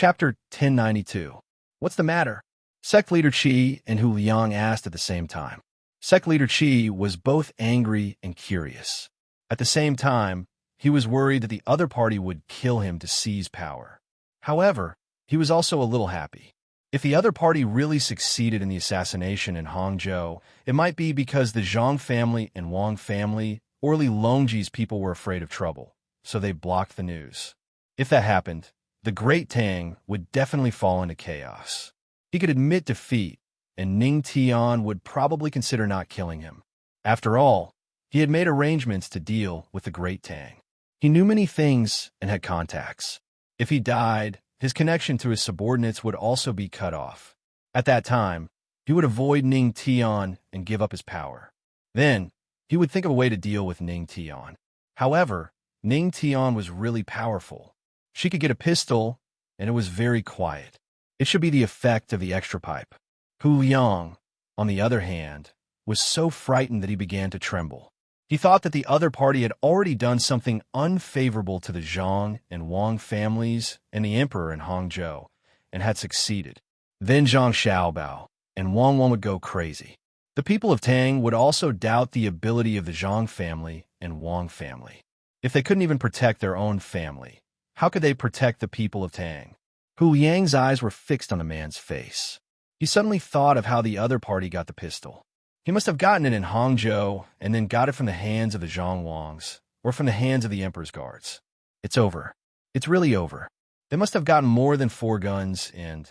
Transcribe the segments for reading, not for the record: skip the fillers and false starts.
Chapter 1092. What's the matter? Sect Leader Qi and Hu Liang asked at the same time. Sect Leader Qi was both angry and curious. At the same time, he was worried that the other party would kill him to seize power. However, he was also a little happy. If the other party really succeeded in the assassination in Hangzhou, it might be because the Zhang family and Wang family, or Li Longji's people, were afraid of trouble, so they blocked the news. If that happened, the great Tang would definitely fall into chaos. He could admit defeat, and Ning Tian would probably consider not killing him. After all, he had made arrangements to deal with the great Tang. He knew many things and had contacts. If he died, his connection to his subordinates would also be cut off. At that time, he would avoid Ning Tian and give up his power. Then, he would think of a way to deal with Ning Tian. However, Ning Tian was really powerful. She could get a pistol, and it was very quiet. It should be the effect of the extra pipe. Hu Liang, on the other hand, was so frightened that he began to tremble. He thought that the other party had already done something unfavorable to the Zhang and Wang families and the emperor in Hangzhou, and had succeeded. Then Zhang Xiaobao and Wang would go crazy. The people of Tang would also doubt the ability of the Zhang family and Wang family. If they couldn't even protect their own family, how could they protect the people of Tang? Hu Liang's eyes were fixed on the man's face. He suddenly thought of how the other party got the pistol. He must have gotten it in Hangzhou and then got it from the hands of the Zhang Wangs, or from the hands of the emperor's guards. It's over. It's really over. They must have gotten more than 4 guns, and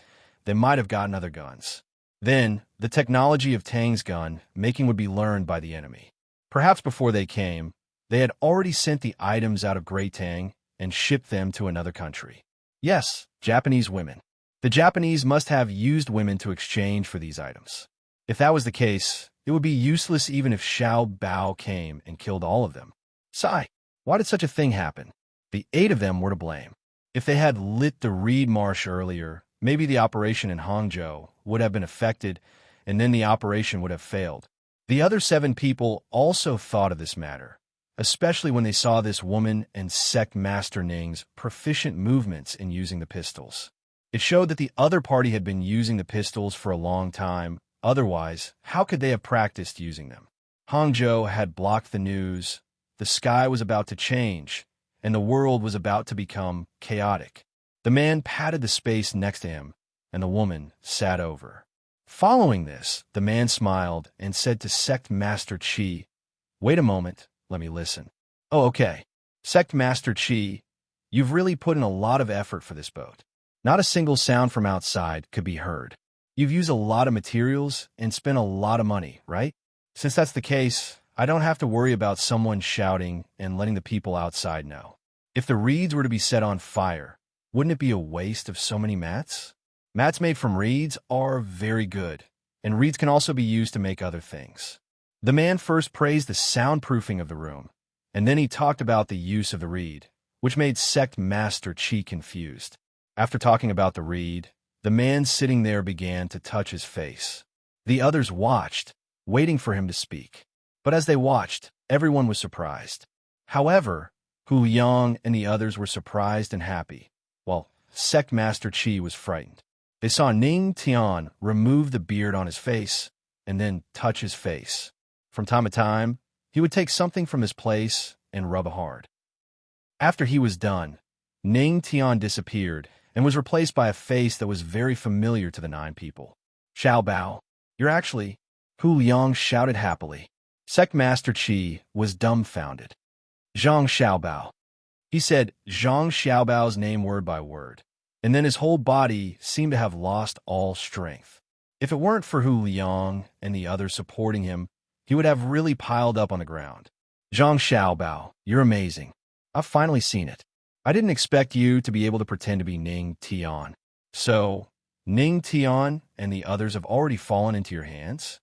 they might have gotten other guns. Then, the technology of Tang's gun making would be learned by the enemy. Perhaps before they came, they had already sent the items out of Great Tang and shipped them to another country. Yes, Japanese women. The Japanese must have used women to exchange for these items. If that was the case, it would be useless even if Xiao Bao came and killed all of them. Sigh, why did such a thing happen? The 8 of them were to blame. If they had lit the reed marsh earlier, maybe the operation in Hangzhou would have been affected, and then the operation would have failed. The other 7 people also thought of this matter, especially when they saw this woman and Sect Master Ning's proficient movements in using the pistols. It showed that the other party had been using the pistols for a long time. Otherwise, how could they have practiced using them? Hangzhou had blocked the news, the sky was about to change, and the world was about to become chaotic. The man patted the space next to him, and the woman sat over. Following this, the man smiled and said to Sect Master Qi, "Wait a moment. Let me listen." "Oh, okay. Sect Master Qi, you've really put in a lot of effort for this boat. Not a single sound from outside could be heard. You've used a lot of materials and spent a lot of money, right? Since that's the case, I don't have to worry about someone shouting and letting the people outside know. If the reeds were to be set on fire, wouldn't it be a waste of so many mats? Mats made from reeds are very good, and reeds can also be used to make other things." The man first praised the soundproofing of the room, and then he talked about the use of the reed, which made Sect Master Qi confused. After talking about the reed, the man sitting there began to touch his face. The others watched, waiting for him to speak. But as they watched, everyone was surprised. However, Hu Liang and the others were surprised and happy, while Sect Master Qi was frightened. They saw Ning Tian remove the beard on his face and then touch his face. From time to time, he would take something from his place and rub it hard. After he was done, Ning Tian disappeared and was replaced by a face that was very familiar to the 9 people. "Xiao Bao, you're actually..." Hu Liang shouted happily. Sect Master Qi was dumbfounded. "Zhang Xiaobao." He said Zhang Xiaobao's name word by word, and then his whole body seemed to have lost all strength. If it weren't for Hu Liang and the others supporting him, he would have really piled up on the ground. "Zhang Xiaobao, you're amazing. I've finally seen it. I didn't expect you to be able to pretend to be Ning Tian. So, Ning Tian and the others have already fallen into your hands?"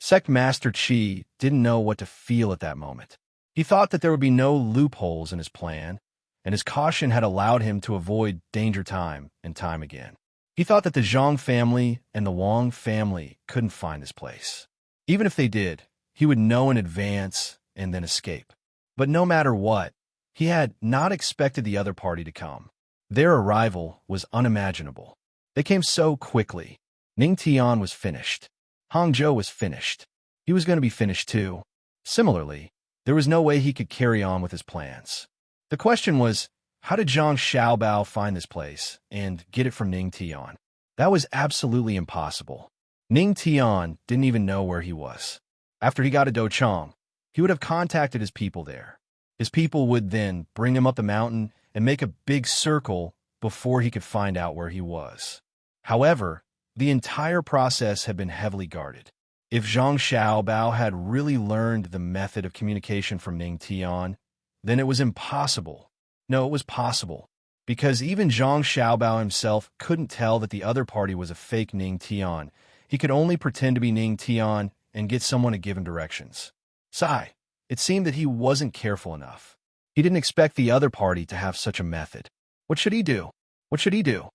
Sect Master Qi didn't know what to feel at that moment. He thought that there would be no loopholes in his plan, and his caution had allowed him to avoid danger time and time again. He thought that the Zhang family and the Wang family couldn't find this place. Even if they did, he would know in advance and then escape. But no matter what, he had not expected the other party to come. Their arrival was unimaginable. They came so quickly. Ning Tian was finished. Hangzhou was finished. He was going to be finished too. Similarly, there was no way he could carry on with his plans. The question was, how did Zhang Xiaobao find this place and get it from Ning Tian? That was absolutely impossible. Ning Tian didn't even know where he was. After he got to Dochong, he would have contacted his people there. His people would then bring him up the mountain and make a big circle before he could find out where he was. However, the entire process had been heavily guarded. If Zhang Xiaobao had really learned the method of communication from Ning Tian, then it was impossible. No, it was possible, because even Zhang Xiaobao himself couldn't tell that the other party was a fake Ning Tian. He could only pretend to be Ning Tian and get someone to give him directions. Sigh, it seemed that he wasn't careful enough. He didn't expect the other party to have such a method. What should he do? What should he do?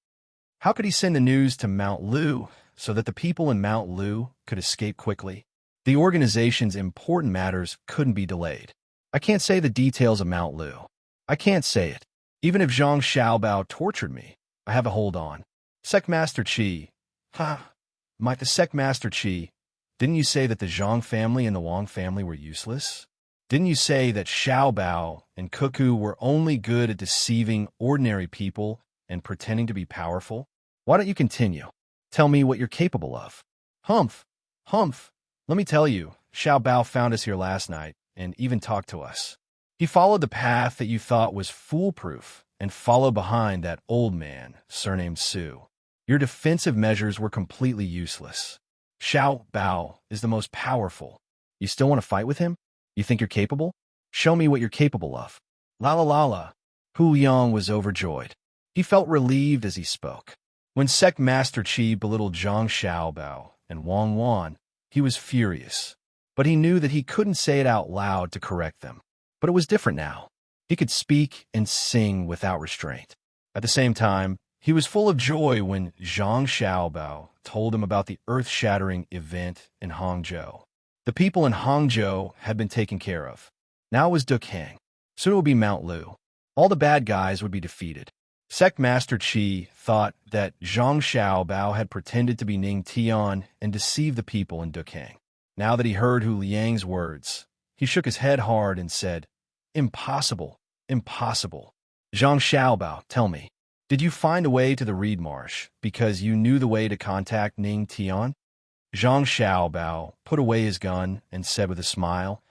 How could he send the news to Mount Lu so that the people in Mount Lu could escape quickly? The organization's important matters couldn't be delayed. I can't say the details of Mount Lu. I can't say it. Even if Zhang Xiaobao tortured me, I have a hold on. Sect Master Qi. The Sect Master Qi. Didn't you say that the Zhang family and the Wang family were useless? Didn't you say that Xiaobao and Cuckoo were only good at deceiving ordinary people and pretending to be powerful? Why don't you continue? Tell me what you're capable of. Humph. Let me tell you, Xiaobao found us here last night and even talked to us. He followed the path that you thought was foolproof and followed behind that old man, surnamed Su. Your defensive measures were completely useless. Xiaobao is the most powerful. You still want to fight with him? You think you're capable? Show me what you're capable of. La. Hu Yang was overjoyed. He felt relieved as he spoke. When Sect Master Qi belittled Zhang Xiaobao and Wang Wan, he was furious. But he knew that he couldn't say it out loud to correct them. But it was different now. He could speak and sing without restraint. At the same time, he was full of joy when Zhang Xiaobao told him about the earth-shattering event in Hangzhou. The people in Hangzhou had been taken care of. Now it was Dukhang. Soon it would be Mount Lu. All the bad guys would be defeated. Sect Master Qi thought that Zhang Xiaobao had pretended to be Ning Tian and deceived the people in Dukhang. Now that he heard Hu Liang's words, he shook his head hard and said, Impossible. Zhang Xiaobao, tell me, did you find a way to the reed marsh because you knew the way to contact Ning Tian? Zhang Xiaobao put away his gun and said with a smile,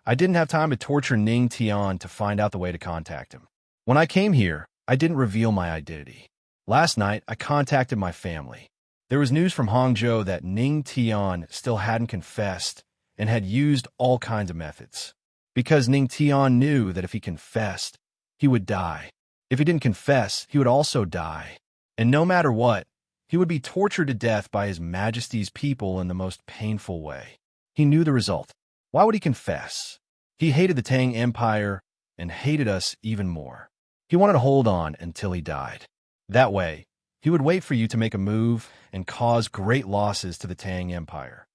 I didn't have time to torture Ning Tian to find out the way to contact him. When I came here, I didn't reveal my identity. Last night, I contacted my family. There was news from Hangzhou that Ning Tian still hadn't confessed and had used all kinds of methods. Because Ning Tian knew that if he confessed, he would die. If he didn't confess, he would also die. And no matter what, he would be tortured to death by His Majesty's people in the most painful way. He knew the result. Why would he confess? He hated the Tang Empire and hated us even more. He wanted to hold on until he died. That way, he would wait for you to make a move and cause great losses to the Tang Empire.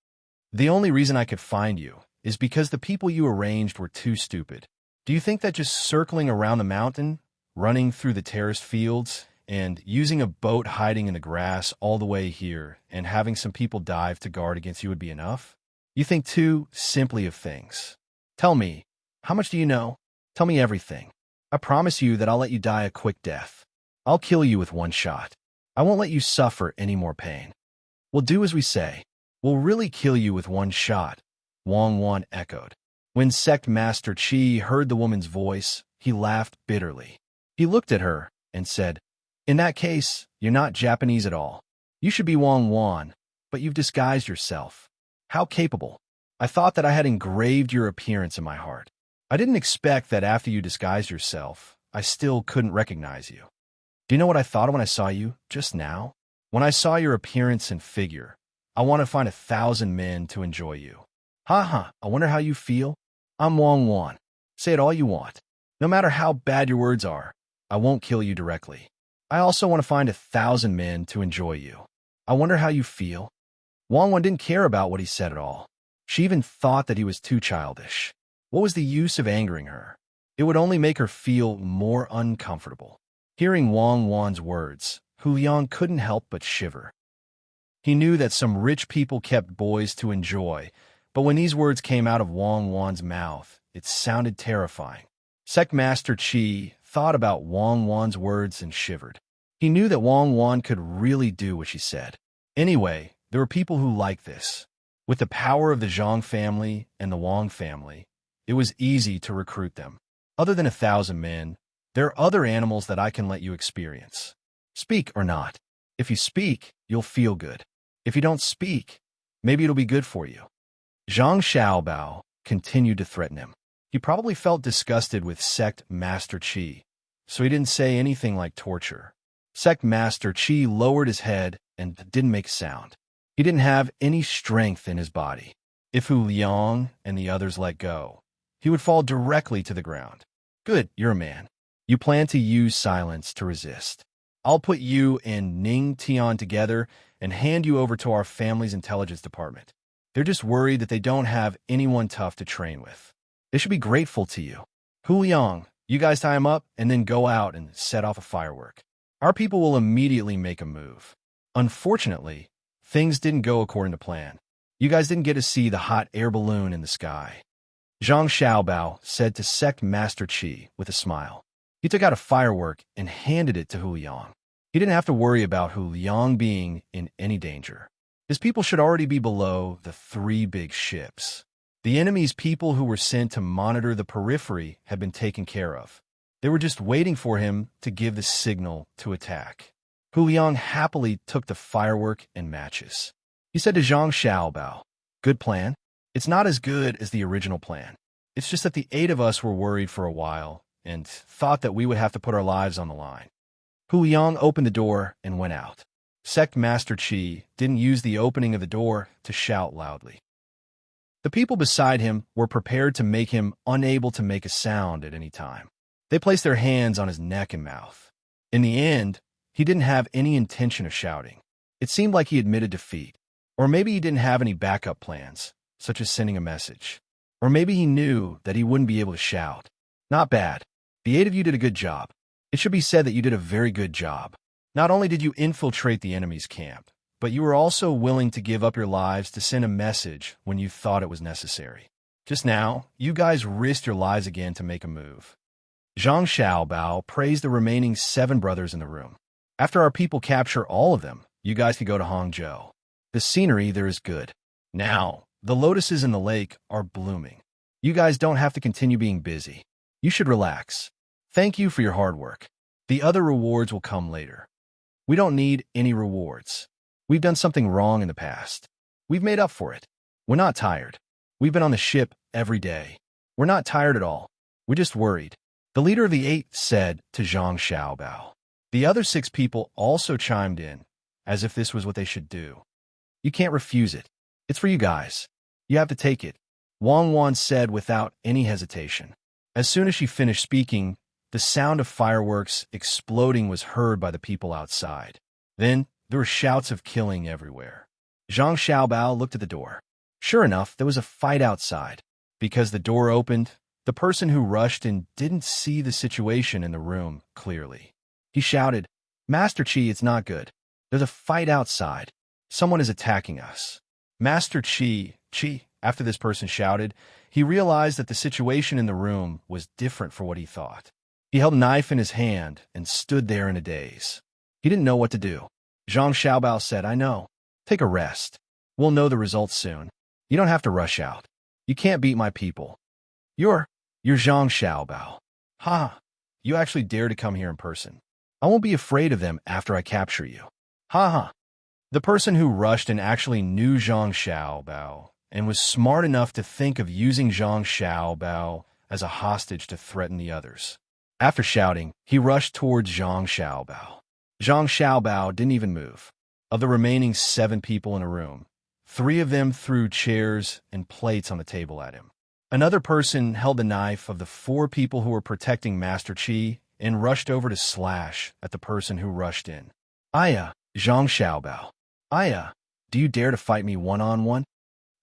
The only reason I could find you is because the people you arranged were too stupid. Do you think that just circling around the mountain, running through the terraced fields, and using a boat hiding in the grass all the way here and having some people dive to guard against you would be enough? You think too simply of things. Tell me, how much do you know? Tell me everything. I promise you that I'll let you die a quick death. I'll kill you with one shot. I won't let you suffer any more pain. We'll do as we say. We'll really kill you with one shot, Wang Wan echoed. When Sect Master Qi heard the woman's voice, he laughed bitterly. He looked at her and said, In that case, you're not Japanese at all. You should be Wang Wan, but you've disguised yourself. How capable. I thought that I had engraved your appearance in my heart. I didn't expect that after you disguised yourself, I still couldn't recognize you. Do you know what I thought when I saw you just now? When I saw your appearance and figure, I want to find 1,000 men to enjoy you. I wonder how you feel. I'm Wang Wan. Say it all you want. No matter how bad your words are, I won't kill you directly. I also want to find 1,000 men to enjoy you. I wonder how you feel. Wang Wan didn't care about what he said at all. She even thought that he was too childish. What was the use of angering her? It would only make her feel more uncomfortable. Hearing Wang Wan's words, Hu Liang couldn't help but shiver. He knew that some rich people kept boys to enjoy, but when these words came out of Wang Wan's mouth, it sounded terrifying. Sect Master Qi thought about Wang Wan's words and shivered. He knew that Wang Wan could really do what she said. Anyway, there were people who liked this. With the power of the Zhang family and the Wang family, it was easy to recruit them. Other than 1,000 men, there are other animals that I can let you experience. Speak or not. If you speak, you'll feel good. If you don't speak, maybe it'll be good for you. Zhang Xiaobao continued to threaten him. He probably felt disgusted with Sect Master Qi, so he didn't say anything like torture. Sect Master Qi lowered his head and didn't make a sound. He didn't have any strength in his body. If Hu Liang and the others let go, he would fall directly to the ground. Good, you're a man. You plan to use silence to resist. I'll put you and Ning Tian together and hand you over to our family's intelligence department. They're just worried that they don't have anyone tough to train with. They should be grateful to you. Hu Liang, you guys tie him up and then go out and set off a firework. Our people will immediately make a move. Unfortunately, things didn't go according to plan. You guys didn't get to see the hot air balloon in the sky. Zhang Xiaobao said to Sect Master Qi with a smile. He took out a firework and handed it to Hu Liang. He didn't have to worry about Hu Liang being in any danger. His people should already be below the 3 big ships. The enemy's people who were sent to monitor the periphery had been taken care of. They were just waiting for him to give the signal to attack. Hu Liang happily took the firework and matches. He said to Zhang Xiaobao, "Good plan? It's not as good as the original plan. It's just that the 8 of us were worried for a while and thought that we would have to put our lives on the line." Hu Liang opened the door and went out. Sect Master Qi didn't use the opening of the door to shout loudly. The people beside him were prepared to make him unable to make a sound at any time. They placed their hands on his neck and mouth. In the end, he didn't have any intention of shouting. It seemed like he admitted defeat. Or maybe he didn't have any backup plans, such as sending a message. Or maybe he knew that he wouldn't be able to shout. Not bad. The 8 of you did a good job. It should be said that you did a very good job. Not only did you infiltrate the enemy's camp, but you were also willing to give up your lives to send a message when you thought it was necessary. Just now, you guys risked your lives again to make a move. Zhang Xiaobao praised the remaining 7 brothers in the room. After our people capture all of them, you guys can go to Hangzhou. The scenery there is good. Now, the lotuses in the lake are blooming. You guys don't have to continue being busy. You should relax. Thank you for your hard work. The other rewards will come later. We don't need any rewards. We've done something wrong in the past. We've made up for it. We're not tired. We've been on the ship every day. We're not tired at all. We're just worried. The leader of the 8 said to Zhang Xiaobao. The other 6 people also chimed in, as if this was what they should do. You can't refuse it. It's for you guys. You have to take it, Wang Wan said without any hesitation. As soon as she finished speaking, the sound of fireworks exploding was heard by the people outside. Then, there were shouts of killing everywhere. Zhang Xiaobao looked at the door. Sure enough, there was a fight outside. Because the door opened, the person who rushed in didn't see the situation in the room clearly. He shouted, "Master Qi, it's not good. There's a fight outside. Someone is attacking us." Master Qi, after this person shouted, he realized that the situation in the room was different for what he thought. He held a knife in his hand and stood there in a daze. He didn't know what to do. Zhang Xiaobao said, "I know. Take a rest. We'll know the results soon. You don't have to rush out. You can't beat my people. You're Zhang Xiaobao. Ha! You actually dare to come here in person. I won't be afraid of them after I capture you. Ha ha!" The person who rushed in actually knew Zhang Xiaobao and was smart enough to think of using Zhang Xiaobao as a hostage to threaten the others. After shouting, he rushed towards Zhang Xiaobao. Zhang Xiaobao didn't even move. Of the remaining 7 people in a room, 3 of them threw chairs and plates on the table at him. Another person held the knife of the 4 people who were protecting Master Qi and rushed over to slash at the person who rushed in. "Aya, Zhang Xiaobao. Aya, do you dare to fight me one-on-one?"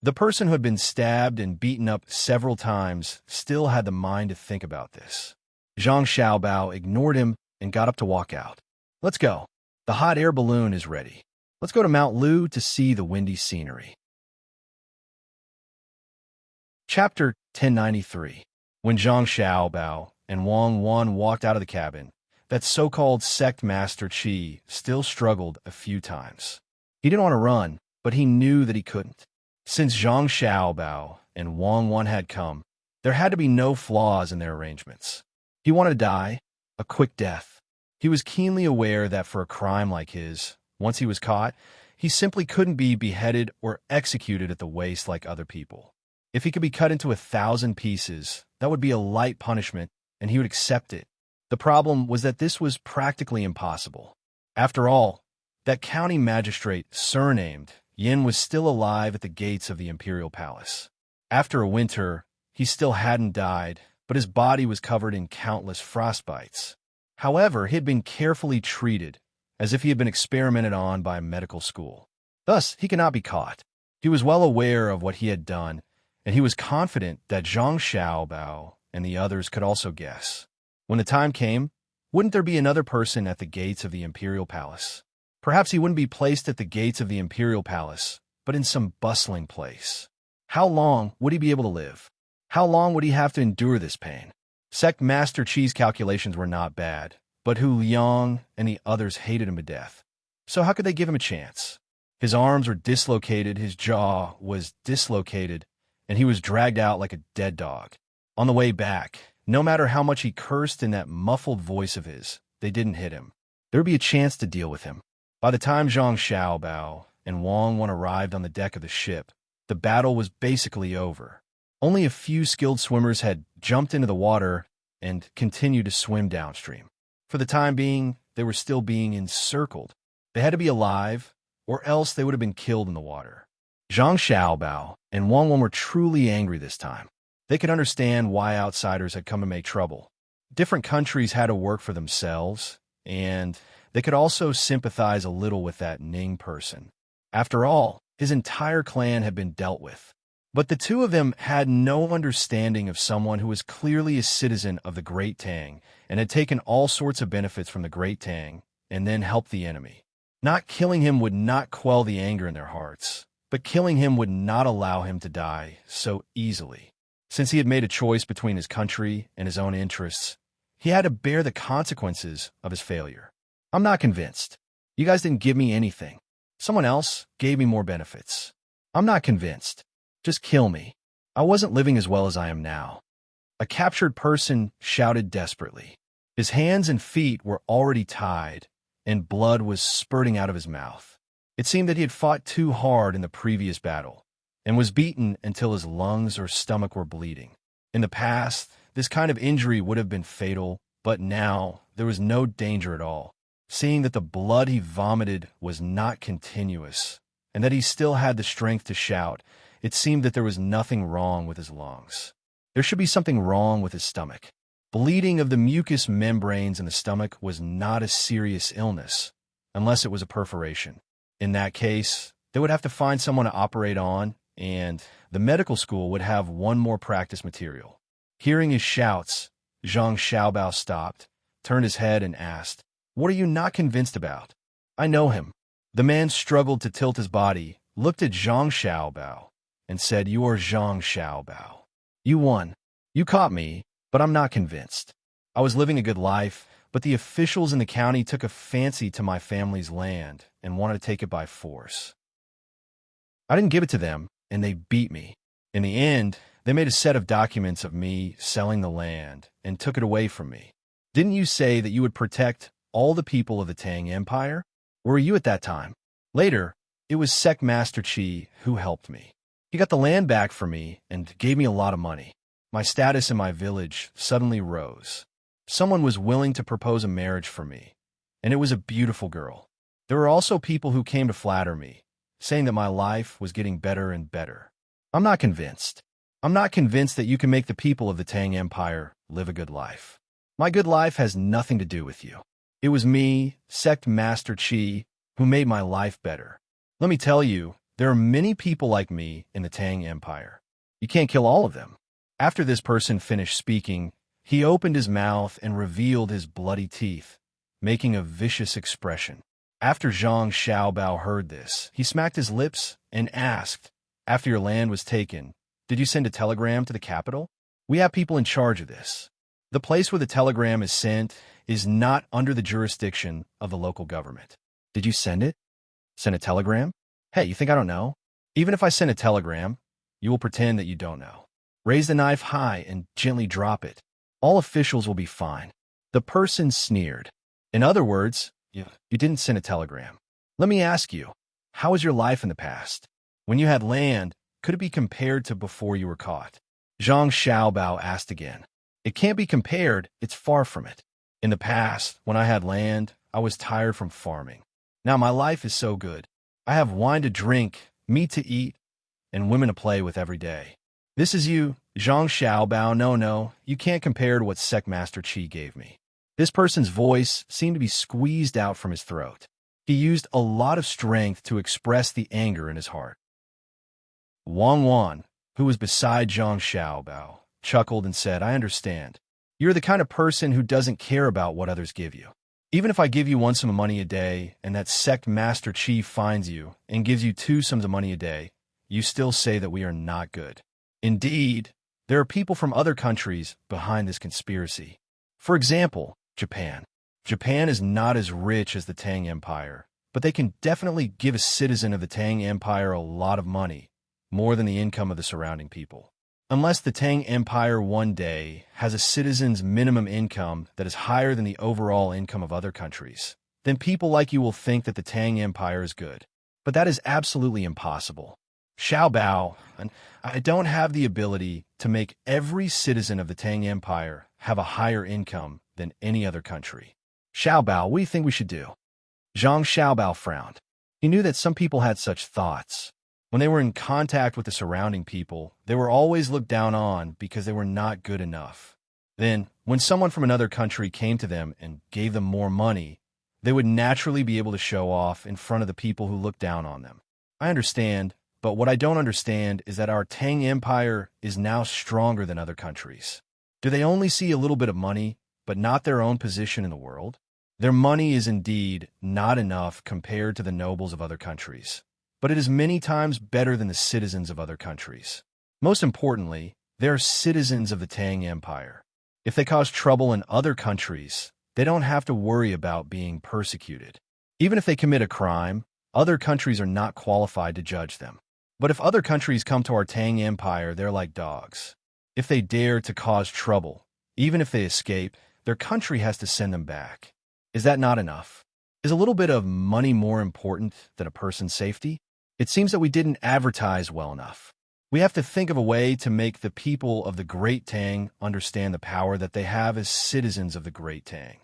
The person who had been stabbed and beaten up several times still had the mind to think about this. Zhang Xiaobao ignored him and got up to walk out. Let's go. The hot air balloon is ready. Let's go to Mount Lu to see the windy scenery. Chapter 1093. When Zhang Xiaobao and Wang Wan walked out of the cabin, that so-called sect master Qi still struggled a few times. He didn't want to run, but he knew that he couldn't. Since Zhang Xiaobao and Wang Wan had come, there had to be no flaws in their arrangements. He wanted to die, a quick death. He was keenly aware that for a crime like his, once he was caught, he simply couldn't be beheaded or executed at the waist like other people. If he could be cut into 1,000 pieces, that would be a light punishment, and he would accept it. The problem was that this was practically impossible. After all, that county magistrate, surnamed Yin, was still alive at the gates of the imperial palace. After a winter, he still hadn't died, but his body was covered in countless frostbites. However, he had been carefully treated, as if he had been experimented on by a medical school. Thus, he could not be caught. He was well aware of what he had done, and he was confident that Zhang Xiaobao and the others could also guess. When the time came, wouldn't there be another person at the gates of the imperial palace? Perhaps he wouldn't be placed at the gates of the imperial palace, but in some bustling place. How long would he be able to live? How long would he have to endure this pain? Sect Master Qi's calculations were not bad, but Hu Liang and the others hated him to death. So how could they give him a chance? His arms were dislocated, his jaw was dislocated, and he was dragged out like a dead dog. On the way back, no matter how much he cursed in that muffled voice of his, they didn't hit him. There would be a chance to deal with him. By the time Zhang Xiaobao and Wang Wan arrived on the deck of the ship, the battle was basically over. Only a few skilled swimmers had jumped into the water and continued to swim downstream. For the time being, they were still being encircled. They had to be alive, or else they would have been killed in the water. Zhang Xiaobao and Wang Wan were truly angry this time. They could understand why outsiders had come to make trouble. Different countries had to work for themselves, and they could also sympathize a little with that Ning person. After all, his entire clan had been dealt with. But the two of them had no understanding of someone who was clearly a citizen of the Great Tang and had taken all sorts of benefits from the Great Tang and then helped the enemy. Not killing him would not quell the anger in their hearts, but killing him would not allow him to die so easily. Since he had made a choice between his country and his own interests, he had to bear the consequences of his failure. I'm not convinced. You guys didn't give me anything. Someone else gave me more benefits. I'm not convinced. Just kill me. I wasn't living as well as I am now. A captured person shouted desperately. His hands and feet were already tied, and blood was spurting out of his mouth. It seemed that he had fought too hard in the previous battle, and was beaten until his lungs or stomach were bleeding. In the past, this kind of injury would have been fatal, but now there was no danger at all. Seeing that the blood he vomited was not continuous, and that he still had the strength to shout, it seemed that there was nothing wrong with his lungs. There should be something wrong with his stomach. Bleeding of the mucous membranes in the stomach was not a serious illness, unless it was a perforation. In that case, they would have to find someone to operate on, and the medical school would have one more practice material. Hearing his shouts, Zhang Xiaobao stopped, turned his head, and asked, "What are you not convinced about?" "I know him." The man struggled to tilt his body, looked at Zhang Xiaobao, and said, "You are Zhang Xiaobao. You won. You caught me, but I'm not convinced. I was living a good life, but the officials in the county took a fancy to my family's land and wanted to take it by force. I didn't give it to them, and they beat me. In the end, they made a set of documents of me selling the land and took it away from me. Didn't you say that you would protect all the people of the Tang Empire? Where were you at that time?" Later, it was Sect Master Qi who helped me. He got the land back for me and gave me a lot of money. My status in my village suddenly rose. Someone was willing to propose a marriage for me, and it was a beautiful girl. There were also people who came to flatter me, saying that my life was getting better and better. I'm not convinced. I'm not convinced that you can make the people of the Tang Empire live a good life. My good life has nothing to do with you. It was me, Sect Master Qi, who made my life better. Let me tell you, there are many people like me in the Tang Empire. You can't kill all of them. After this person finished speaking, he opened his mouth and revealed his bloody teeth, making a vicious expression. After Zhang Xiaobao heard this, he smacked his lips and asked, "After your land was taken, did you send a telegram to the capital? We have people in charge of this. The place where the telegram is sent is not under the jurisdiction of the local government." "Did you send it? Send a telegram? Hey, you think I don't know? Even if I send a telegram, you will pretend that you don't know. Raise the knife high and gently drop it. All officials will be fine." The person sneered. "In other words, you didn't send a telegram. Let me ask you, how was your life in the past? When you had land, could it be compared to before you were caught?" Zhang Xiaobao asked again. "It can't be compared, it's far from it. In the past, when I had land, I was tired from farming. Now my life is so good. I have wine to drink, meat to eat, and women to play with every day. This is you, Zhang Xiaobao. No, you can't compare to what Sect Master Qi gave me." This person's voice seemed to be squeezed out from his throat. He used a lot of strength to express the anger in his heart. Wang Wan, who was beside Zhang Xiaobao, chuckled and said, "I understand. You're the kind of person who doesn't care about what others give you. Even if I give you 1 sum of money a day and that Sect Master Qi finds you and gives you 2 sums of money a day, you still say that we are not good. Indeed, there are people from other countries behind this conspiracy. For example, Japan. Japan is not as rich as the Tang Empire, but they can definitely give a citizen of the Tang Empire a lot of money, more than the income of the surrounding people. Unless the Tang Empire one day has a citizen's minimum income that is higher than the overall income of other countries, then people like you will think that the Tang Empire is good. But that is absolutely impossible. Xiaobao, I don't have the ability to make every citizen of the Tang Empire have a higher income than any other country. Xiaobao, what do you think we should do?" Zhang Xiaobao frowned. He knew that some people had such thoughts. When they were in contact with the surrounding people, they were always looked down on because they were not good enough. Then, when someone from another country came to them and gave them more money, they would naturally be able to show off in front of the people who looked down on them. I understand, but what I don't understand is that our Tang Empire is now stronger than other countries. Do they only see a little bit of money, but not their own position in the world? Their money is indeed not enough compared to the nobles of other countries, but it is many times better than the citizens of other countries. Most importantly, they are citizens of the Tang Empire. If they cause trouble in other countries, they don't have to worry about being persecuted. Even if they commit a crime, other countries are not qualified to judge them. But if other countries come to our Tang Empire, they're like dogs. If they dare to cause trouble, even if they escape, their country has to send them back. Is that not enough? Is a little bit of money more important than a person's safety? It seems that we didn't advertise well enough. We have to think of a way to make the people of the Great Tang understand the power that they have as citizens of the Great Tang.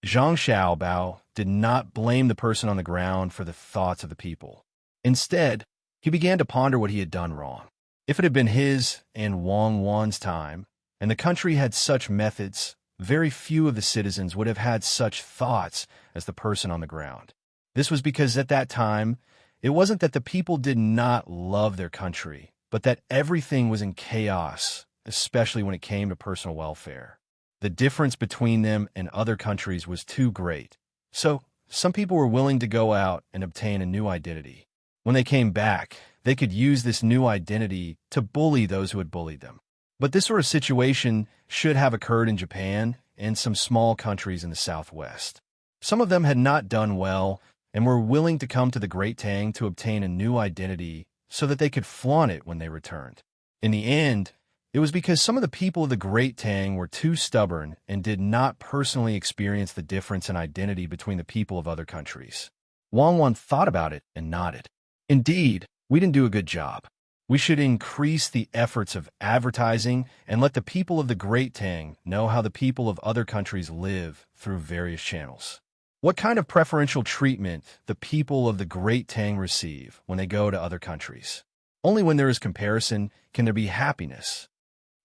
Zhang Xiaobao did not blame the person on the ground for the thoughts of the people. Instead, he began to ponder what he had done wrong. If it had been his and Wang Wan's time, and the country had such methods, very few of the citizens would have had such thoughts as the person on the ground. This was because at that time, it wasn't that the people did not love their country, but that everything was in chaos, especially when it came to personal welfare. The difference between them and other countries was too great. So, some people were willing to go out and obtain a new identity. When they came back, they could use this new identity to bully those who had bullied them. But this sort of situation should have occurred in Japan and some small countries in the Southwest. Some of them had not done well and were willing to come to the Great Tang to obtain a new identity so that they could flaunt it when they returned. In the end, it was because some of the people of the Great Tang were too stubborn and did not personally experience the difference in identity between the people of other countries. Wang Wan thought about it and nodded. Indeed, we didn't do a good job. We should increase the efforts of advertising and let the people of the Great Tang know how the people of other countries live through various channels. What kind of preferential treatment the people of the Great Tang receive when they go to other countries. Only when there is comparison can there be happiness.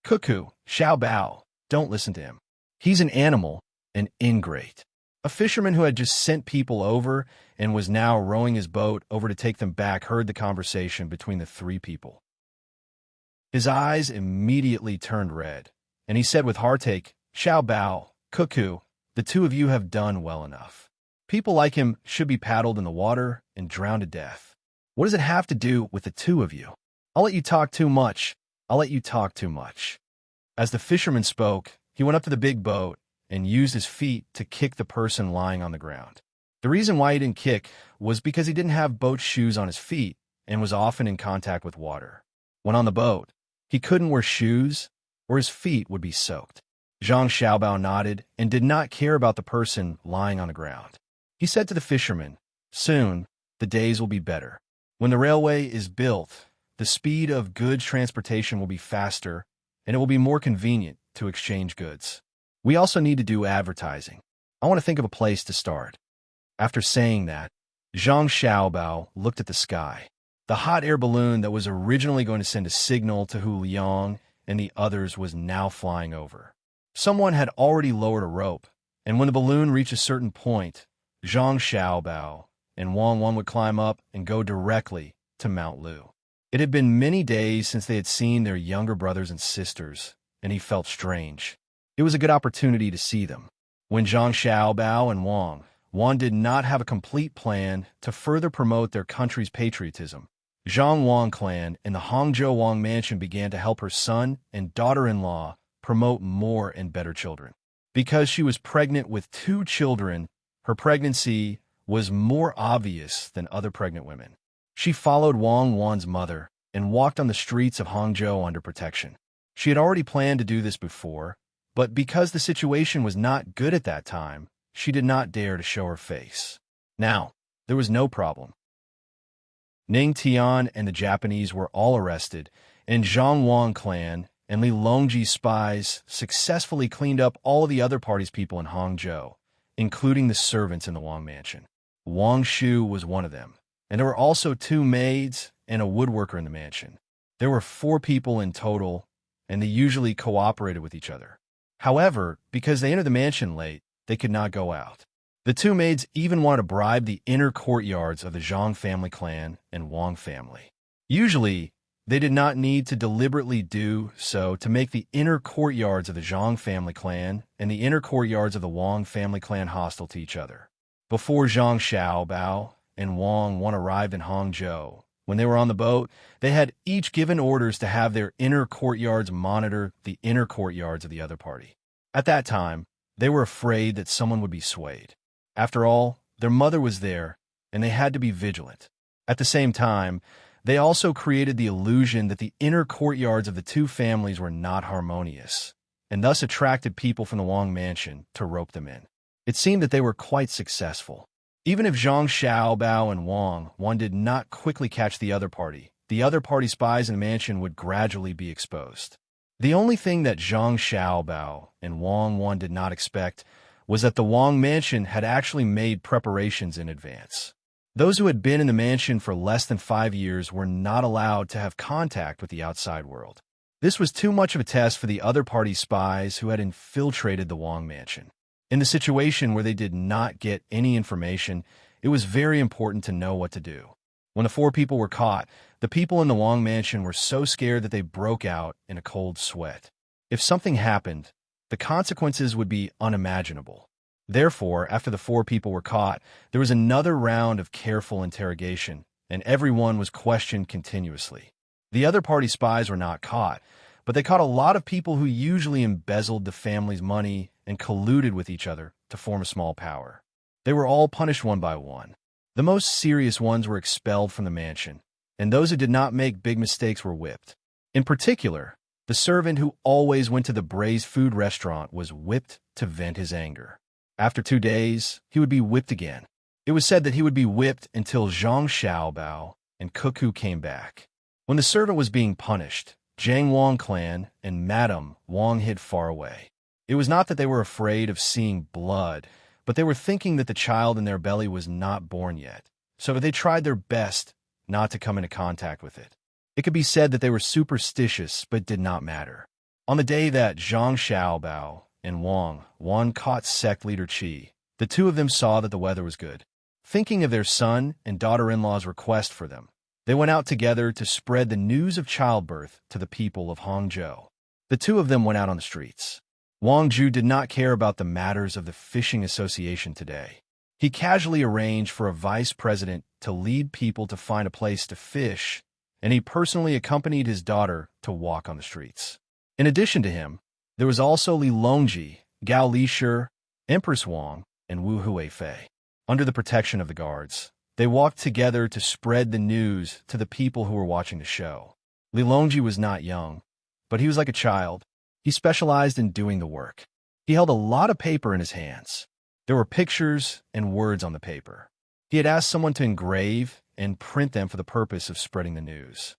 Cuckoo, Xiaobao, don't listen to him. He's an animal, an ingrate. A fisherman who had just sent people over and was now rowing his boat over to take them back heard the conversation between the 3 people. His eyes immediately turned red, and he said with heartache, "Xiaobao, Cuckoo, The two of you have done well enough. People like him should be paddled in the water and drowned to death. What does it have to do with the two of you? I'll let you talk too much. I'll let you talk too much. As the fisherman spoke, he went up to the big boat and used his feet to kick the person lying on the ground. The reason why he didn't kick was because he didn't have boat shoes on his feet and was often in contact with water. When on the boat, he couldn't wear shoes or his feet would be soaked. Zhang Xiaobao nodded and did not care about the person lying on the ground. He said to the fisherman, "Soon, the days will be better. When the railway is built, the speed of goods transportation will be faster and it will be more convenient to exchange goods. We also need to do advertising. I want to think of a place to start." After saying that, Zhang Xiaobao looked at the sky. The hot air balloon that was originally going to send a signal to Hu Liang and the others was now flying over. Someone had already lowered a rope, and when the balloon reached a certain point, Zhang Xiaobao and Wang Wan would climb up and go directly to Mount Lu. It had been many days since they had seen their younger brothers and sisters, and he felt strange. It was a good opportunity to see them. When Zhang Xiaobao and Wang Wan did not have a complete plan to further promote their country's patriotism, Zhang Wang clan in the Hangzhou Wang mansion began to help her son and daughter-in-law promote more and better children. Because she was pregnant with 2 children, her pregnancy was more obvious than other pregnant women. She followed Wang Wan's mother and walked on the streets of Hangzhou under protection. She had already planned to do this before, but because the situation was not good at that time, she did not dare to show her face. Now, there was no problem. Ning Tian and the Japanese were all arrested, and Zhang Wang clan and Li Longji's spies successfully cleaned up all of the other party's people in Hangzhou, including the servants in the Wang mansion. Wang Shu was one of them, and there were also 2 maids and a woodworker in the mansion. There were 4 people in total, and they usually cooperated with each other. However, because they entered the mansion late, they could not go out. The 2 maids even wanted to bribe the inner courtyards of the Zhang family clan and Wang family. Usually, they did not need to deliberately do so to make the inner courtyards of the Zhang family clan and the inner courtyards of the Wang family clan hostile to each other. Before Zhang Xiaobao and Wang Wan arrived in Hangzhou, when they were on the boat, they had each given orders to have their inner courtyards monitor the inner courtyards of the other party. At that time, they were afraid that someone would be swayed. After all, their mother was there, and they had to be vigilant. At the same time, they also created the illusion that the inner courtyards of the 2 families were not harmonious, and thus attracted people from the Wang mansion to rope them in. It seemed that they were quite successful. Even if Zhang Xiaobao and Wang Wan did not quickly catch the other party spies in the mansion would gradually be exposed. The only thing that Zhang Xiaobao and Wang Wan did not expect was that the Wang mansion had actually made preparations in advance. Those who had been in the mansion for less than 5 years were not allowed to have contact with the outside world. This was too much of a test for the other party spies who had infiltrated the Wang mansion. In the situation where they did not get any information, it was very important to know what to do. When the 4 people were caught, the people in the Wang mansion were so scared that they broke out in a cold sweat. If something happened, the consequences would be unimaginable. Therefore, after the 4 people were caught, there was another round of careful interrogation, and everyone was questioned continuously. The other party spies were not caught, but they caught a lot of people who usually embezzled the family's money and colluded with each other to form a small power. They were all punished one by one. The most serious ones were expelled from the mansion, and those who did not make big mistakes were whipped. In particular, the servant who always went to the braised food restaurant was whipped to vent his anger. After 2 days, he would be whipped again. It was said that he would be whipped until Zhang Xiaobao and Cuckoo came back. When the servant was being punished, Zhang Wang clan and Madame Wang hid far away. It was not that they were afraid of seeing blood, but they were thinking that the child in their belly was not born yet, so they tried their best not to come into contact with it. It could be said that they were superstitious, but did not matter. On the day that Zhang Xiaobao and Wang Wan caught sect leader Qi, the 2 of them saw that the weather was good. Thinking of their son and daughter-in-law's request for them, they went out together to spread the news of childbirth to the people of Hangzhou. The 2 of them went out on the streets. Wang Ju did not care about the matters of the fishing association today. He casually arranged for a vice president to lead people to find a place to fish, and he personally accompanied his daughter to walk on the streets. In addition to him, there was also Li Longji, Gao Lishir, Empress Wang, and Wu Huifei. Under the protection of the guards, they walked together to spread the news to the people who were watching the show. Li Longji was not young, but he was like a child. He specialized in doing the work. He held a lot of paper in his hands. There were pictures and words on the paper. He had asked someone to engrave and print them for the purpose of spreading the news.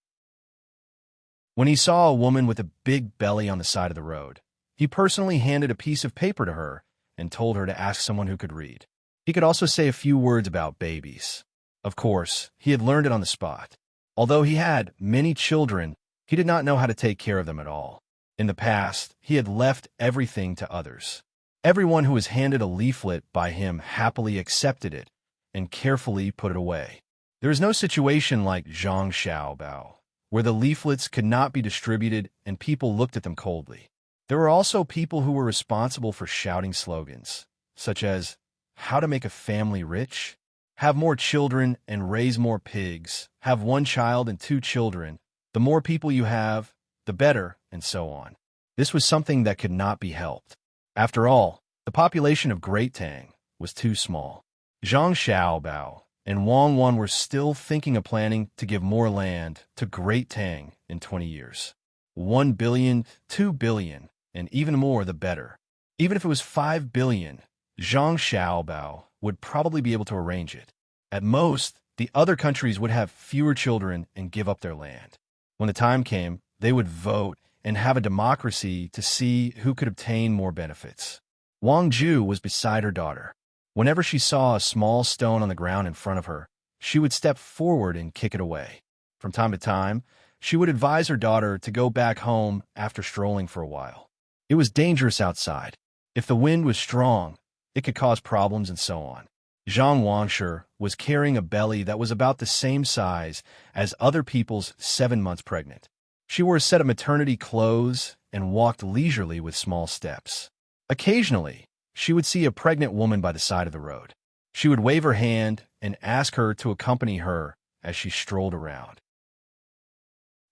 When he saw a woman with a big belly on the side of the road, he personally handed a piece of paper to her and told her to ask someone who could read. He could also say a few words about babies. Of course, he had learned it on the spot. Although he had many children, he did not know how to take care of them at all. In the past, he had left everything to others. Everyone who was handed a leaflet by him happily accepted it and carefully put it away. There is no situation like Zhang Xiaobao, where the leaflets could not be distributed and people looked at them coldly. There were also people who were responsible for shouting slogans, such as, "How to make a family rich? Have more children and raise more pigs. Have 1 child and 2 children. The more people you have, the better," and so on. This was something that could not be helped. After all, the population of Great Tang was too small. Zhang Xiaobao and Wang Wan were still thinking of planning to give more land to Great Tang in 20 years. 1 billion, 2 billion, and even more the better. Even if it was 5 billion, Zhang Xiaobao would probably be able to arrange it. At most, the other countries would have fewer children and give up their land. When the time came, they would vote and have a democracy to see who could obtain more benefits. Wang Ju was beside her daughter. Whenever she saw a small stone on the ground in front of her, she would step forward and kick it away. From time to time, she would advise her daughter to go back home after strolling for a while. It was dangerous outside. If the wind was strong, it could cause problems and so on. Zhang Wanshi was carrying a belly that was about the same size as other people's 7 months pregnant. She wore a set of maternity clothes and walked leisurely with small steps. Occasionally, she would see a pregnant woman by the side of the road. She would wave her hand and ask her to accompany her as she strolled around.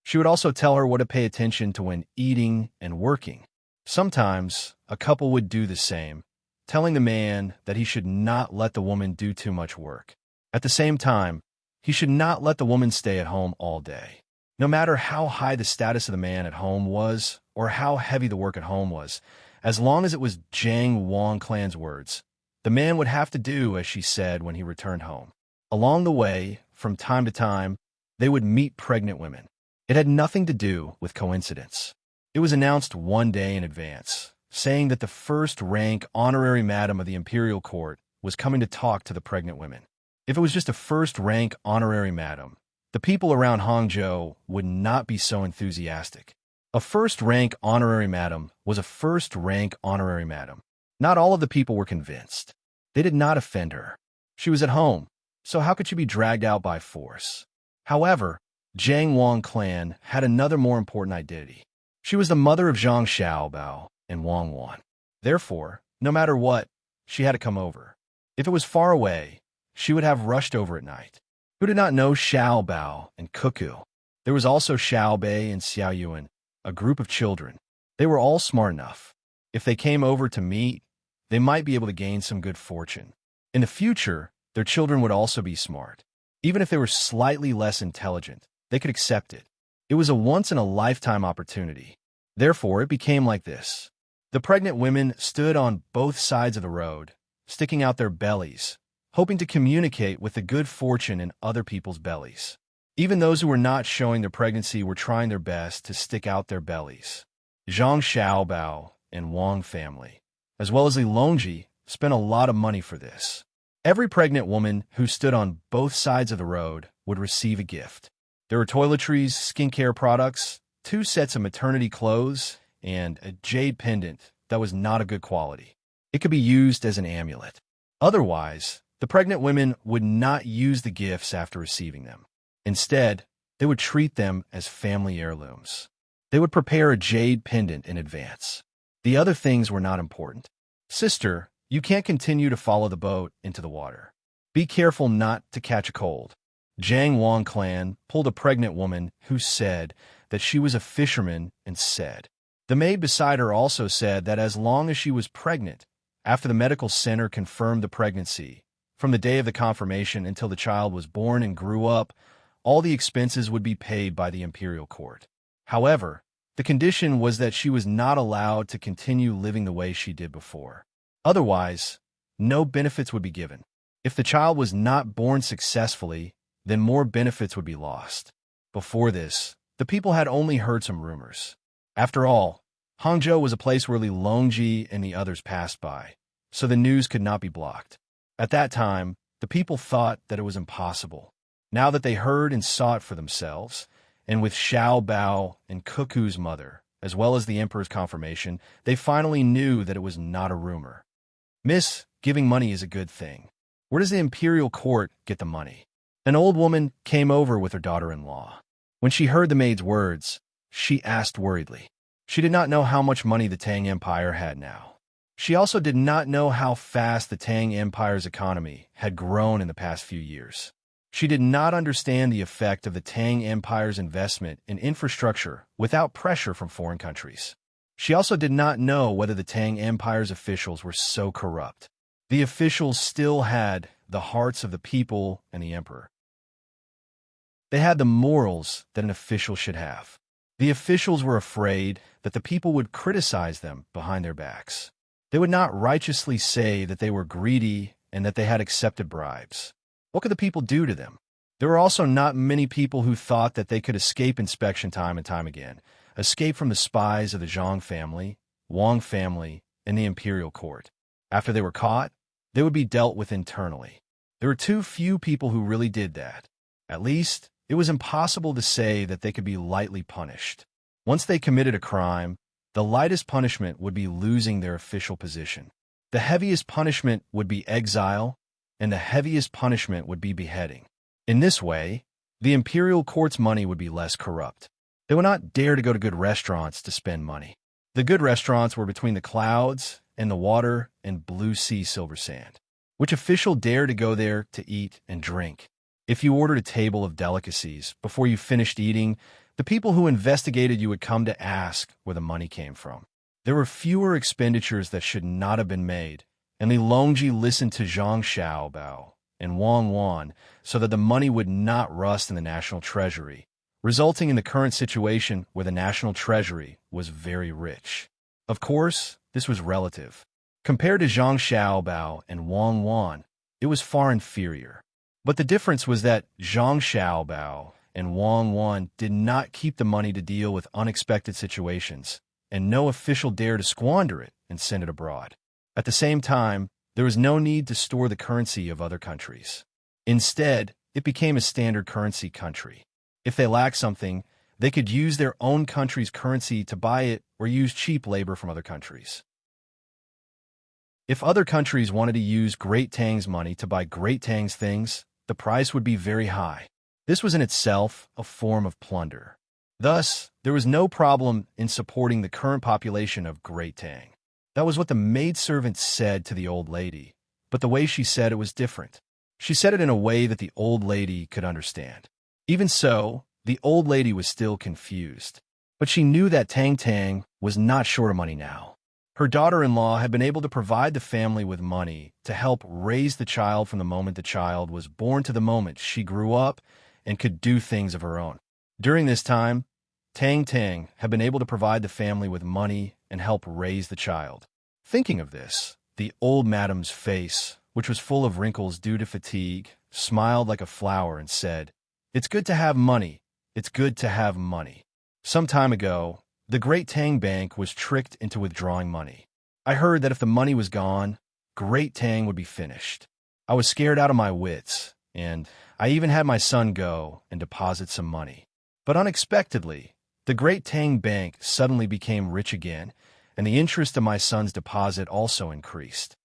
She would also tell her what to pay attention to when eating and working. Sometimes, a couple would do the same, telling the man that he should not let the woman do too much work. At the same time, he should not let the woman stay at home all day. No matter how high the status of the man at home was or how heavy the work at home was, as long as it was Jiang Wang clan's words, the man would have to do as she said when he returned home. Along the way, from time to time, they would meet pregnant women. It had nothing to do with coincidence. It was announced one day in advance, saying that the first-rank honorary madam of the imperial court was coming to talk to the pregnant women. If it was just a first-rank honorary madam, the people around Hangzhou would not be so enthusiastic. A first-rank honorary madam was a first-rank honorary madam. Not all of the people were convinced. They did not offend her. She was at home, so how could she be dragged out by force? However, Jiang Wang clan had another more important identity. She was the mother of Zhang Xiaobao and Wang Wan. Therefore, no matter what, she had to come over. If it was far away, she would have rushed over at night. Who did not know Xiaobao and Cuckoo? There was also Xiaobei and Xiaoyuan, a group of children. They were all smart enough. If they came over to meet, they might be able to gain some good fortune. In the future, their children would also be smart. Even if they were slightly less intelligent, they could accept it. It was a once-in-a-lifetime opportunity. Therefore, it became like this. The pregnant women stood on both sides of the road, sticking out their bellies, hoping to communicate with the good fortune in other people's bellies. Even those who were not showing their pregnancy were trying their best to stick out their bellies. Zhang Xiaobao and Wang family, as well as Li Longji, spent a lot of money for this. Every pregnant woman who stood on both sides of the road would receive a gift. There were toiletries, skincare products, 2 sets of maternity clothes, and a jade pendant that was not of good quality. It could be used as an amulet. Otherwise, the pregnant women would not use the gifts after receiving them. Instead, they would treat them as family heirlooms. They would prepare a jade pendant in advance. The other things were not important. Sister, you can't continue to follow the boat into the water. Be careful not to catch a cold. Jiang Wang clan pulled a pregnant woman who said that she was a fisherman and said. The maid beside her also said that as long as she was pregnant, after the medical center confirmed the pregnancy, from the day of the confirmation until the child was born and grew up, all the expenses would be paid by the imperial court. However, the condition was that she was not allowed to continue living the way she did before. Otherwise, no benefits would be given. If the child was not born successfully, then more benefits would be lost. Before this, the people had only heard some rumors. After all, Hangzhou was a place where Li Longji and the others passed by, so the news could not be blocked. At that time, the people thought that it was impossible. Now that they heard and saw it for themselves, and with Xiao Bao and Cuckoo's mother, as well as the emperor's confirmation, they finally knew that it was not a rumor. Miss, giving money is a good thing. Where does the imperial court get the money? An old woman came over with her daughter-in-law. When she heard the maid's words, she asked worriedly. She did not know how much money the Tang Empire had now. She also did not know how fast the Tang Empire's economy had grown in the past few years. She did not understand the effect of the Tang Empire's investment in infrastructure without pressure from foreign countries. She also did not know whether the Tang Empire's officials were so corrupt. The officials still had the hearts of the people and the emperor. They had the morals that an official should have. The officials were afraid that the people would criticize them behind their backs. They would not righteously say that they were greedy and that they had accepted bribes. What could the people do to them? There were also not many people who thought that they could escape inspection time and time again, escape from the spies of the Zhang family, Wang family, and the imperial court. After they were caught, they would be dealt with internally. There were too few people who really did that. At least, it was impossible to say that they could be lightly punished. Once they committed a crime, the lightest punishment would be losing their official position. The heaviest punishment would be exile, and the heaviest punishment would be beheading. In this way, the imperial court's money would be less corrupt. They would not dare to go to good restaurants to spend money. The good restaurants were between the clouds and the water and blue sea silver sand. Which official dared to go there to eat and drink? If you ordered a table of delicacies before you finished eating, the people who investigated you would come to ask where the money came from. There were fewer expenditures that should not have been made, and Li Longji listened to Zhang Xiaobao and Wang Wan so that the money would not rust in the national treasury, resulting in the current situation where the national treasury was very rich. Of course, this was relative. Compared to Zhang Xiaobao and Wang Wan, it was far inferior. But the difference was that Zhang Xiaobao and Wang Wan did not keep the money to deal with unexpected situations, and no official dared to squander it and send it abroad. At the same time, there was no need to store the currency of other countries. Instead, it became a standard currency country. If they lacked something, they could use their own country's currency to buy it or use cheap labor from other countries. If other countries wanted to use Great Tang's money to buy Great Tang's things, the price would be very high. This was in itself a form of plunder. Thus, there was no problem in supporting the current population of Great Tang. That was what the maidservant said to the old lady, but the way she said it was different. She said it in a way that the old lady could understand. Even so, the old lady was still confused. But she knew that Tang was not short of money now. Her daughter-in-law had been able to provide the family with money to help raise the child from the moment the child was born to the moment she grew up and could do things of her own. During this time, Tang had been able to provide the family with money and help raise the child. Thinking of this, the old madam's face, which was full of wrinkles due to fatigue, smiled like a flower and said, "It's good to have money. It's good to have money." Some time ago, the Great Tang Bank was tricked into withdrawing money. I heard that if the money was gone, Great Tang would be finished. I was scared out of my wits, and I even had my son go and deposit some money. But unexpectedly, the Great Tang Bank suddenly became rich again, and the interest of my son's deposit also increased.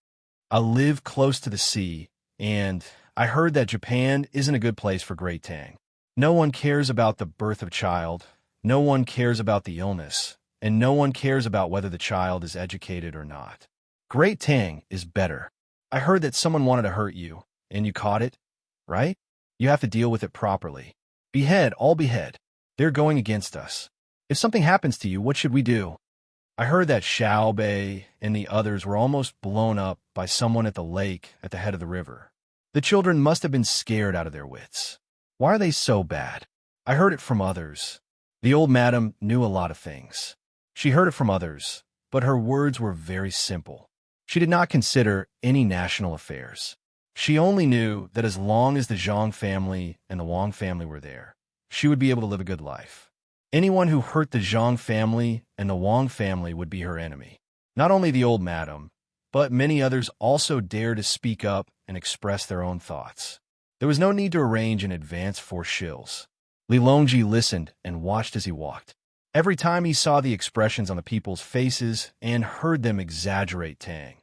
I live close to the sea, and I heard that Japan isn't a good place for Great Tang. No one cares about the birth of child. No one cares about the illness, and no one cares about whether the child is educated or not. Great Tang is better. I heard that someone wanted to hurt you, and you caught it, right? You have to deal with it properly. Behead, all behead. They're going against us. If something happens to you, what should we do? I heard that Xiao Bei and the others were almost blown up by someone at the lake at the head of the river. The children must have been scared out of their wits. Why are they so bad? I heard it from others. The old madam knew a lot of things. She heard it from others, but her words were very simple. She did not consider any national affairs. She only knew that as long as the Zhang family and the Wang family were there, she would be able to live a good life. Anyone who hurt the Zhang family and the Wang family would be her enemy. Not only the old madam, but many others also dared to speak up and express their own thoughts. There was no need to arrange in advance for shills. Li Longji listened and watched as he walked. Every time he saw the expressions on the people's faces and heard them exaggerate Tang,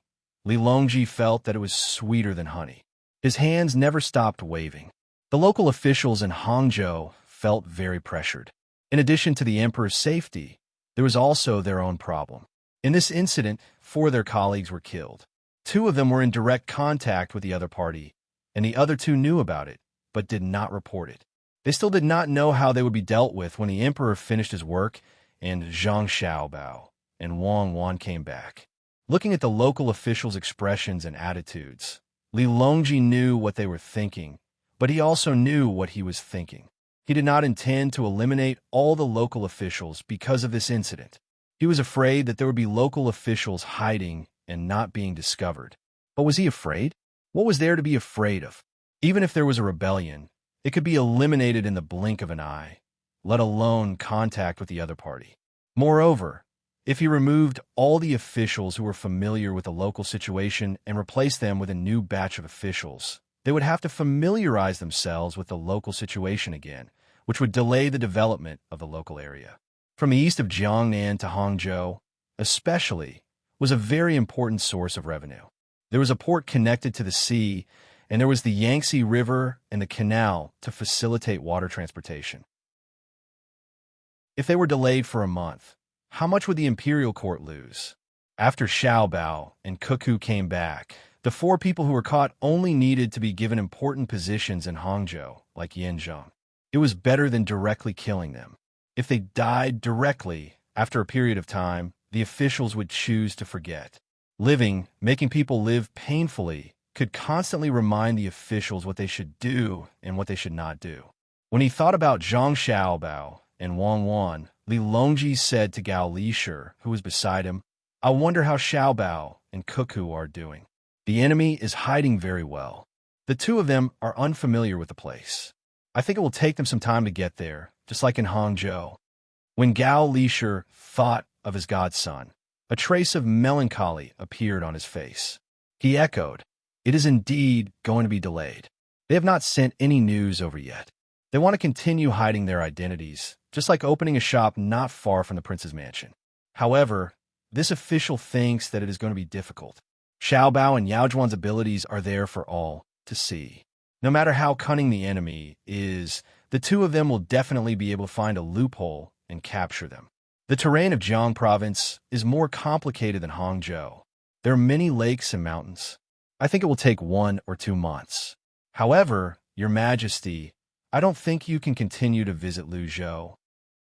Li Longji felt that it was sweeter than honey. His hands never stopped waving. The local officials in Hangzhou felt very pressured. In addition to the emperor's safety, there was also their own problem. In this incident, 4 of their colleagues were killed. 2 of them were in direct contact with the other party, and the other 2 knew about it, but did not report it. They still did not know how they would be dealt with when the emperor finished his work and Zhang Xiaobao and Wang Wan came back. Looking at the local officials' expressions and attitudes, Li Longji knew what they were thinking, but he also knew what he was thinking. He did not intend to eliminate all the local officials because of this incident. He was afraid that there would be local officials hiding and not being discovered. But was he afraid? What was there to be afraid of? Even if there was a rebellion, it could be eliminated in the blink of an eye, let alone contact with the other party. Moreover, if he removed all the officials who were familiar with the local situation and replaced them with a new batch of officials, they would have to familiarize themselves with the local situation again, which would delay the development of the local area. From the east of Jiangnan to Hangzhou, especially, was a very important source of revenue. There was a port connected to the sea, and there was the Yangtze River and the canal to facilitate water transportation. If they were delayed for a month, how much would the imperial court lose? After Xiaobao and Cuckoo came back, the 4 people who were caught only needed to be given important positions in Hangzhou, like Yanzhong. It was better than directly killing them. If they died directly, after a period of time, the officials would choose to forget. Living, making people live painfully, could constantly remind the officials what they should do and what they should not do. When he thought about Zhang Xiaobao and Wang Wan, Li Longji said to Gao Lishir, who was beside him, "I wonder how Xiaobao and Cuckoo are doing. The enemy is hiding very well. The 2 of them are unfamiliar with the place. I think it will take them some time to get there, just like in Hangzhou." When Gao Lishir thought of his godson, a trace of melancholy appeared on his face. He echoed, "It is indeed going to be delayed. They have not sent any news over yet. They want to continue hiding their identities, just like opening a shop not far from the prince's mansion. However, this official thinks that it is going to be difficult. Xiaobao and Yao Zhuan's abilities are there for all to see. No matter how cunning the enemy is, the 2 of them will definitely be able to find a loophole and capture them. The terrain of Jiang province is more complicated than Hangzhou. There are many lakes and mountains. I think it will take 1 or 2 months. However, Your Majesty, I don't think you can continue to visit Luzhou."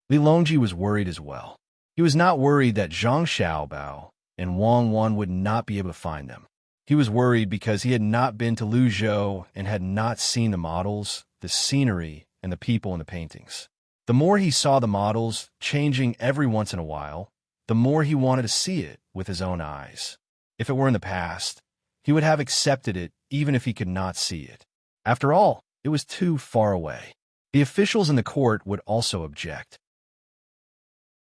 Li Longji was worried as well. He was not worried that Zhang Xiaobao and Wang Wan would not be able to find them. He was worried because he had not been to Luzhou and had not seen the models, the scenery, and the people in the paintings. The more he saw the models changing every once in a while, the more he wanted to see it with his own eyes. If it were in the past, he would have accepted it even if he could not see it. After all, it was too far away. The officials in the court would also object.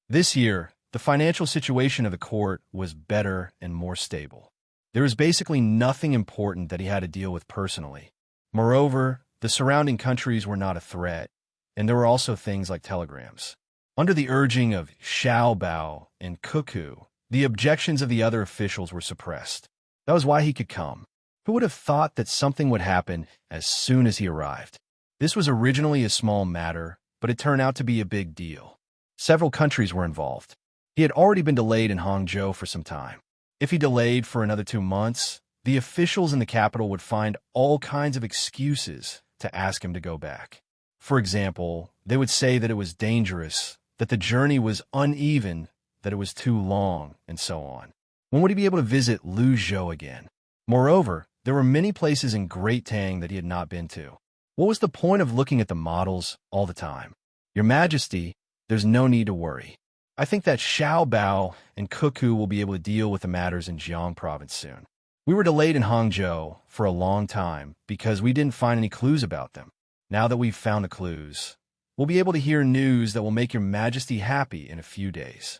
This year, the financial situation of the court was better and more stable. There was basically nothing important that he had to deal with personally. Moreover, the surrounding countries were not a threat, and there were also things like telegrams. Under the urging of Xiaobao and Cuckoo, the objections of the other officials were suppressed. That was why he could come. Who would have thought that something would happen as soon as he arrived? This was originally a small matter, but it turned out to be a big deal. Several countries were involved. He had already been delayed in Hangzhou for some time. If he delayed for another 2 months, the officials in the capital would find all kinds of excuses to ask him to go back. For example, they would say that it was dangerous, that the journey was uneven, that it was too long, and so on. When would he be able to visit Luzhou again? Moreover, there were many places in Great Tang that he had not been to. What was the point of looking at the models all the time? Your Majesty, there's no need to worry. I think that Xiao Bao and Cuckoo will be able to deal with the matters in Jiang province soon. We were delayed in Hangzhou for a long time because we didn't find any clues about them. Now that we've found the clues, we'll be able to hear news that will make your Majesty happy in a few days.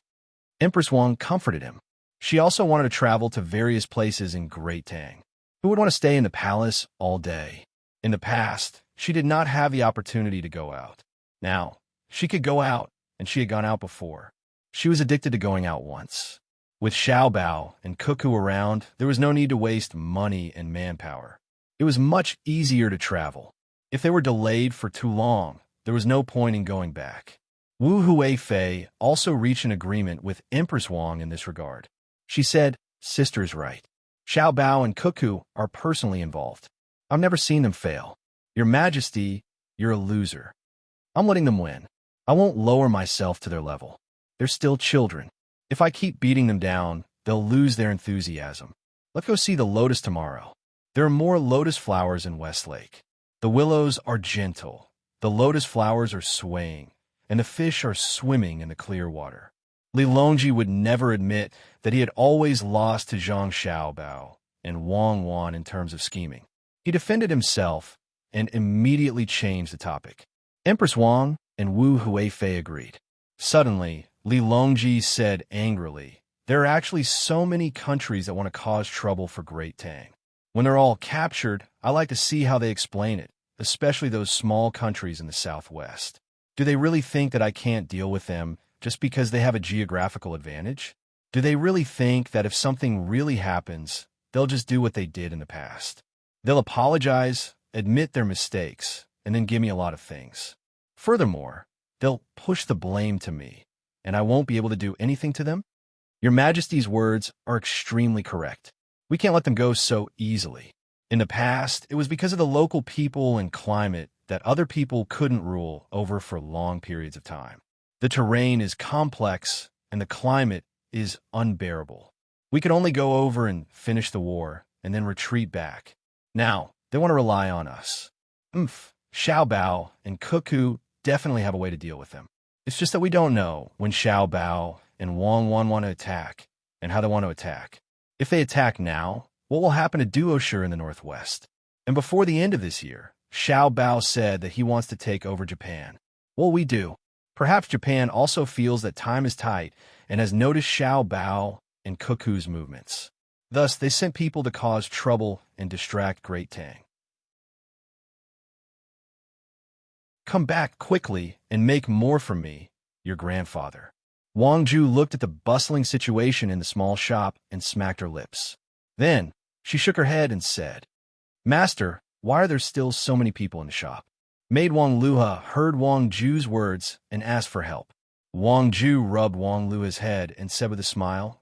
Empress Wang comforted him. She also wanted to travel to various places in Great Tang. Who would want to stay in the palace all day? In the past, she did not have the opportunity to go out. Now, she could go out, and she had gone out before. She was addicted to going out once. With Xiao Bao and Cuckoo around, there was no need to waste money and manpower. It was much easier to travel. If they were delayed for too long, there was no point in going back. Wu Huifei also reached an agreement with Empress Wang in this regard. She said, "Sister's right. Xiao Bao and Cuckoo are personally involved. I've never seen them fail. Your Majesty, you're a loser. I'm letting them win. I won't lower myself to their level. They're still children. If I keep beating them down, they'll lose their enthusiasm. Let's go see the lotus tomorrow. There are more lotus flowers in Westlake. The willows are gentle, the lotus flowers are swaying, and the fish are swimming in the clear water." Li Longji would never admit that he had always lost to Zhang Xiaobao and Wang Wan in terms of scheming. He defended himself and immediately changed the topic. Empress Wang and Wu Huifei agreed. Suddenly, Li Longji said angrily, "There are actually so many countries that want to cause trouble for Great Tang. When they're all captured, I like to see how they explain it, especially those small countries in the southwest. Do they really think that I can't deal with them just because they have a geographical advantage? Do they really think that if something really happens, they'll just do what they did in the past? They'll apologize, admit their mistakes, and then give me a lot of things. Furthermore, they'll push the blame to me, and I won't be able to do anything to them? Your Majesty's words are extremely correct. We can't let them go so easily. In the past, it was because of the local people and climate that other people couldn't rule over for long periods of time. The terrain is complex, and the climate is unbearable. We could only go over and finish the war, and then retreat back. Now, they want to rely on us. Xiao Bao and Cuckoo definitely have a way to deal with them. It's just that we don't know when Xiao Bao and Wang Wan want to attack, and how they want to attack. If they attack now, what will happen to Duoshi in the northwest? And before the end of this year, Xiao Bao said that he wants to take over Japan. What will we do? Perhaps Japan also feels that time is tight and has noticed Xiao Bao and Cuckoo's movements. Thus, they sent people to cause trouble and distract Great Tang. Come back quickly and make more for me, your grandfather. Wang Ju looked at the bustling situation in the small shop and smacked her lips. Then, she shook her head and said, "Master, why are there still so many people in the shop?" Maid Wang Luha heard Wang Ju's words and asked for help. Wang Ju rubbed Wang Luha's head and said with a smile,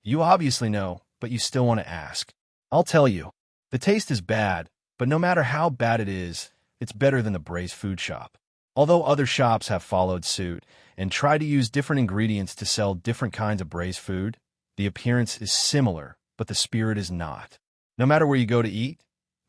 You obviously know, but you still want to ask. I'll tell you. The taste is bad, but no matter how bad it is, it's better than the braised food shop. Although other shops have followed suit and tried to use different ingredients to sell different kinds of braised food, the appearance is similar, but the spirit is not. No matter where you go to eat,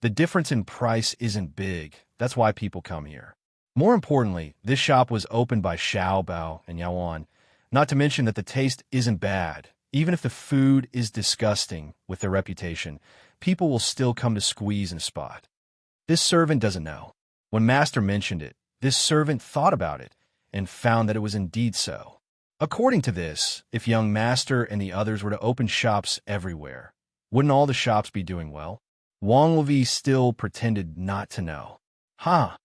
the difference in price isn't big. That's why people come here. More importantly, this shop was opened by Xiao Bao and Yao Wan, not to mention that the taste isn't bad. Even if the food is disgusting with their reputation, people will still come to squeeze in a spot. This servant doesn't know. When Master mentioned it, this servant thought about it and found that it was indeed so. According to this, if young Master and the others were to open shops everywhere, wouldn't all the shops be doing well? Wang Levi still pretended not to know. How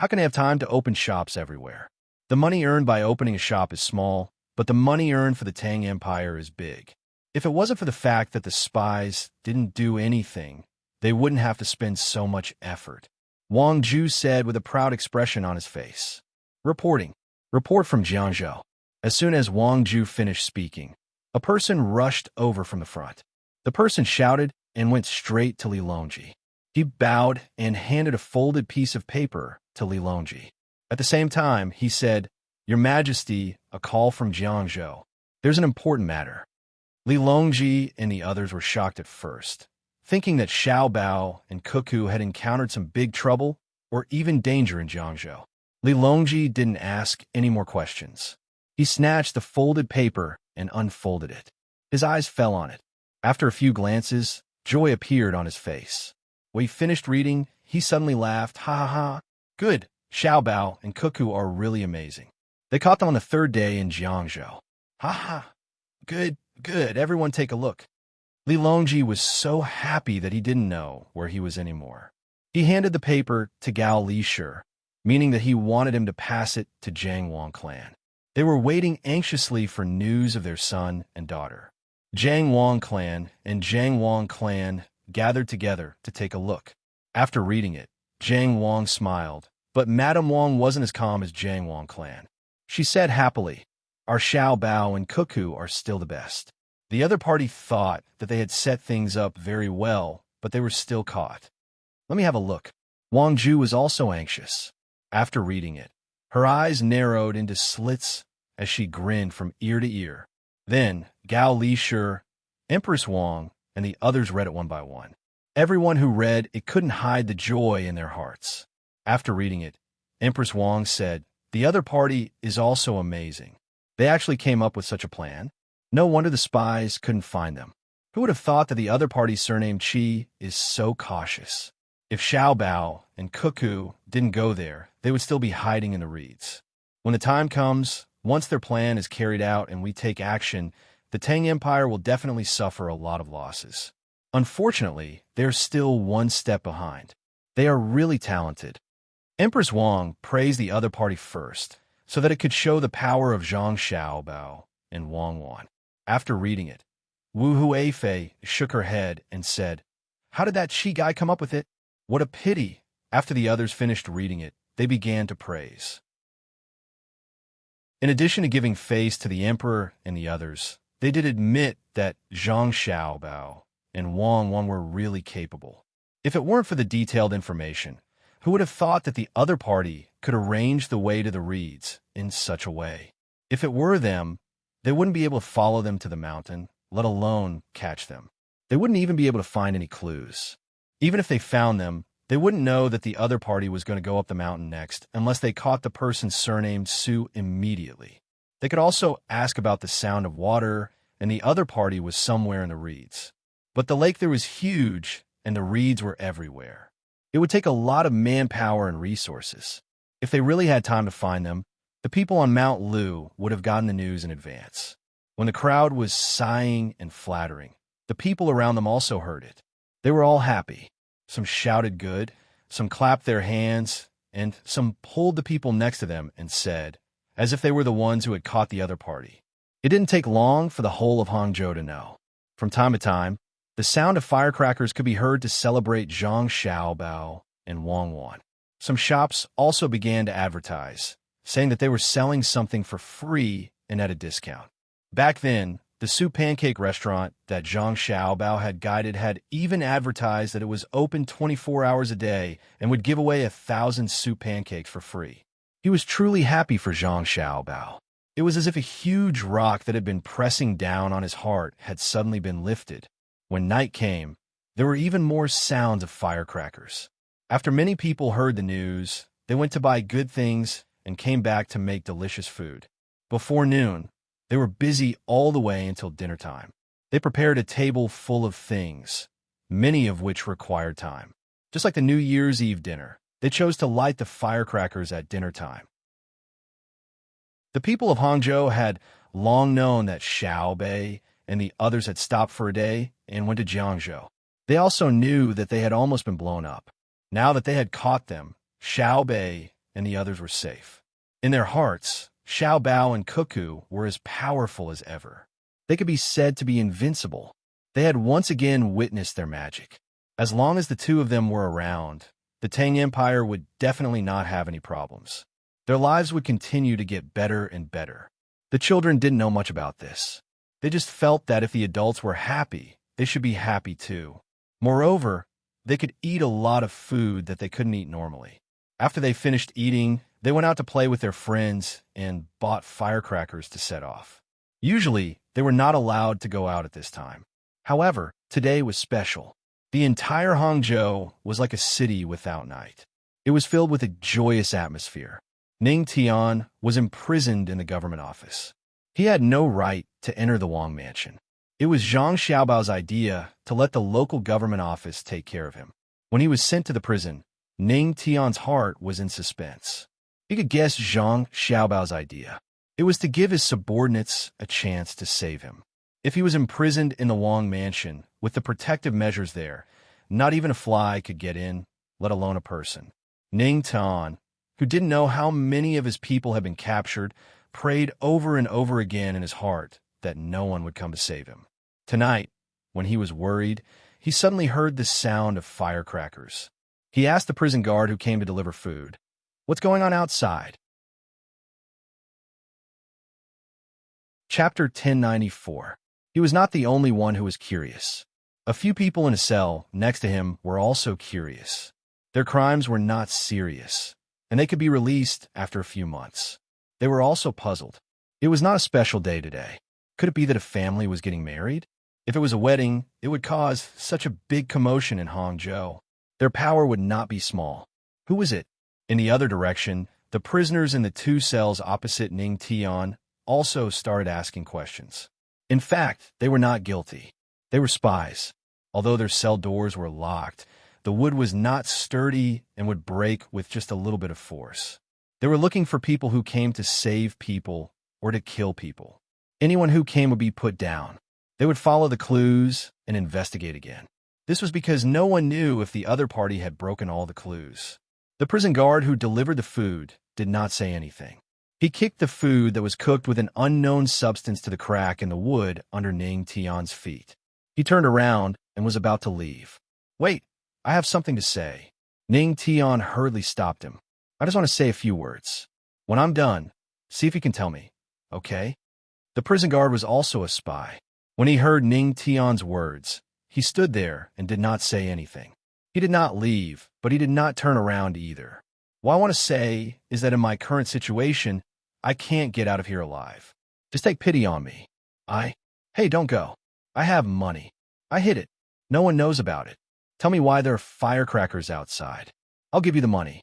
can I have time to open shops everywhere? The money earned by opening a shop is small, but the money earned for the Tang Empire is big. If it wasn't for the fact that the spies didn't do anything, they wouldn't have to spend so much effort. Wang Ju said with a proud expression on his face. Report from Jiangzhou. As soon as Wang Ju finished speaking, a person rushed over from the front. The person shouted and went straight to Li Longji. He bowed and handed a folded piece of paper to Li Longji. At the same time, he said, "Your Majesty, a call from Jiangzhou. There's an important matter." Li Longji and the others were shocked at first, thinking that Xiao Bao and Cuckoo had encountered some big trouble or even danger in Jiangzhou. Li Longji didn't ask any more questions. He snatched the folded paper and unfolded it. His eyes fell on it. After a few glances, joy appeared on his face. When he finished reading, he suddenly laughed. "Ha ha ha! Good! Xiao Bao and Cuckoo are really amazing. They caught them on the third day in Jiangzhou. Ha ha! Good, good, everyone take a look." Li Longji was so happy that he didn't know where he was anymore. He handed the paper to Gao Lishur, meaning that he wanted him to pass it to Jiang Wang clan. They were waiting anxiously for news of their son and daughter. Jiang Wang clan and Jiang Wang clan gathered together to take a look. After reading it, Jiang Wang smiled, but Madame Wang wasn't as calm as Jiang Wang clan. She said happily, "Our Xiao Bao and Cuckoo are still the best." The other party thought that they had set things up very well, but they were still caught. "Let me have a look." Wang Ju was also anxious. After reading it, her eyes narrowed into slits as she grinned from ear to ear. Then Gao Lishur, Empress Wang, and the others read it one by one. Everyone who read it couldn't hide the joy in their hearts. After reading it, Empress Wang said, "The other party is also amazing. They actually came up with such a plan. No wonder the spies couldn't find them. Who would have thought that the other party's surname Qi is so cautious? If Xiao Bao and Cuckoo didn't go there, they would still be hiding in the reeds. When the time comes, once their plan is carried out and we take action, the Tang Empire will definitely suffer a lot of losses. Unfortunately, they're still one step behind. They are really talented." Empress Wang praised the other party first, so that it could show the power of Zhang Xiao Bao and Wang Wan. After reading it, Wu Huifei shook her head and said, "How did that Qi guy come up with it? What a pity." After the others finished reading it, they began to praise. In addition to giving face to the emperor and the others, they did admit that Zhang Xiao Bao and Wang Wan were really capable. If it weren't for the detailed information, who would have thought that the other party could arrange the way to the reeds in such a way? If it were them, they wouldn't be able to follow them to the mountain, let alone catch them. They wouldn't even be able to find any clues. Even if they found them, they wouldn't know that the other party was going to go up the mountain next unless they caught the person's surname Su immediately. They could also ask about the sound of water, and the other party was somewhere in the reeds. But the lake there was huge, and the reeds were everywhere. It would take a lot of manpower and resources. If they really had time to find them, the people on Mount Lu would have gotten the news in advance. When the crowd was sighing and flattering, the people around them also heard it. They were all happy. Some shouted good, some clapped their hands, and some pulled the people next to them and said, as if they were the ones who had caught the other party. It didn't take long for the whole of Hangzhou to know. From time to time, the sound of firecrackers could be heard to celebrate Zhang Xiao Bao and Wang Wan. Some shops also began to advertise, saying that they were selling something for free and at a discount. Back then, the soup pancake restaurant that Zhang Xiao Bao had guided had even advertised that it was open 24 hours a day and would give away 1,000 soup pancakes for free. He was truly happy for Zhang Xiao Bao. It was as if a huge rock that had been pressing down on his heart had suddenly been lifted. When night came, there were even more sounds of firecrackers. After many people heard the news, they went to buy good things and came back to make delicious food. Before noon, they were busy all the way until dinner time. They prepared a table full of things, many of which required time. Just like the New Year's Eve dinner, they chose to light the firecrackers at dinner time. The people of Hangzhou had long known that Xiao Bei and the others had stopped for a day and went to Jiangzhou. They also knew that they had almost been blown up. Now that they had caught them, Xiao Bei and the others were safe. In their hearts, Xiao Bao and Cuckoo were as powerful as ever. They could be said to be invincible. They had once again witnessed their magic. As long as the two of them were around, the Tang Empire would definitely not have any problems. Their lives would continue to get better and better. The children didn't know much about this. They just felt that if the adults were happy, they should be happy too. Moreover, they could eat a lot of food that they couldn't eat normally. After they finished eating, they went out to play with their friends and bought firecrackers to set off. Usually, they were not allowed to go out at this time. However, today was special. The entire Hangzhou was like a city without night. It was filled with a joyous atmosphere. Ning Tian was imprisoned in the government office. He had no right to enter the Wang mansion. It was Zhang Xiaobao's idea to let the local government office take care of him. When he was sent to the prison, Ning Tian's heart was in suspense. He could guess Zhang Xiaobao's idea. It was to give his subordinates a chance to save him. If he was imprisoned in the Wang mansion with the protective measures there, not even a fly could get in, let alone a person. Ning Tian, who didn't know how many of his people had been captured, prayed over and over again in his heart that no one would come to save him. Tonight, when he was worried, he suddenly heard the sound of firecrackers. He asked the prison guard who came to deliver food, "What's going on outside?" Chapter 1094. He was not the only one who was curious. A few people in a cell next to him were also curious. Their crimes were not serious, and they could be released after a few months. They were also puzzled. It was not a special day today. Could it be that a family was getting married? If it was a wedding, it would cause such a big commotion in Hangzhou. Their power would not be small. Who was it? In the other direction, the prisoners in the two cells opposite Ning Tian also started asking questions. In fact, they were not guilty. They were spies. Although their cell doors were locked, the wood was not sturdy and would break with just a little bit of force. They were looking for people who came to save people or to kill people. Anyone who came would be put down. They would follow the clues and investigate again. This was because no one knew if the other party had broken all the clues. The prison guard who delivered the food did not say anything. He kicked the food that was cooked with an unknown substance to the crack in the wood under Ning Tian's feet. He turned around and was about to leave. "Wait, I have something to say." Ning Tian hurriedly stopped him. "I just want to say a few words. When I'm done, see if you can tell me, okay?" The prison guard was also a spy. When he heard Ning Tian's words, he stood there and did not say anything. He did not leave, but he did not turn around either. What I want to say is that in my current situation, I can't get out of here alive. Just take pity on me. Hey, don't go. I have money. I hid it. No one knows about it. Tell me why there are firecrackers outside. I'll give you the money."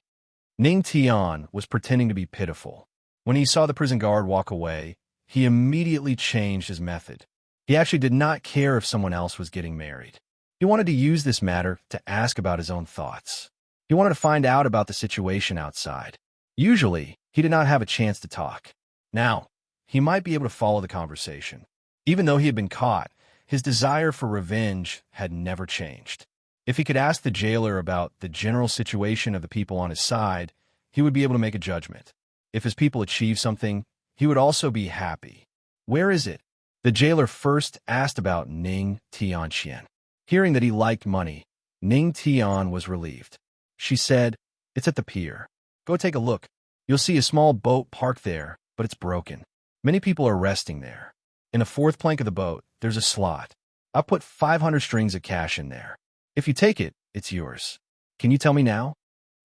Ning Tian was pretending to be pitiful. When he saw the prison guard walk away, he immediately changed his method. He actually did not care if someone else was getting married. He wanted to use this matter to ask about his own thoughts. He wanted to find out about the situation outside. Usually, he did not have a chance to talk. Now, he might be able to follow the conversation. Even though he had been caught, his desire for revenge had never changed. If he could ask the jailer about the general situation of the people on his side, he would be able to make a judgment. If his people achieved something, he would also be happy. "Where is it?" The jailer first asked about Ning Tianxian. Hearing that he liked money, Ning Tian was relieved. She said, "It's at the pier. Go take a look. You'll see a small boat parked there, but it's broken. Many people are resting there. In the fourth plank of the boat, there's a slot. I put 500 strings of cash in there. If you take it, it's yours. Can you tell me now?"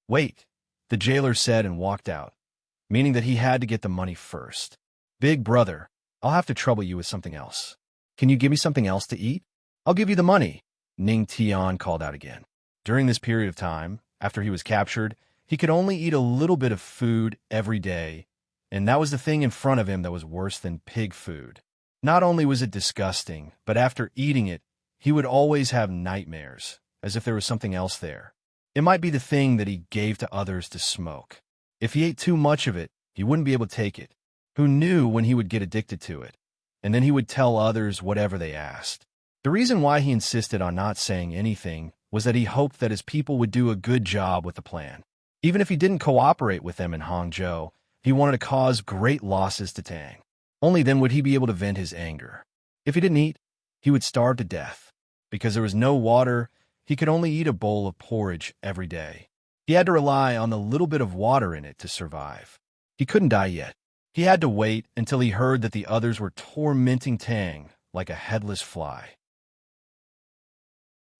"Wait," the jailer said and walked out, meaning that he had to get the money first. "Big brother, I'll have to trouble you with something else. Can you give me something else to eat?" "I'll give you the money," Ning Tian called out again. During this period of time, after he was captured, he could only eat a little bit of food every day, and that was the thing in front of him that was worse than pig food. Not only was it disgusting, but after eating it, he would always have nightmares, as if there was something else there. It might be the thing that he gave to others to smoke. If he ate too much of it, he wouldn't be able to take it. Who knew when he would get addicted to it? And then he would tell others whatever they asked. The reason why he insisted on not saying anything was that he hoped that his people would do a good job with the plan. Even if he didn't cooperate with them in Hangzhou, he wanted to cause great losses to Tang. Only then would he be able to vent his anger. If he didn't eat, he would starve to death. Because there was no water, he could only eat a bowl of porridge every day. He had to rely on the little bit of water in it to survive. He couldn't die yet. He had to wait until he heard that the others were tormenting Tang like a headless fly.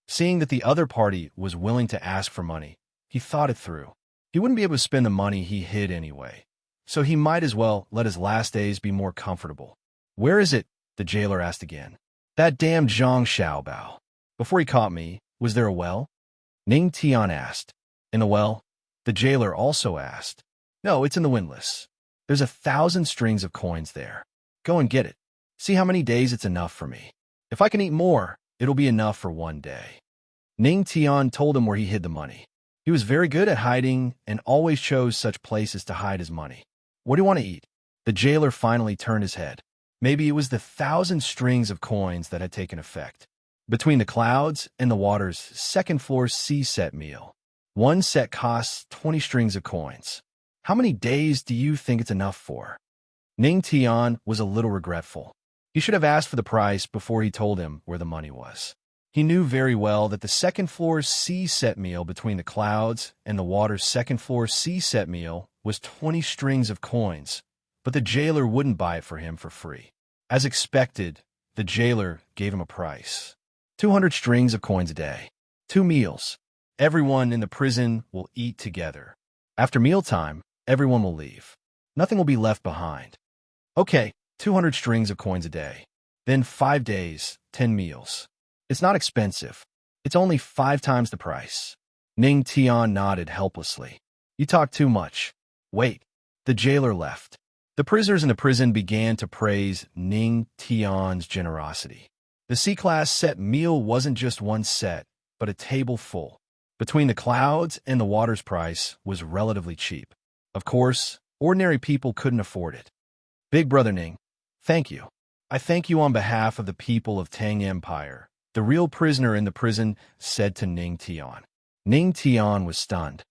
Seeing that the other party was willing to ask for money, he thought it through. He wouldn't be able to spend the money he hid anyway, so he might as well let his last days be more comfortable. "Where is it?" the jailer asked again. "That damn Zhang Xiaobao. Before he caught me, was there a well?" Ning Tian asked. "In the well?" the jailer also asked. "No, it's in the windlass. There's 1,000 strings of coins there. Go and get it. See how many days it's enough for me. If I can eat more, it'll be enough for one day." Ning Tian told him where he hid the money. He was very good at hiding and always chose such places to hide his money. "What do you want to eat?" The jailer finally turned his head. Maybe it was the 1,000 strings of coins that had taken effect. "Between the Clouds and the Water's second-floor C-set meal. One set costs 20 strings of coins. How many days do you think it's enough for?" Ning Tian was a little regretful. He should have asked for the price before he told him where the money was. He knew very well that the second-floor C-set meal between the Clouds and the Water's second-floor C-set meal was 20 strings of coins, but the jailer wouldn't buy it for him for free. As expected, the jailer gave him a price. 200 strings of coins a day. 2 meals. Everyone in the prison will eat together. After mealtime, everyone will leave. Nothing will be left behind. Okay, 200 strings of coins a day. Then 5 days, 10 meals. It's not expensive. It's only 5 times the price. Ning Tian nodded helplessly. "You talk too much." "Wait." The jailer left. The prisoners in the prison began to praise Ning Tian's generosity. The C-class set meal wasn't just one set, but a table full. Between the Clouds and the Water's price was relatively cheap. Of course, ordinary people couldn't afford it. "Big Brother Ning, thank you. I thank you on behalf of the people of Tang Empire," the real prisoner in the prison said to Ning Tian. Ning Tian was stunned.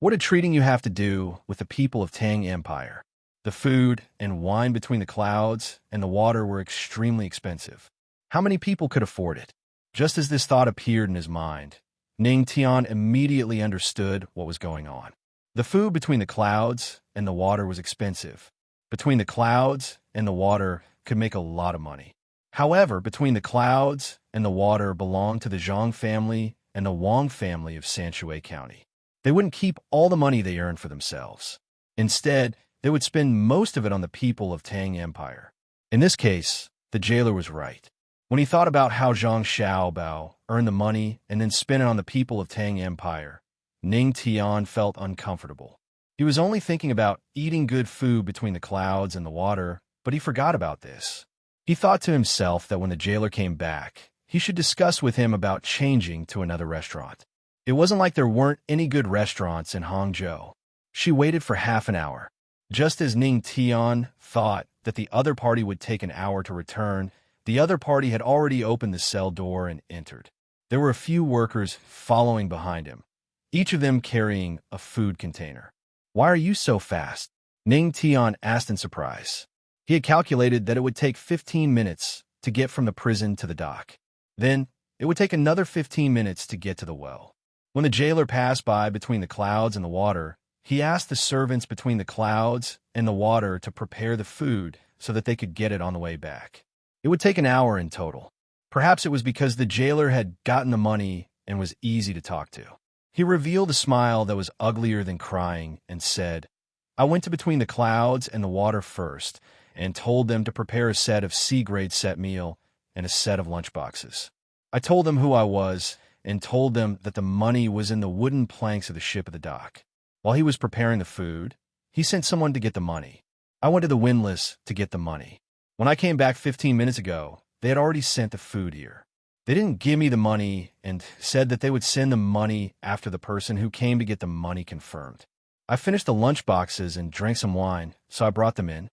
What did treating you have to do with the people of Tang Empire? The food and wine between the Clouds and the Water were extremely expensive. How many people could afford it? Just as this thought appeared in his mind, Ning Tian immediately understood what was going on. The food between the Clouds and the Water was expensive. Between the Clouds and the Water could make a lot of money. However, between the Clouds and the Water belonged to the Zhang family and the Wang family of Sanshui County. They wouldn't keep all the money they earned for themselves. Instead, they would spend most of it on the people of Tang Empire. In this case, the jailer was right. When he thought about how Zhang Xiaobao earned the money and then spent it on the people of Tang Empire, Ning Tian felt uncomfortable. He was only thinking about eating good food between the Clouds and the Water, but he forgot about this. He thought to himself that when the jailer came back, he should discuss with him about changing to another restaurant. It wasn't like there weren't any good restaurants in Hangzhou. She waited for half an hour. Just as Ning Tian thought that the other party would take an hour to return, the other party had already opened the cell door and entered. There were a few workers following behind him, each of them carrying a food container. "Why are you so fast?" Ning Tian asked in surprise. He had calculated that it would take 15 minutes to get from the prison to the dock. Then, it would take another 15 minutes to get to the well. When the jailer passed by between the Clouds and the Water, he asked the servants between the Clouds and the Water to prepare the food so that they could get it on the way back. It would take an hour in total. Perhaps it was because the jailer had gotten the money and was easy to talk to. He revealed a smile that was uglier than crying and said, "I went to between the Clouds and the Water first and told them to prepare a set of C-grade set meal and a set of lunchboxes. I told them who I was and told them that the money was in the wooden planks of the ship at the dock. While he was preparing the food, he sent someone to get the money. I went to the windlass to get the money. When I came back 15 minutes ago, they had already sent the food here. They didn't give me the money and said that they would send the money after the person who came to get the money confirmed. I finished the lunchboxes and drank some wine, so I brought them in."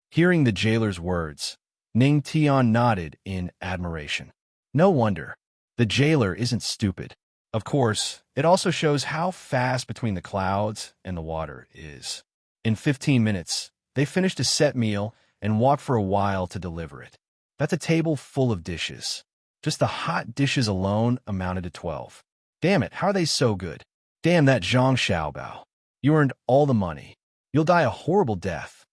Hearing the jailer's words, Ning Tian nodded in admiration. No wonder. The jailer isn't stupid. Of course, it also shows how fast between the Clouds and the Water is. In 15 minutes, they finished a set meal and walked for a while to deliver it. That's a table full of dishes. Just the hot dishes alone amounted to 12. Damn it, how are they so good? Damn that Zhang Xiaobao. You earned all the money. You'll die a horrible death.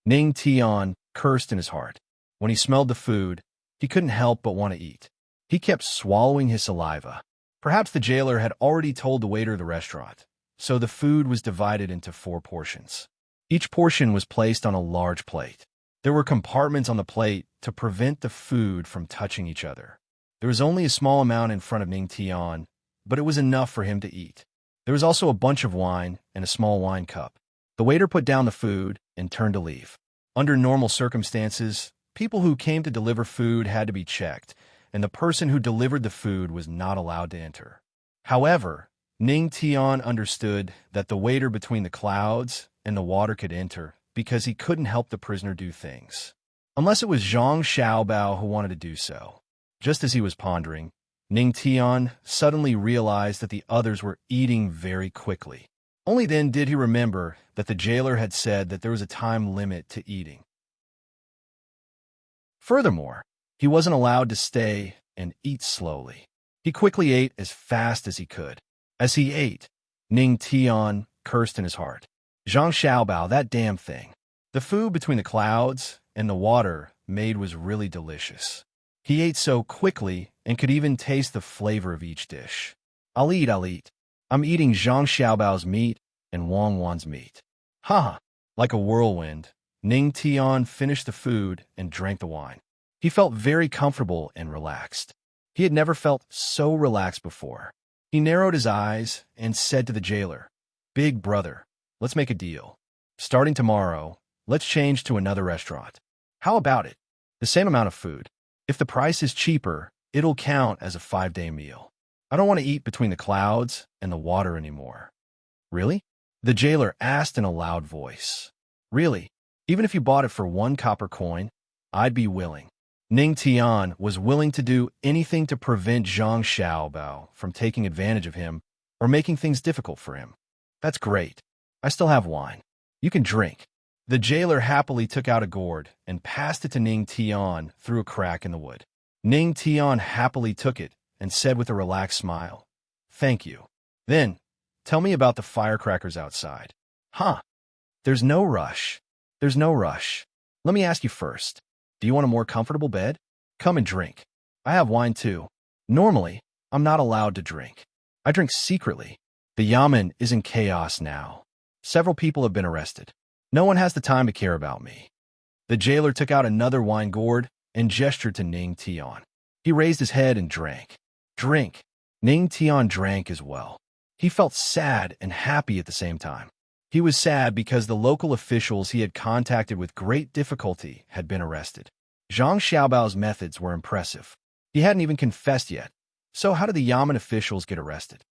Ning Tian cursed in his heart. When he smelled the food, he couldn't help but want to eat. He kept swallowing his saliva. Perhaps the jailer had already told the waiter of the restaurant, so the food was divided into 4 portions. Each portion was placed on a large plate. There were compartments on the plate to prevent the food from touching each other. There was only a small amount in front of Ning Tian, but it was enough for him to eat. There was also a bunch of wine and a small wine cup. The waiter put down the food and turned to leave. Under normal circumstances, people who came to deliver food had to be checked, and the person who delivered the food was not allowed to enter. However, Ning Tian understood that the waiter between the clouds and the water could enter because he couldn't help the prisoner do things. Unless it was Zhang Xiaobao who wanted to do so. Just as he was pondering, Ning Tian suddenly realized that the others were eating very quickly. Only then did he remember that the jailer had said that there was a time limit to eating. Furthermore, he wasn't allowed to stay and eat slowly. He quickly ate as fast as he could. As he ate, Ning Tian cursed in his heart. Zhang Xiaobao, that damn thing. The food between the clouds and the water made was really delicious. He ate so quickly and could even taste the flavor of each dish. I'll eat. I'm eating Zhang Xiaobao's meat and Wang Wan's meat. Ha! Like a whirlwind, Ning Tian finished the food and drank the wine. He felt very comfortable and relaxed. He had never felt so relaxed before. He narrowed his eyes and said to the jailer, "Big brother, let's make a deal. Starting tomorrow, let's change to another restaurant. How about it? The same amount of food. If the price is cheaper, it'll count as a 5-day meal. I don't want to eat between the clouds and the water anymore." "Really?" the jailer asked in a loud voice. "Really? Even if you bought it for 1 copper coin, I'd be willing." Ning Tian was willing to do anything to prevent Zhang Xiaobao from taking advantage of him or making things difficult for him. "That's great. I still have wine. You can drink." The jailer happily took out a gourd and passed it to Ning Tian through a crack in the wood. Ning Tian happily took it and said with a relaxed smile, "Thank you. Then, tell me about the firecrackers outside." "Huh. There's no rush. Let me ask you first. Do you want a more comfortable bed? Come and drink. I have wine too. Normally, I'm not allowed to drink. I drink secretly. The yamen is in chaos now. Several people have been arrested. No one has the time to care about me." The jailer took out another wine gourd and gestured to Ning Tian. He raised his head and drank. "Drink." Ning Tian drank as well. He felt sad and happy at the same time. He was sad because the local officials he had contacted with great difficulty had been arrested. Zhang Xiaobao's methods were impressive. He hadn't even confessed yet. So how did the yamen officials get arrested?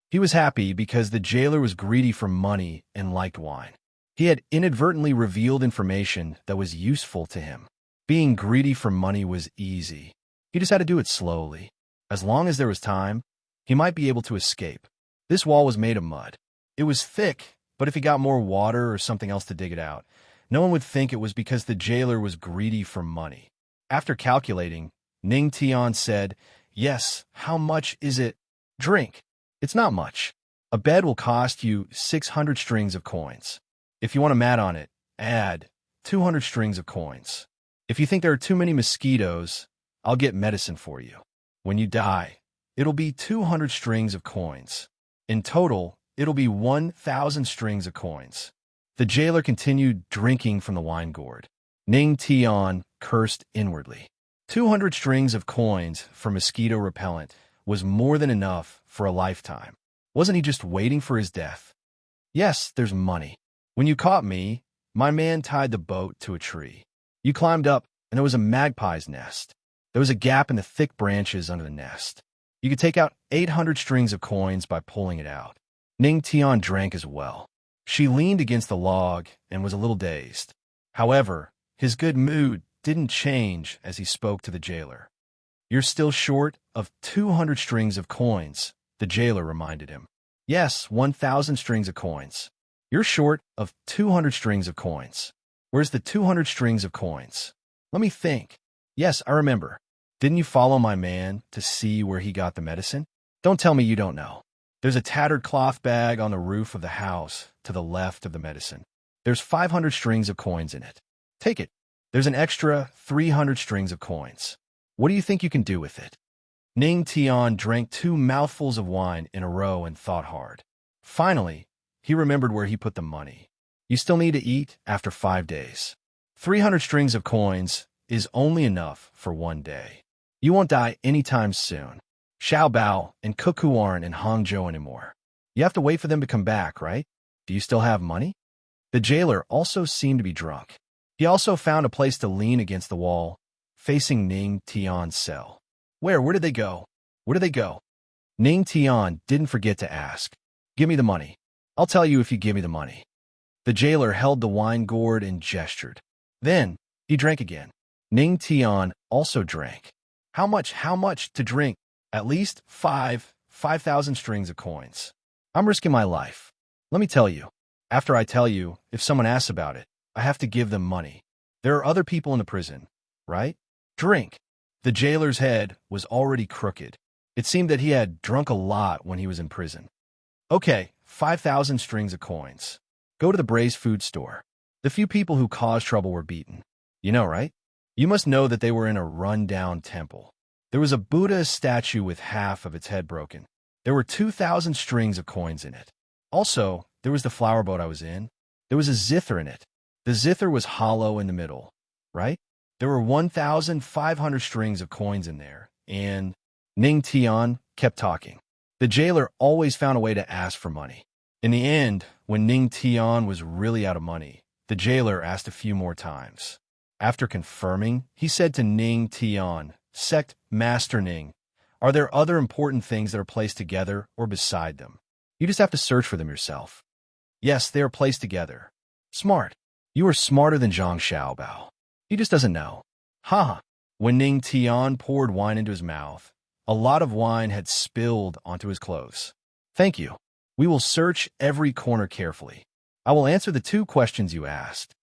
He was happy because the jailer was greedy for money and liked wine. He had inadvertently revealed information that was useful to him. Being greedy for money was easy. He just had to do it slowly. As long as there was time, he might be able to escape. This wall was made of mud. It was thick, but if he got more water or something else to dig it out, no one would think it was because the jailer was greedy for money. After calculating, Ning Tian said, "Yes, how much is it?" "Drink. It's not much. A bed will cost you 600 strings of coins. If you want a mat on it, add 200 strings of coins. If you think there are too many mosquitoes, I'll get medicine for you. When you die, it'll be 200 strings of coins. In total, it'll be 1,000 strings of coins." The jailer continued drinking from the wine gourd. Ning Tian cursed inwardly. 200 strings of coins for mosquito repellent was more than enough for a lifetime. Wasn't he just waiting for his death? "Yes, there's money. When you caught me, my man tied the boat to a tree. You climbed up, and there was a magpie's nest. There was a gap in the thick branches under the nest. You could take out 800 strings of coins by pulling it out." Ning Tian drank as well. She leaned against the log and was a little dazed. However, his good mood didn't change as he spoke to the jailer. "You're still short of 200 strings of coins," the jailer reminded him. "Yes, 1,000 strings of coins. You're short of 200 strings of coins. Where's the 200 strings of coins? Let me think. Yes, I remember. Didn't you follow my man to see where he got the medicine? Don't tell me you don't know." There's a tattered cloth bag on the roof of the house to the left of the medicine. There's 500 strings of coins in it. Take it. There's an extra 300 strings of coins. What do you think you can do with it? Ning Tian drank 2 mouthfuls of wine in a row and thought hard. Finally, he remembered where he put the money. You still need to eat after 5 days. 300 strings of coins is only enough for 1 day. You won't die anytime soon. Xiaobao and Cuckoo aren't in Hangzhou anymore. You have to wait for them to come back, right? Do you still have money? The jailer also seemed to be drunk. He also found a place to lean against the wall, facing Ning Tian's cell. Where did they go? Where did they go? Ning Tian didn't forget to ask. Give me the money. I'll tell you if you give me the money. The jailer held the wine gourd and gestured. Then, he drank again. Ning Tian also drank. How much to drink? At least 5,000 strings of coins. I'm risking my life. Let me tell you. After I tell you, if someone asks about it, I have to give them money. There are other people in the prison, right? Drink. The jailer's head was already crooked. It seemed that he had drunk a lot when he was in prison. Okay, 5,000 strings of coins. Go to the braised food store. The few people who caused trouble were beaten. You know, right? You must know that they were in a run-down temple. There was a Buddha statue with half of its head broken. There were 2,000 strings of coins in it. Also, there was the flower boat I was in. There was a zither in it. The zither was hollow in the middle, right? There were 1,500 strings of coins in there, and Ning Tian kept talking. The jailer always found a way to ask for money. In the end, when Ning Tian was really out of money, the jailer asked a few more times. After confirming, he said to Ning Tian, Sect Master Ning, are there other important things that are placed together or beside them? You just have to search for them yourself. Yes, they are placed together. Smart. You are smarter than Zhang Xiaobao. He just doesn't know. Ha! When Ning Tian poured wine into his mouth, a lot of wine had spilled onto his clothes. Thank you. We will search every corner carefully. I will answer the 2 questions you asked.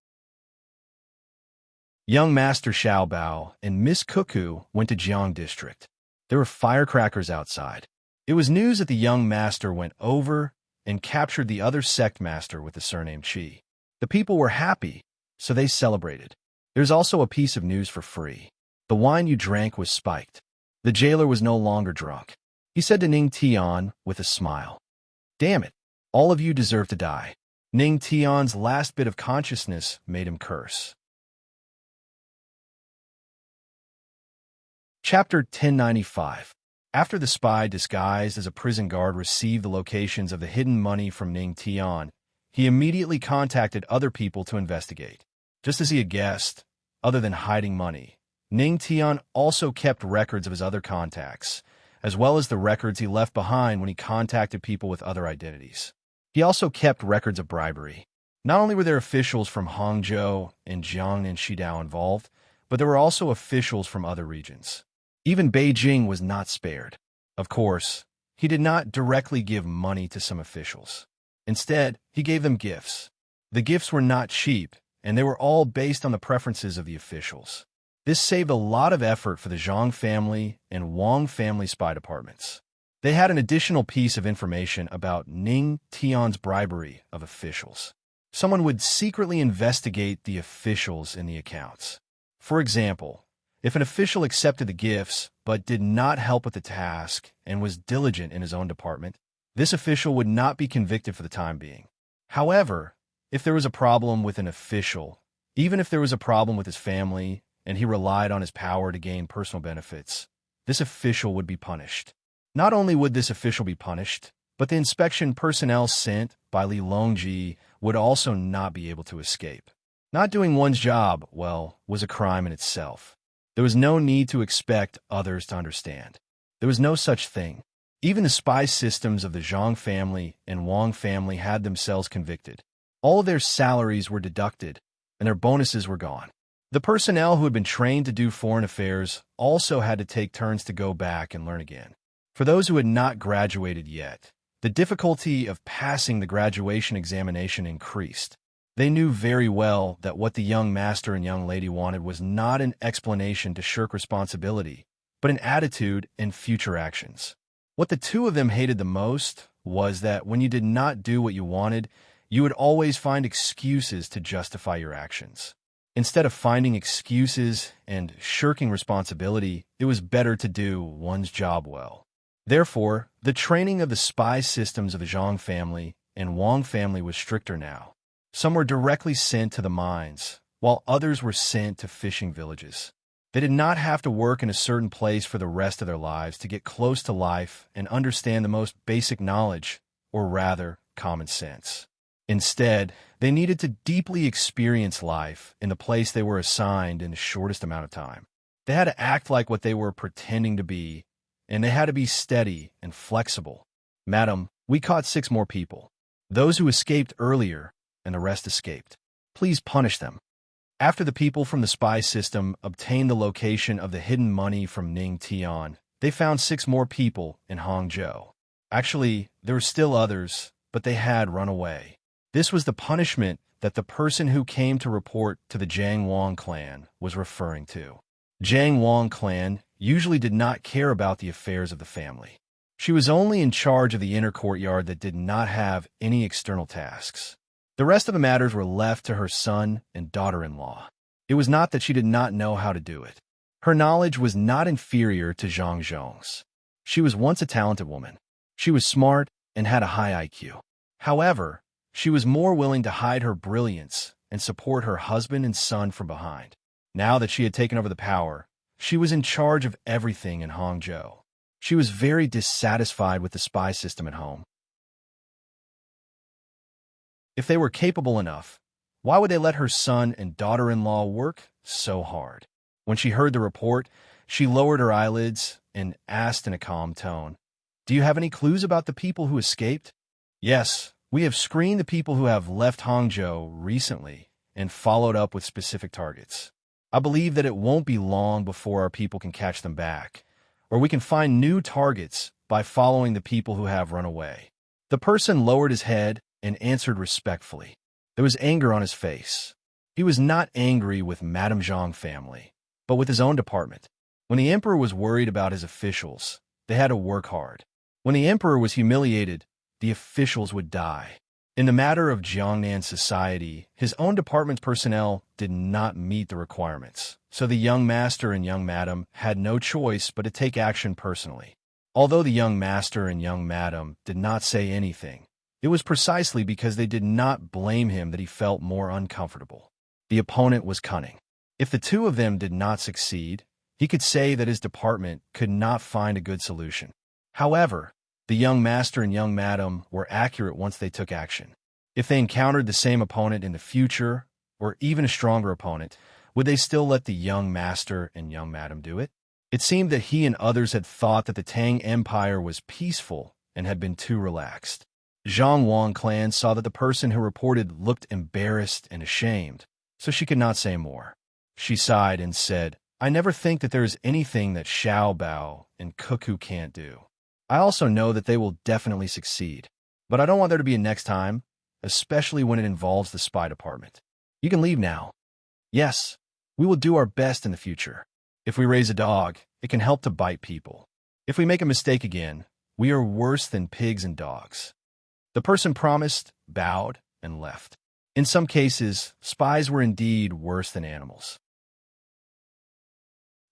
Young Master Xiaobao and Miss Cuckoo went to Jiang District. There were firecrackers outside. It was news that the young master went over and captured the other sect master with the surname Qi. The people were happy, so they celebrated. There's also a piece of news for free. The wine you drank was spiked. The jailer was no longer drunk. He said to Ning Tian with a smile, Damn it, all of you deserve to die. Ning Tian's last bit of consciousness made him curse. Chapter 1095. After the spy disguised as a prison guard received the locations of the hidden money from Ning Tian, he immediately contacted other people to investigate. Just as he had guessed, other than hiding money, Ning Tian also kept records of his other contacts, as well as the records he left behind when he contacted people with other identities. He also kept records of bribery. Not only were there officials from Hangzhou and Jiang and Shidao involved, but there were also officials from other regions. Even Beijing was not spared. Of course, he did not directly give money to some officials. Instead, he gave them gifts. The gifts were not cheap, and they were all based on the preferences of the officials. This saved a lot of effort for the Zhang family and Wang family spy departments. They had an additional piece of information about Ning Tian's bribery of officials. Someone would secretly investigate the officials in the accounts. For example, if an official accepted the gifts but did not help with the task and was diligent in his own department, this official would not be convicted for the time being. However, if there was a problem with an official, even if there was a problem with his family and he relied on his power to gain personal benefits, this official would be punished. Not only would this official be punished, but the inspection personnel sent by Li Longji would also not be able to escape. Not doing one's job well was a crime in itself. There was no need to expect others to understand. There was no such thing. Even the spy systems of the Zhang family and Wang family had themselves convicted. All of their salaries were deducted, and their bonuses were gone. The personnel who had been trained to do foreign affairs also had to take turns to go back and learn again. For those who had not graduated yet, the difficulty of passing the graduation examination increased. They knew very well that what the young master and young lady wanted was not an explanation to shirk responsibility, but an attitude and future actions. What the 2 of them hated the most was that when you did not do what you wanted, you would always find excuses to justify your actions. Instead of finding excuses and shirking responsibility, it was better to do one's job well. Therefore, the training of the spy systems of the Zhang family and Wang family was stricter now. Some were directly sent to the mines, while others were sent to fishing villages. They did not have to work in a certain place for the rest of their lives to get close to life and understand the most basic knowledge, or rather, common sense. Instead, they needed to deeply experience life in the place they were assigned in the shortest amount of time. They had to act like what they were pretending to be, and they had to be steady and flexible. Madam, we caught 6 more people. Those who escaped earlier, and the rest escaped. Please punish them. After the people from the spy system obtained the location of the hidden money from Ning Tian, they found 6 more people in Hangzhou. Actually, there were still others, but they had run away. This was the punishment that the person who came to report to the Jiang Wang clan was referring to. Jiang Wang clan usually did not care about the affairs of the family. She was only in charge of the inner courtyard that did not have any external tasks. The rest of the matters were left to her son and daughter-in-law. It was not that she did not know how to do it. Her knowledge was not inferior to Zhang Zhong's. She was once a talented woman. She was smart and had a high IQ. However, she was more willing to hide her brilliance and support her husband and son from behind. Now that she had taken over the power, she was in charge of everything in Hangzhou. She was very dissatisfied with the spy system at home. If they were capable enough, why would they let her son and daughter-in-law work so hard? When she heard the report, she lowered her eyelids and asked in a calm tone, "Do you have any clues about the people who escaped?" "Yes, we have screened the people who have left Hangzhou recently and followed up with specific targets. I believe that it won't be long before our people can catch them back, or we can find new targets by following the people who have run away." The person lowered his head and answered respectfully. There was anger on his face. He was not angry with Madame Zhang family, but with his own department. When the emperor was worried about his officials, they had to work hard. When the emperor was humiliated, the officials would die. In the matter of Jiangnan society, his own department's personnel did not meet the requirements, so the young master and young madam had no choice but to take action personally. Although the young master and young madam did not say anything, it was precisely because they did not blame him that he felt more uncomfortable. The opponent was cunning. If the two of them did not succeed, he could say that his department could not find a good solution. However, the young master and young madam were accurate once they took action. If they encountered the same opponent in the future, or even a stronger opponent, would they still let the young master and young madam do it? It seemed that he and others had thought that the Tang Empire was peaceful and had been too relaxed. Zhang Wang clan saw that the person who reported looked embarrassed and ashamed, so she could not say more. She sighed and said, "I never think that there is anything that Xiao Bao and Cuckoo can't do. I also know that they will definitely succeed, but I don't want there to be a next time, especially when it involves the spy department. You can leave now. Yes, we will do our best in the future. If we raise a dog, it can help to bite people. If we make a mistake again, we are worse than pigs and dogs." The person promised, bowed, and left. In some cases, spies were indeed worse than animals.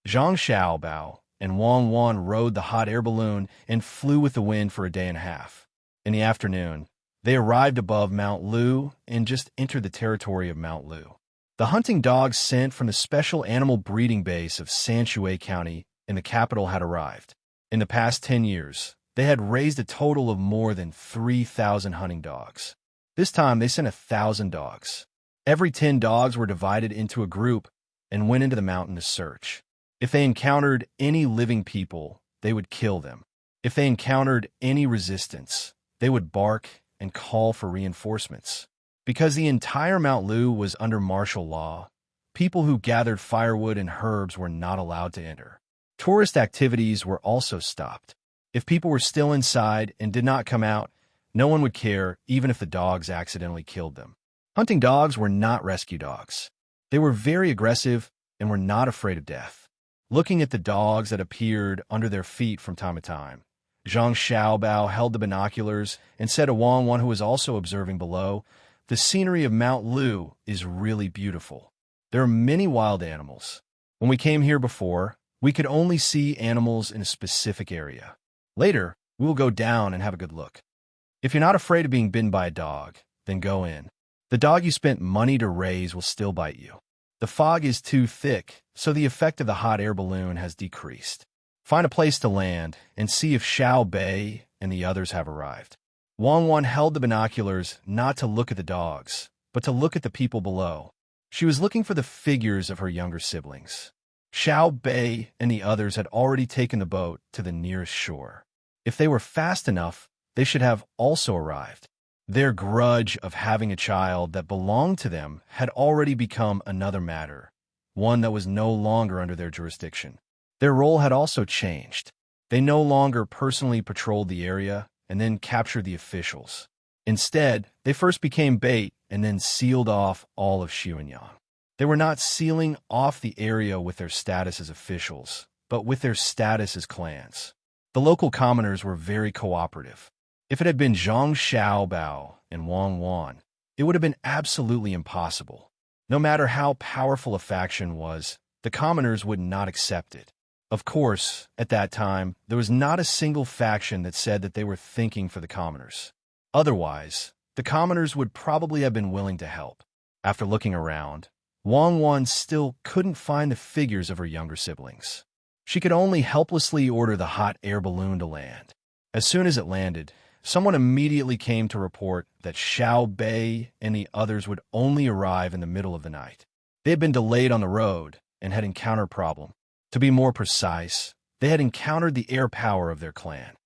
Zhang Xiaobao and Wang Wan rode the hot air balloon and flew with the wind for a day and a half. In the afternoon, they arrived above Mount Lu and just entered the territory of Mount Lu. The hunting dogs sent from the special animal breeding base of Sanshui County in the capital had arrived. In the past 10 years, they had raised a total of more than 3,000 hunting dogs. This time, they sent 1,000 dogs. Every 10 dogs were divided into a group and went into the mountain to search. If they encountered any living people, they would kill them. If they encountered any resistance, they would bark and call for reinforcements. Because the entire Mount Lu was under martial law, people who gathered firewood and herbs were not allowed to enter. Tourist activities were also stopped. If people were still inside and did not come out, no one would care, even if the dogs accidentally killed them. Hunting dogs were not rescue dogs. They were very aggressive and were not afraid of death. Looking at the dogs that appeared under their feet from time to time, Zhang Xiaobao held the binoculars and said to Wang Wan, who was also observing below, "The scenery of Mount Lu is really beautiful. There are many wild animals. When we came here before, we could only see animals in a specific area. Later, we will go down and have a good look. If you're not afraid of being bitten by a dog, then go in. The dog you spent money to raise will still bite you. The fog is too thick, so the effect of the hot air balloon has decreased. Find a place to land and see if Xiao Bei and the others have arrived." Wang Wan held the binoculars not to look at the dogs, but to look at the people below. She was looking for the figures of her younger siblings. Xiao Bei and the others had already taken the boat to the nearest shore. If they were fast enough, they should have also arrived. Their grudge of having a child that belonged to them had already become another matter, one that was no longer under their jurisdiction. Their role had also changed. They no longer personally patrolled the area and then captured the officials. Instead, they first became bait and then sealed off all of Xianyang. They were not sealing off the area with their status as officials, but with their status as clans. The local commoners were very cooperative. If it had been Zhang Xiaobao and Wang Wan, it would have been absolutely impossible. No matter how powerful a faction was, the commoners would not accept it. Of course, at that time, there was not a single faction that said that they were thinking for the commoners. Otherwise, the commoners would probably have been willing to help. After looking around, Wang Wan still couldn't find the figures of her younger siblings. She could only helplessly order the hot air balloon to land. As soon as it landed, someone immediately came to report that Xiao Bei and the others would only arrive in the middle of the night. They had been delayed on the road and had encountered a problem. To be more precise, they had encountered the air power of their clan.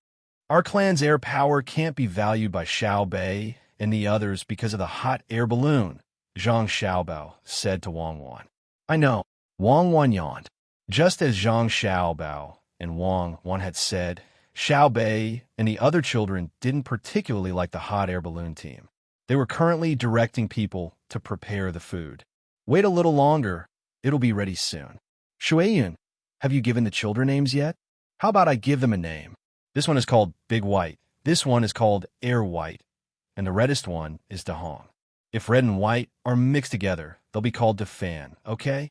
"Our clan's air power can't be valued by Xiao Bei and the others because of the hot air balloon," Zhang Xiaobao said to Wang Wan. "I know." Wang Wan yawned. Just as Zhang Xiaobao and Wang Wan had said, Xiao Bei and the other children didn't particularly like the hot air balloon team. They were currently directing people to prepare the food. "Wait a little longer. It'll be ready soon." "Shuiyun, have you given the children names yet? How about I give them a name? This one is called Big White. This one is called Air White. And the reddest one is Dahong. If red and white are mixed together, they'll be called Defan, okay?"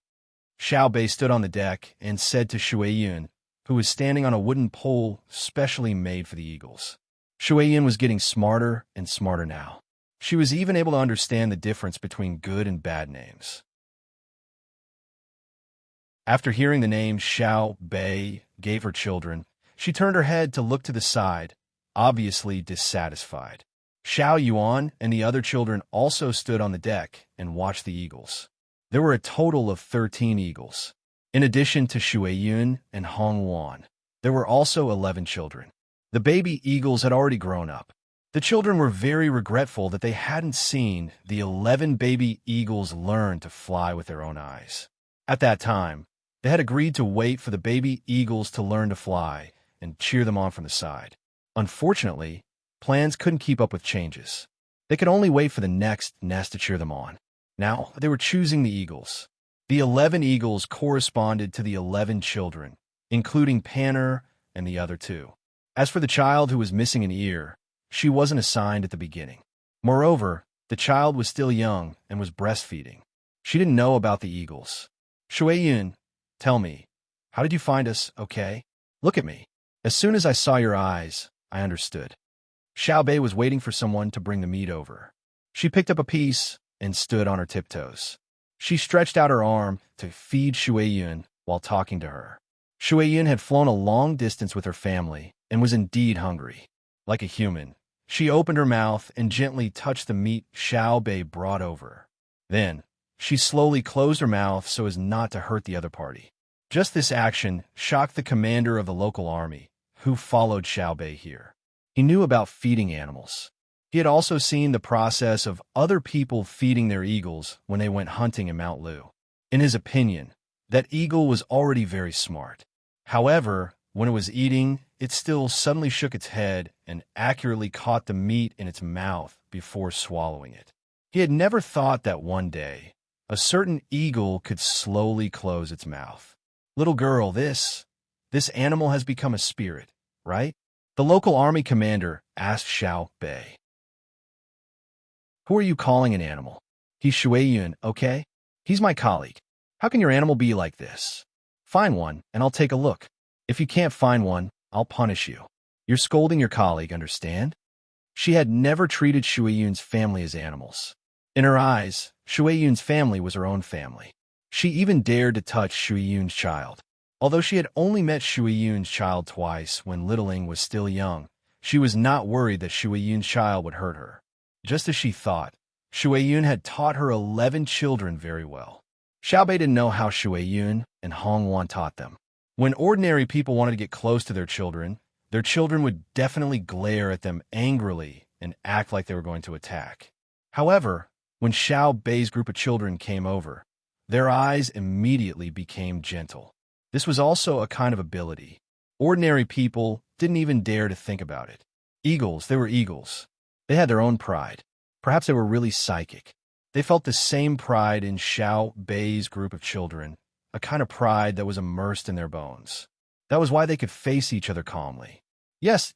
Xiao Bei stood on the deck and said to Shuiyun, who was standing on a wooden pole specially made for the eagles. Shuiyun was getting smarter and smarter now. She was even able to understand the difference between good and bad names. After hearing the name Xiao Bei gave her children, she turned her head to look to the side, obviously dissatisfied. Xiao Yuan and the other children also stood on the deck and watched the eagles. There were a total of 13 eagles. In addition to Shuiyun and Hong Wan, there were also 11 children. The baby eagles had already grown up. The children were very regretful that they hadn't seen the 11 baby eagles learn to fly with their own eyes. At that time, they had agreed to wait for the baby eagles to learn to fly and cheer them on from the side. Unfortunately, plans couldn't keep up with changes. They could only wait for the next nest to cheer them on. Now, they were choosing the eagles. The 11 eagles corresponded to the 11 children, including Panner and the other two. As for the child who was missing an ear, she wasn't assigned at the beginning. Moreover, the child was still young and was breastfeeding. She didn't know about the eagles. "Shuiyun, tell me, how did you find us, okay? Look at me. As soon as I saw your eyes, I understood." Xiao Bei was waiting for someone to bring the meat over. She picked up a piece and stood on her tiptoes. She stretched out her arm to feed Shuiyun while talking to her. Shuiyun had flown a long distance with her family and was indeed hungry. Like a human, she opened her mouth and gently touched the meat Xiao Bei brought over. Then, she slowly closed her mouth so as not to hurt the other party. Just this action shocked the commander of the local army, who followed Xiao Bei here. He knew about feeding animals. He had also seen the process of other people feeding their eagles when they went hunting in Mount Lu. In his opinion, that eagle was already very smart. However, when it was eating, it still suddenly shook its head and accurately caught the meat in its mouth before swallowing it. He had never thought that one day, a certain eagle could slowly close its mouth. "Little girl, this animal has become a spirit, right? The local army commander asked Xiao Bei. Who are you calling an animal? He's Shuiyun, okay? He's my colleague. How can your animal be like this? Find one, and I'll take a look. If you can't find one, I'll punish you. You're scolding your colleague, understand? She had never treated Shuiyun's family as animals. In her eyes, Shuiyun's family was her own family. She even dared to touch Shuiyun's child. Although she had only met Shuiyun's child twice when Littling was still young, she was not worried that Shuiyun's child would hurt her. Just as she thought, Shuiyun had taught her 11 children very well. Xiaobei didn't know how Shuiyun and Hongwan taught them. When ordinary people wanted to get close to their children would definitely glare at them angrily and act like they were going to attack. However, when Xiao Bei's group of children came over, their eyes immediately became gentle. This was also a kind of ability. Ordinary people didn't even dare to think about it. Eagles, they were eagles. They had their own pride. Perhaps they were really psychic. They felt the same pride in Xiao Bei's group of children, a kind of pride that was immersed in their bones. That was why they could face each other calmly. Yes.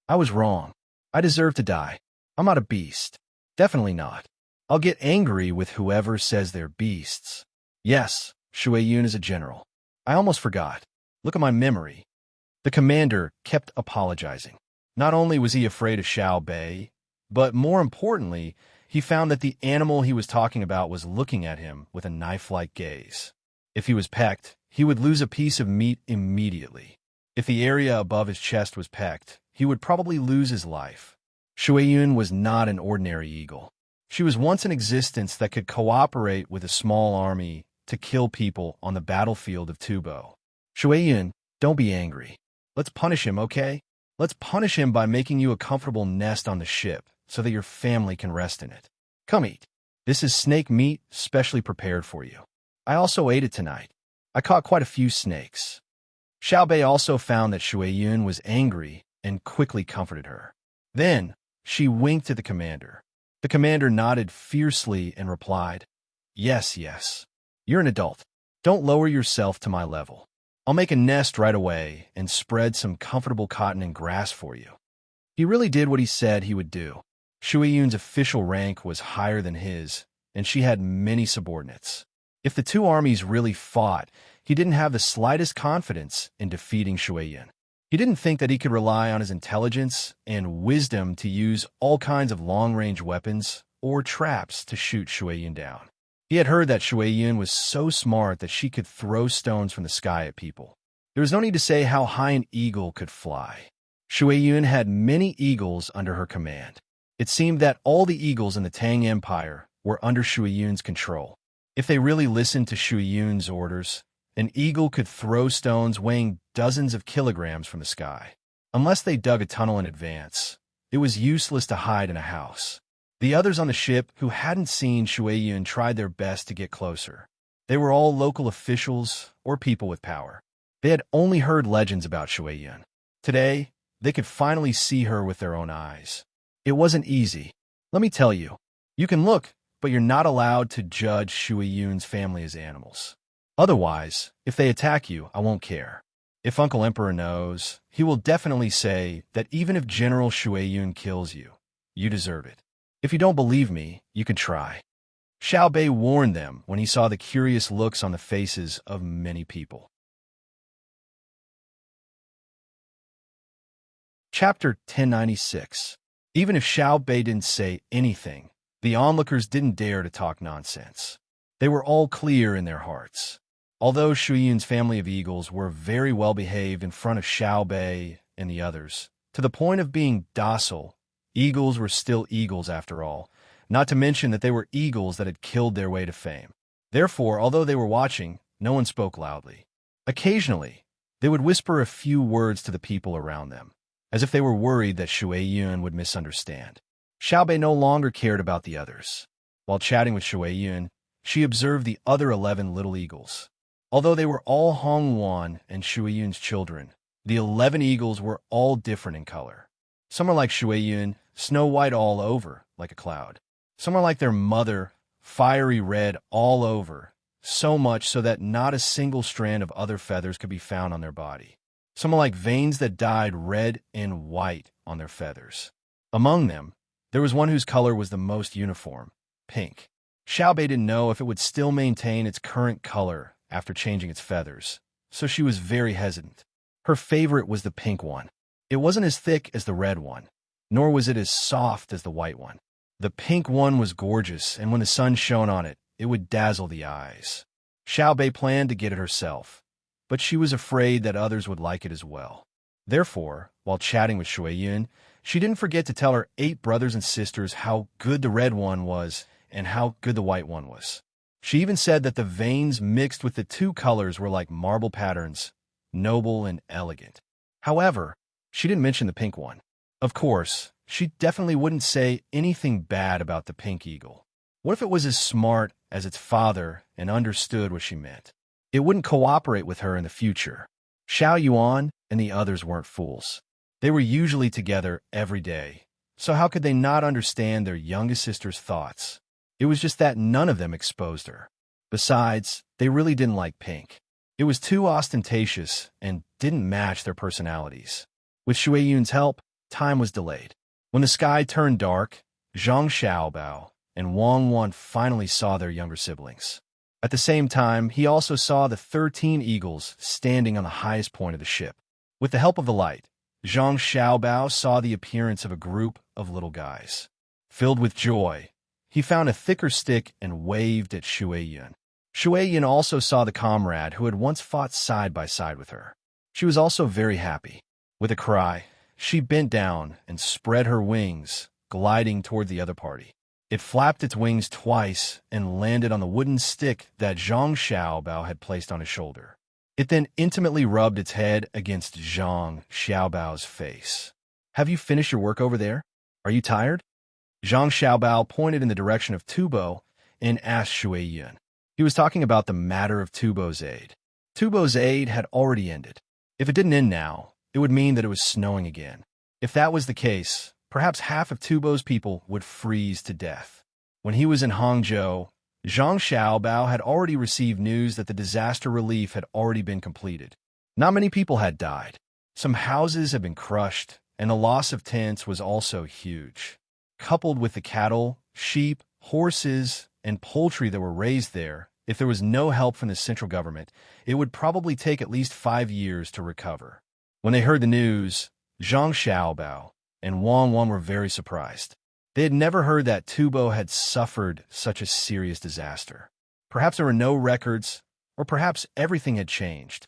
I was wrong. I deserve to die. I'm not a beast. Definitely not. I'll get angry with whoever says they're beasts. Yes, Shuiyun is a general. I almost forgot. Look at my memory. The commander kept apologizing. Not only was he afraid of Xiao Bei, but more importantly, he found that the animal he was talking about was looking at him with a knife-like gaze. If he was pecked, he would lose a piece of meat immediately. If the area above his chest was pecked, he would probably lose his life. Shuiyun was not an ordinary eagle. She was once in existence that could cooperate with a small army to kill people on the battlefield of Tubo. Shuiyun, don't be angry. Let's punish him, okay? Let's punish him by making you a comfortable nest on the ship so that your family can rest in it. Come eat. This is snake meat specially prepared for you. I also ate it tonight. I caught quite a few snakes. Xiao Bei also found that Shuiyun was angry and quickly comforted her. Then, she winked at the commander. The commander nodded fiercely and replied, Yes. You're an adult. Don't lower yourself to my level. I'll make a nest right away and spread some comfortable cotton and grass for you. He really did what he said he would do. Shuiyun's official rank was higher than his, and she had many subordinates. If the two armies really fought, he didn't have the slightest confidence in defeating Shuiyun. He didn't think that he could rely on his intelligence and wisdom to use all kinds of long-range weapons or traps to shoot Shuiyun down. He had heard that Shuiyun was so smart that she could throw stones from the sky at people. There was no need to say how high an eagle could fly. Shuiyun had many eagles under her command. It seemed that all the eagles in the Tang Empire were under Shuiyun's control. If they really listened to Shuiyun's orders, an eagle could throw stones weighing dozens of kilograms from the sky. Unless they dug a tunnel in advance, it was useless to hide in a house. The others on the ship who hadn't seen Shuiyun tried their best to get closer. They were all local officials or people with power. They had only heard legends about Shuiyun. Today, they could finally see her with their own eyes. It wasn't easy. Let me tell you, you can look, but you're not allowed to judge Shuiyun's family as animals. Otherwise, if they attack you, I won't care. If Uncle Emperor knows, he will definitely say that even if General Shuiyun kills you, you deserve it. If you don't believe me, you can try. Xiao Bei warned them when he saw the curious looks on the faces of many people. Chapter 1096. Even if Xiao Bei didn't say anything, the onlookers didn't dare to talk nonsense. They were all clear in their hearts. Although Shuiyun's family of eagles were very well behaved in front of Xiao Bei and the others, to the point of being docile, eagles were still eagles after all, not to mention that they were eagles that had killed their way to fame. Therefore, although they were watching, no one spoke loudly. Occasionally, they would whisper a few words to the people around them, as if they were worried that Shuiyun would misunderstand. Xiao Bei no longer cared about the others. While chatting with Shuiyun, she observed the other 11 little eagles. Although they were all Hongwan and Shuiyun's children, the 11 eagles were all different in color. Some are like Shuiyun, snow white all over, like a cloud. Some are like their mother, fiery red all over, so much so that not a single strand of other feathers could be found on their body. some like veins that dyed red and white on their feathers. Among them, there was one whose color was the most uniform, pink. Xiaobei didn't know if it would still maintain its current color after changing its feathers, so she was very hesitant. Her favorite was the pink one. It wasn't as thick as the red one, nor was it as soft as the white one. The pink one was gorgeous, and when the sun shone on it, it would dazzle the eyes. Xiaobei planned to get it herself, but she was afraid that others would like it as well. Therefore, while chatting with Shui Yun, she didn't forget to tell her 8 brothers and sisters how good the red one was and how good the white one was. She even said that the veins mixed with the 2 colors were like marble patterns, noble and elegant. However, she didn't mention the pink one. Of course, she definitely wouldn't say anything bad about the pink eagle. What if it was as smart as its father and understood what she meant? It wouldn't cooperate with her in the future. Xiao Yuan and the others weren't fools. They were usually together every day, so how could they not understand their youngest sister's thoughts? It was just that none of them exposed her. Besides, they really didn't like pink. It was too ostentatious and didn't match their personalities. With Shui Yun's help, time was delayed. When the sky turned dark, Zhang Xiaobao and Wang Wan finally saw their younger siblings. At the same time, he also saw the 13 eagles standing on the highest point of the ship. With the help of the light, Zhang Xiaobao saw the appearance of a group of little guys. Filled with joy, he found a thicker stick and waved at Shui Yun. Shui Yun also saw the comrade who had once fought side by side with her. She was also very happy. With a cry, she bent down and spread her wings, gliding toward the other party. It flapped its wings twice and landed on the wooden stick that Zhang Xiaobao had placed on his shoulder. It then intimately rubbed its head against Zhang Xiaobao's face. "Have you finished your work over there? Are you tired?" Zhang Xiaobao pointed in the direction of Tubo and asked Shui Yun. He was talking about the matter of Tubo's aid. Tubo's aid had already ended. If it didn't end now, it would mean that it was snowing again. If that was the case, perhaps half of Tubo's people would freeze to death. When he was in Hangzhou, Zhang Xiaobao had already received news that the disaster relief had already been completed. Not many people had died. Some houses had been crushed, and the loss of tents was also huge. Coupled with the cattle, sheep, horses, and poultry that were raised there, if there was no help from the central government, it would probably take at least 5 years to recover. When they heard the news, Zhang Xiaobao and Wang Wan were very surprised. They had never heard that Tubo had suffered such a serious disaster. Perhaps there were no records, or perhaps everything had changed.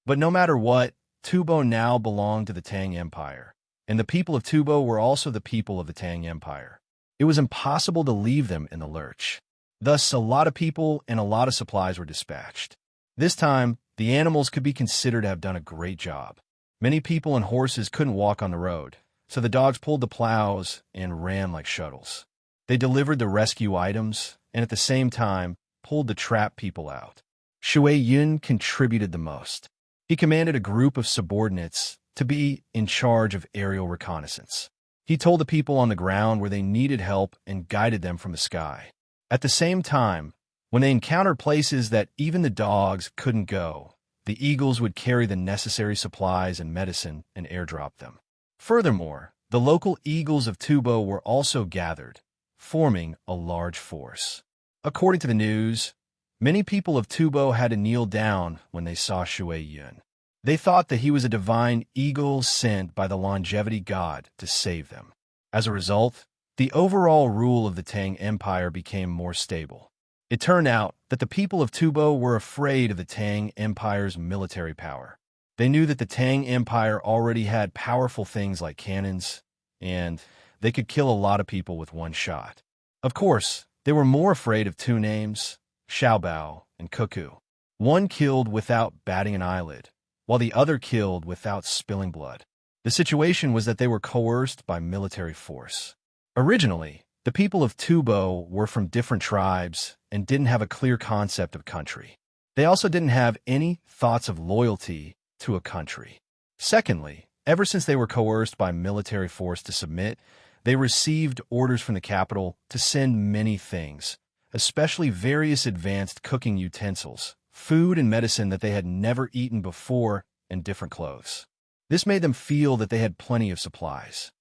But no matter what, Tubo now belonged to the Tang Empire, and the people of Tubo were also the people of the Tang Empire. It was impossible to leave them in the lurch. Thus, a lot of people and a lot of supplies were dispatched. This time, the animals could be considered to have done a great job. Many people and horses couldn't walk on the road, so the dogs pulled the plows and ran like shuttles. They delivered the rescue items and at the same time pulled the trapped people out. Shui Yun contributed the most. He commanded a group of subordinates to be in charge of aerial reconnaissance. He told the people on the ground where they needed help and guided them from the sky. At the same time, when they encountered places that even the dogs couldn't go, the eagles would carry the necessary supplies and medicine and airdrop them. Furthermore, the local eagles of Tubo were also gathered, forming a large force. According to the news, many people of Tubo had to kneel down when they saw Shui Yun. They thought that he was a divine eagle sent by the longevity god to save them. As a result, the overall rule of the Tang Empire became more stable. It turned out that the people of Tubo were afraid of the Tang Empire's military power. They knew that the Tang Empire already had powerful things like cannons, and they could kill a lot of people with one shot. Of course, they were more afraid of 2 names, Xiaobao and Cuckoo. One killed without batting an eyelid, while the other killed without spilling blood. The situation was that they were coerced by military force. Originally, the people of Tubo were from different tribes and didn't have a clear concept of country. They also didn't have any thoughts of loyalty to a country. Secondly, ever since they were coerced by military force to submit, they received orders from the capital to send many things, especially various advanced cooking utensils, food and medicine that they had never eaten before, and different clothes. This made them feel that they had plenty of supplies.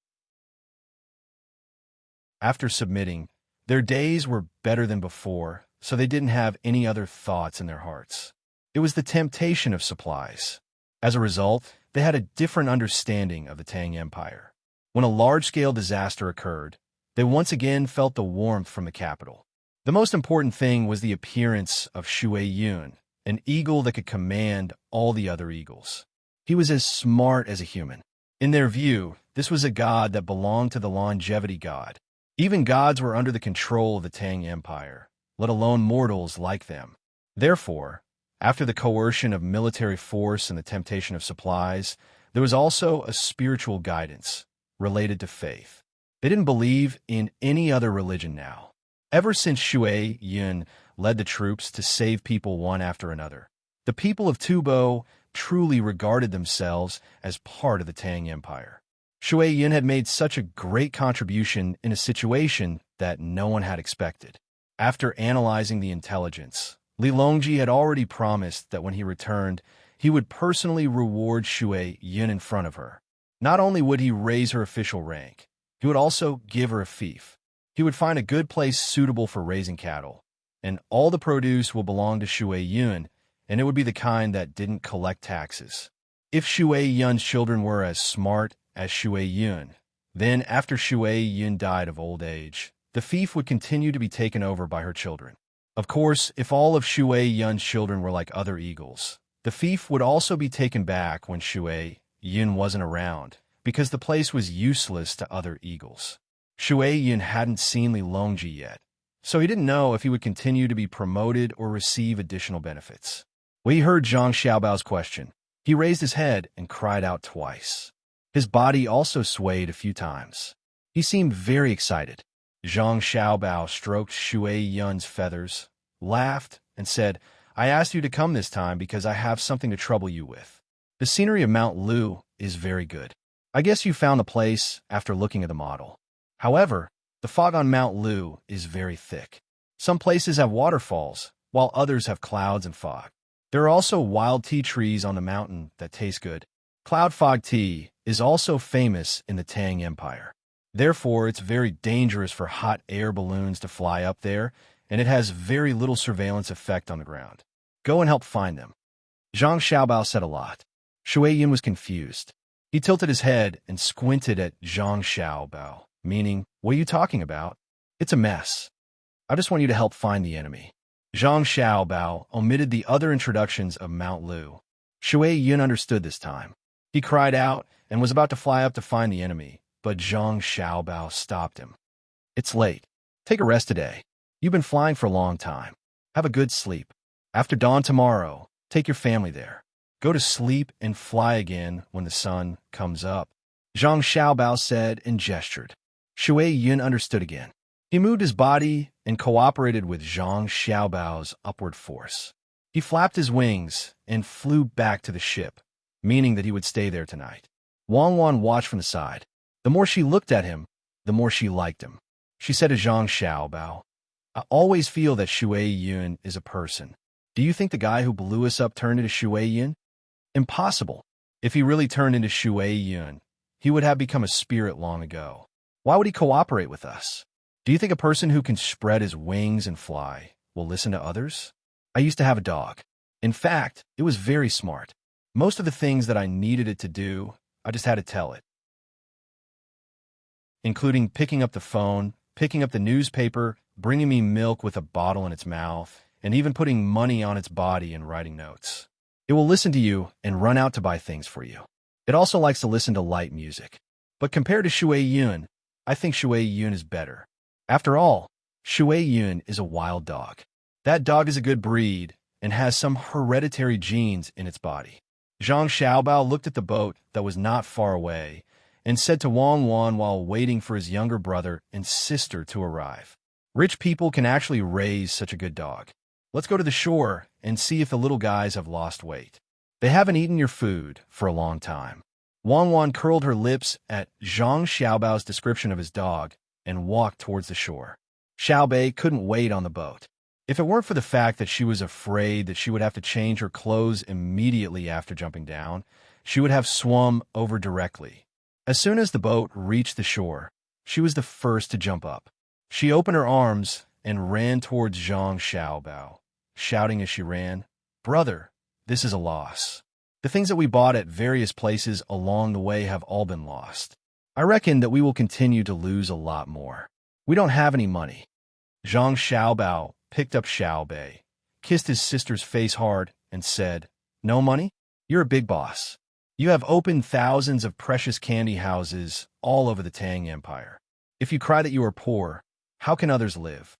After submitting, their days were better than before, so they didn't have any other thoughts in their hearts. It was the temptation of supplies. As a result, they had a different understanding of the Tang Empire. When a large-scale disaster occurred, they once again felt the warmth from the capital. The most important thing was the appearance of Shui Yun, an eagle that could command all the other eagles. He was as smart as a human. In their view, this was a god that belonged to the longevity god. Even gods were under the control of the Tang Empire, let alone mortals like them. Therefore, after the coercion of military force and the temptation of supplies, there was also a spiritual guidance related to faith. They didn't believe in any other religion now. Ever since Shui Yun led the troops to save people one after another, the people of Tubo truly regarded themselves as part of the Tang Empire. Shui Yun had made such a great contribution in a situation that no one had expected. After analyzing the intelligence, Li Longji had already promised that when he returned, he would personally reward Shui Yun in front of her. Not only would he raise her official rank, he would also give her a fief. He would find a good place suitable for raising cattle, and all the produce will belong to Shui Yun, and it would be the kind that didn't collect taxes. If Shui Yun's children were as smart as Shui Yun, then after Shui Yun died of old age, the fief would continue to be taken over by her children. Of course, if all of Shui Yun's children were like other eagles, the fief would also be taken back when Shui Yun wasn't around, because the place was useless to other eagles. Shui Yun hadn't seen Li Longji yet, so he didn't know if he would continue to be promoted or receive additional benefits. When he heard Zhang Xiaobao's question, he raised his head and cried out twice. His body also swayed a few times. He seemed very excited. Zhang Xiaobao stroked Shui Yun's feathers, laughed, and said, "I asked you to come this time because I have something to trouble you with. The scenery of Mount Lu is very good. I guess you found the place after looking at the model. However, the fog on Mount Lu is very thick. Some places have waterfalls, while others have clouds and fog. There are also wild tea trees on the mountain that taste good. Cloud fog tea is also famous in the Tang Empire. Therefore, it's very dangerous for hot air balloons to fly up there, and it has very little surveillance effect on the ground. Go and help find them." Zhang Xiaobao said a lot. Shui Yun was confused. He tilted his head and squinted at Zhang Xiaobao, meaning, "What are you talking about? It's a mess. I just want you to help find the enemy." Zhang Xiaobao omitted the other introductions of Mount Lu. Shui Yun understood this time. He cried out and was about to fly up to find the enemy, but Zhang Xiaobao stopped him. "It's late. Take a rest today. You've been flying for a long time. Have a good sleep. After dawn tomorrow, take your family there. Go to sleep and fly again when the sun comes up." Zhang Xiaobao said and gestured. Shui Yun understood again. He moved his body and cooperated with Zhang Xiaobao's upward force. He flapped his wings and flew back to the ship, meaning that he would stay there tonight. Wang Wan watched from the side. The more she looked at him, the more she liked him. She said to Zhang Xiaobao, "I always feel that Shui Yun is a person. Do you think the guy who blew us up turned into Shui Yun? Impossible. If he really turned into Shui Yun, he would have become a spirit long ago. Why would he cooperate with us? Do you think a person who can spread his wings and fly will listen to others? I used to have a dog. In fact, it was very smart. Most of the things that I needed it to do, I just had to tell it, including picking up the phone, picking up the newspaper, bringing me milk with a bottle in its mouth, and even putting money on its body and writing notes. It will listen to you and run out to buy things for you. It also likes to listen to light music. But compared to Shui Yun, I think Shui Yun is better. After all, Shui Yun is a wild dog. That dog is a good breed and has some hereditary genes in its body." Zhang Xiaobao looked at the boat that was not far away and said to Wang Wan while waiting for his younger brother and sister to arrive, "Rich people can actually raise such a good dog. Let's go to the shore and see if the little guys have lost weight. They haven't eaten your food for a long time." Wang Wan curled her lips at Zhang Xiaobao's description of his dog and walked towards the shore. Xiaobei couldn't wait on the boat. If it weren't for the fact that she was afraid that she would have to change her clothes immediately after jumping down, she would have swum over directly. As soon as the boat reached the shore, she was the first to jump up. She opened her arms and ran towards Zhang Xiaobao, shouting as she ran, "Brother, this is a loss. The things that we bought at various places along the way have all been lost. I reckon that we will continue to lose a lot more. We don't have any money." Zhang Xiaobao picked up Xiaobei, kissed his sister's face hard, and said, "No money? You're a big boss. You have opened thousands of precious candy houses all over the Tang Empire. If you cry that you are poor, how can others live?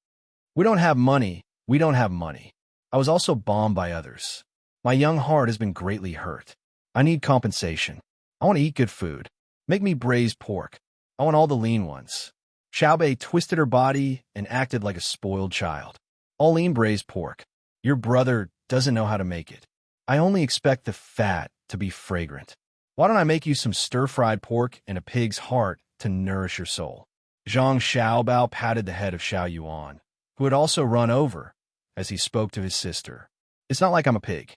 We don't have money. We don't have money. I was also bombed by others. My young heart has been greatly hurt. I need compensation. I want to eat good food. Make me braised pork. I want all the lean ones." Xiaobei twisted her body and acted like a spoiled child. "All lean braised pork. Your brother doesn't know how to make it. I only expect the fat to be fragrant. Why don't I make you some stir-fried pork and a pig's heart to nourish your soul?" Zhang Xiaobao patted the head of Xiao Yuan, who had also run over, as he spoke to his sister. "It's not like I'm a pig.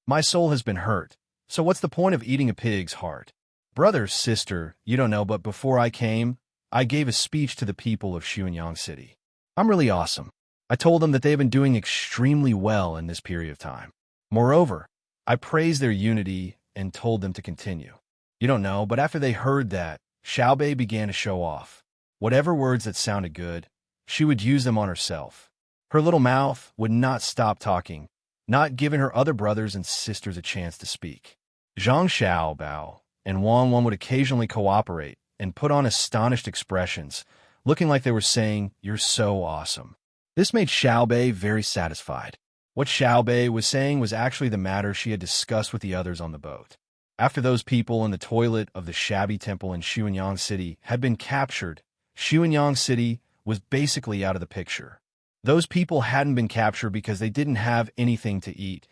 My soul has been hurt, so what's the point of eating a pig's heart? Brother, sister, you don't know, but before I came, I gave a speech to the people of Xuanyang City. I'm really awesome. I told them that they have been doing extremely well in this period of time. Moreover, I praised their unity and told them to continue. You don't know, but after they heard that, Xiaobei began to show off. Whatever words that sounded good, she would use them on herself. Her little mouth would not stop talking, not giving her other brothers and sisters a chance to speak. Zhang Xiaobao and Wang Wan would occasionally cooperate and put on astonished expressions, looking like they were saying, "You're so awesome." This made Xiaobei very satisfied. What Xiaobei was saying was actually the matter she had discussed with the others on the boat. After those people in the toilet of the shabby temple in Xuanyang City had been captured, Xuanyang City was basically out of the picture. Those people hadn't been captured because they didn't have anything to eat,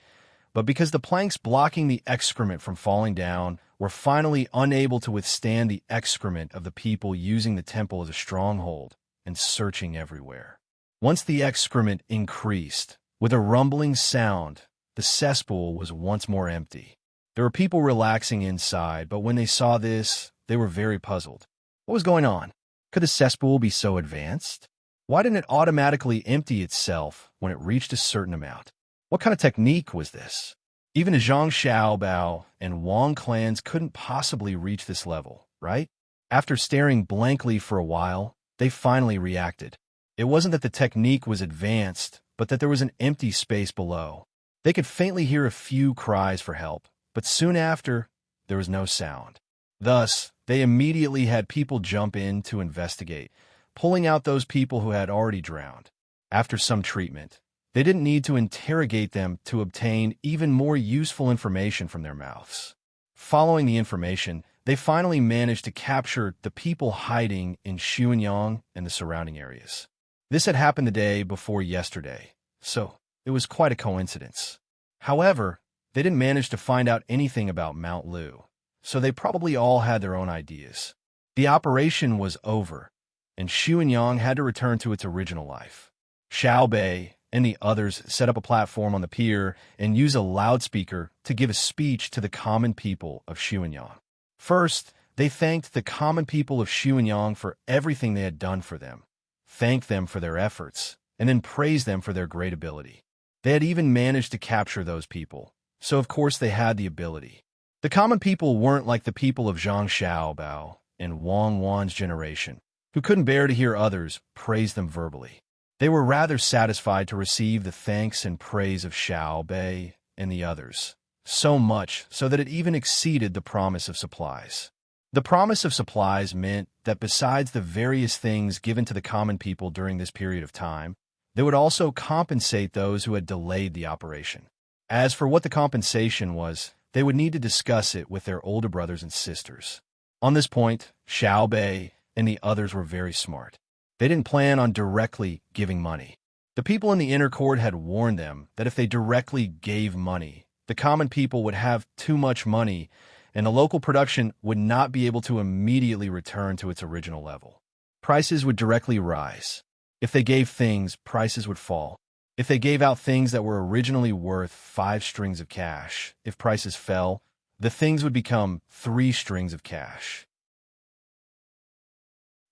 but because the planks blocking the excrement from falling down were finally unable to withstand the excrement of the people using the temple as a stronghold and searching everywhere. Once the excrement increased, with a rumbling sound, the cesspool was once more empty. There were people relaxing inside, but when they saw this, they were very puzzled. What was going on? Could the cesspool be so advanced? Why didn't it automatically empty itself when it reached a certain amount? What kind of technique was this? Even Zhang Xiaobao and Wang clans couldn't possibly reach this level, right? After staring blankly for a while, they finally reacted. It wasn't that the technique was advanced, but that there was an empty space below. They could faintly hear a few cries for help, but soon after, there was no sound. Thus, they immediately had people jump in to investigate, pulling out those people who had already drowned. After some treatment, they didn't need to interrogate them to obtain even more useful information from their mouths. Following the information, they finally managed to capture the people hiding in Xuanyang and the surrounding areas. This had happened the day before yesterday, so it was quite a coincidence. However, they didn't manage to find out anything about Mount Lu, so they probably all had their own ideas. The operation was over, and Xuanyang had to return to its original life. Xiaobei and the others set up a platform on the pier and used a loudspeaker to give a speech to the common people of Xuanyang. First, they thanked the common people of Xuanyang for everything they had done for them, thanked them for their efforts, and then praised them for their great ability. They had even managed to capture those people, so of course they had the ability. The common people weren't like the people of Zhang Xiaobao and Wang Wan's generation, who couldn't bear to hear others praise them verbally. They were rather satisfied to receive the thanks and praise of Xiaobei and the others, so much so that it even exceeded the promise of supplies. The promise of supplies meant that besides the various things given to the common people during this period of time, they would also compensate those who had delayed the operation. As for what the compensation was, they would need to discuss it with their older brothers and sisters. On this point, Xiaobei and the others were very smart. They didn't plan on directly giving money. The people in the inner court had warned them that if they directly gave money, the common people would have too much money and the local production would not be able to immediately return to its original level. Prices would directly rise. If they gave things, prices would fall. If they gave out things that were originally worth 5 strings of cash, if prices fell, the things would become 3 strings of cash.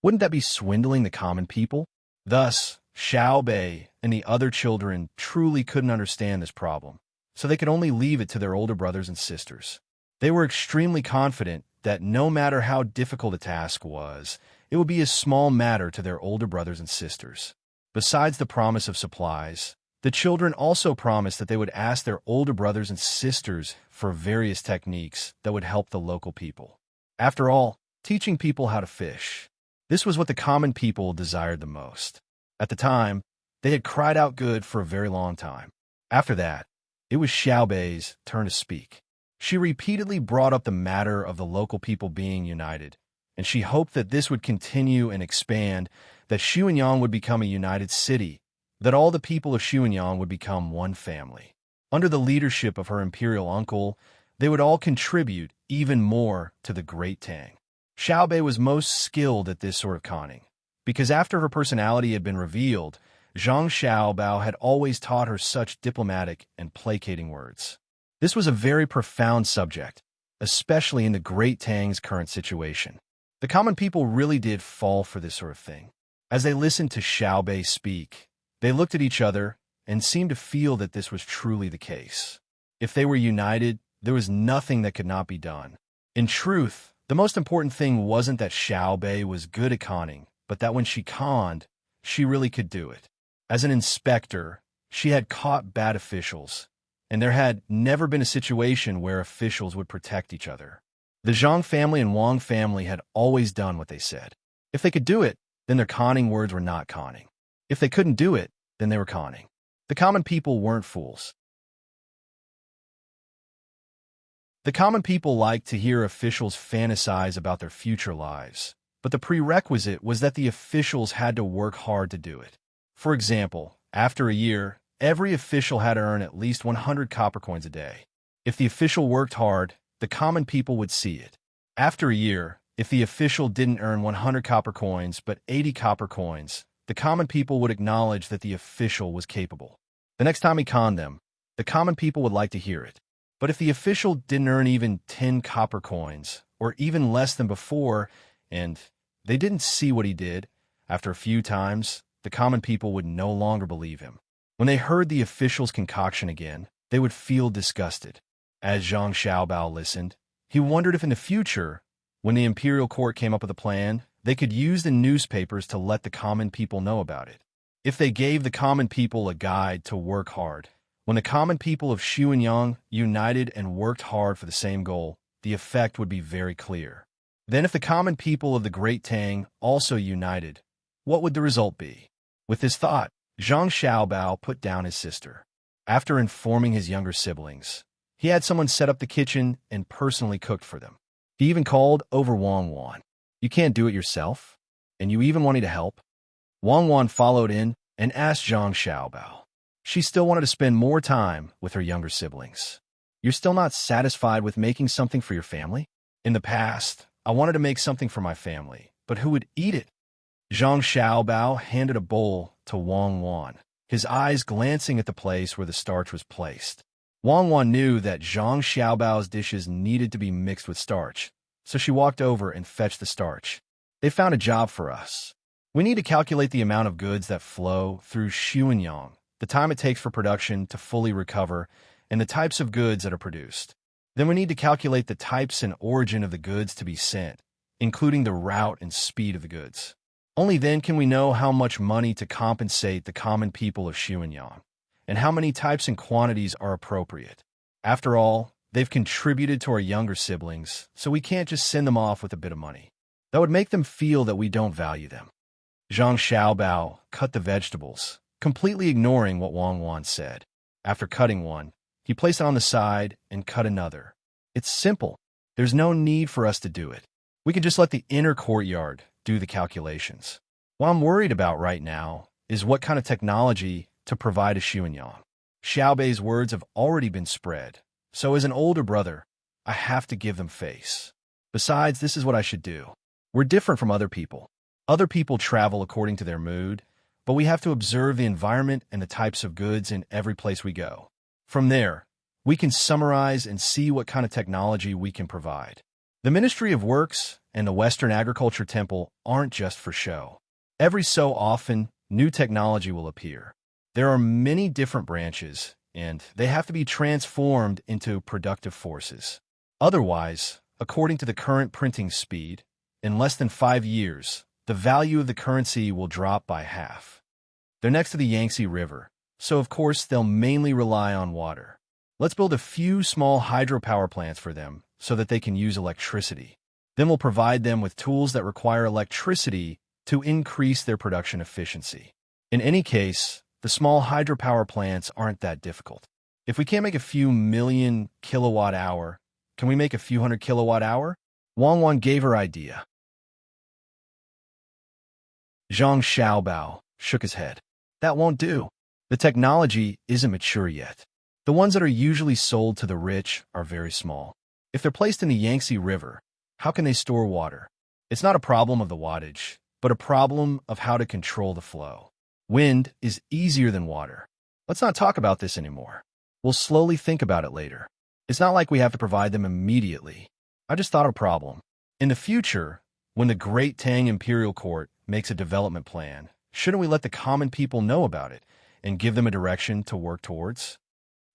Wouldn't that be swindling the common people? Thus, Xiao Bei and the other children truly couldn't understand this problem, so they could only leave it to their older brothers and sisters. They were extremely confident that no matter how difficult a task was, it would be a small matter to their older brothers and sisters. Besides the promise of supplies, the children also promised that they would ask their older brothers and sisters for various techniques that would help the local people. After all, teaching people how to fish. This was what the common people desired the most. At the time, they had cried out good for a very long time. After that, it was Xiao Bei's turn to speak. She repeatedly brought up the matter of the local people being united, and she hoped that this would continue and expand, that Xuanyang would become a united city, that all the people of Xuanyang would become one family. Under the leadership of her imperial uncle, they would all contribute even more to the great Tang. Xiao Bei was most skilled at this sort of conning, because after her personality had been revealed, Zhang Xiaobao had always taught her such diplomatic and placating words. This was a very profound subject, especially in the Great Tang's current situation. The common people really did fall for this sort of thing. As they listened to Xiao Bei speak, they looked at each other and seemed to feel that this was truly the case. If they were united, there was nothing that could not be done. In truth, the most important thing wasn't that Xiao Bei was good at conning, but that when she conned, she really could do it. As an inspector, she had caught bad officials, and there had never been a situation where officials would protect each other. The Zhang family and Wang family had always done what they said. If they could do it, then their conning words were not conning. If they couldn't do it, then they were conning. The common people weren't fools. The common people liked to hear officials fantasize about their future lives, but the prerequisite was that the officials had to work hard to do it. For example, after a year, every official had to earn at least 100 copper coins a day. If the official worked hard, the common people would see it. After a year, if the official didn't earn 100 copper coins but 80 copper coins, the common people would acknowledge that the official was capable. The next time he conned them, the common people would like to hear it. But if the official didn't earn even 10 copper coins, or even less than before, and they didn't see what he did, after a few times, the common people would no longer believe him. When they heard the official's concoction again, they would feel disgusted. As Zhang Xiaobao listened, he wondered if in the future, when the imperial court came up with a plan, they could use the newspapers to let the common people know about it. If they gave the common people a guide to work hard, when the common people of Xuanyang united and worked hard for the same goal, the effect would be very clear. Then if the common people of the Great Tang also united, what would the result be? With this thought, Zhang Xiaobao put down his sister. After informing his younger siblings, he had someone set up the kitchen and personally cooked for them. He even called over Wang Wan. You can't do it yourself? And you even wanted to help? Wang Wan followed in and asked Zhang Xiaobao. She still wanted to spend more time with her younger siblings. You're still not satisfied with making something for your family? In the past, I wanted to make something for my family, but who would eat it? Zhang Xiaobao handed a bowl to Wang Wan, his eyes glancing at the place where the starch was placed. Wang Wan knew that Zhang Xiaobao's dishes needed to be mixed with starch, so she walked over and fetched the starch. They found a job for us. We need to calculate the amount of goods that flow through Xuanyang, the time it takes for production to fully recover, and the types of goods that are produced. Then we need to calculate the types and origin of the goods to be sent, including the route and speed of the goods. Only then can we know how much money to compensate the common people of Xuanyang, and how many types and quantities are appropriate. After all, they've contributed to our younger siblings, so we can't just send them off with a bit of money. That would make them feel that we don't value them. Zhang Xiaobao cut the vegetables, completely ignoring what Wang Wan said. After cutting one, he placed it on the side and cut another. It's simple. There's no need for us to do it. We can just let the inner courtyard do the calculations. What I'm worried about right now is what kind of technology to provide to Xuanyang. Xiao Bei's words have already been spread, so as an older brother, I have to give them face. Besides, this is what I should do. We're different from other people. Other people travel according to their mood, but we have to observe the environment and the types of goods in every place we go. From there, we can summarize and see what kind of technology we can provide. The Ministry of Works and the Western Agriculture Temple aren't just for show. Every so often, new technology will appear. There are many different branches, and they have to be transformed into productive forces. Otherwise, according to the current printing speed, in less than 5 years, the value of the currency will drop by half. They're next to the Yangtze River, so of course they'll mainly rely on water. Let's build a few small hydropower plants for them so that they can use electricity. Then we'll provide them with tools that require electricity to increase their production efficiency. In any case, the small hydropower plants aren't that difficult. If we can't make a few million kilowatt-hour, can we make a few hundred kilowatt-hour? Wang Wan gave her idea. Zhang Xiaobao shook his head. That won't do. The technology isn't mature yet. The ones that are usually sold to the rich are very small. If they're placed in the Yangtze River, how can they store water? It's not a problem of the wattage, but a problem of how to control the flow. Wind is easier than water. Let's not talk about this anymore. We'll slowly think about it later. It's not like we have to provide them immediately. I just thought of a problem. In the future, when the Great Tang Imperial Court makes a development plan, shouldn't we let the common people know about it and give them a direction to work towards?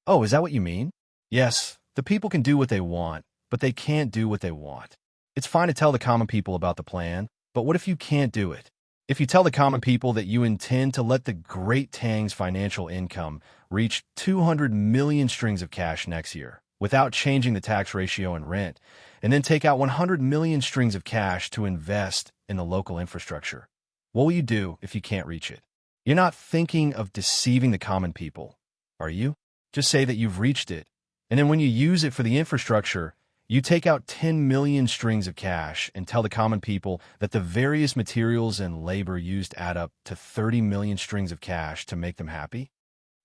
Oh, is that what you mean? Yes, the people can do what they want, but they can't do what they want. It's fine to tell the common people about the plan, but what if you can't do it? If you tell the common people that you intend to let the Great Tang's financial income reach 200 million strings of cash next year without changing the tax ratio and rent, and then take out 100 million strings of cash to invest in the local infrastructure, what will you do if you can't reach it? You're not thinking of deceiving the common people, are you? Just say that you've reached it, and then when you use it for the infrastructure, you take out 10 million strings of cash and tell the common people that the various materials and labor used add up to 30 million strings of cash to make them happy?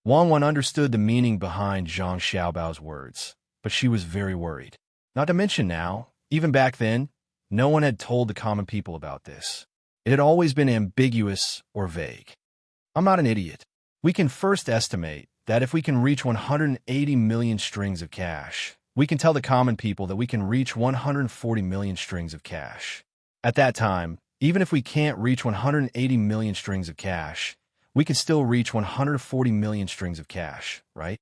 Wang Wan understood the meaning behind Zhang Xiaobao's words, but she was very worried. Not to mention now, even back then, no one had told the common people about this. It had always been ambiguous or vague. I'm not an idiot. We can first estimate that if we can reach 180 million strings of cash, we can tell the common people that we can reach 140 million strings of cash. At that time, even if we can't reach 180 million strings of cash, we can still reach 140 million strings of cash, right?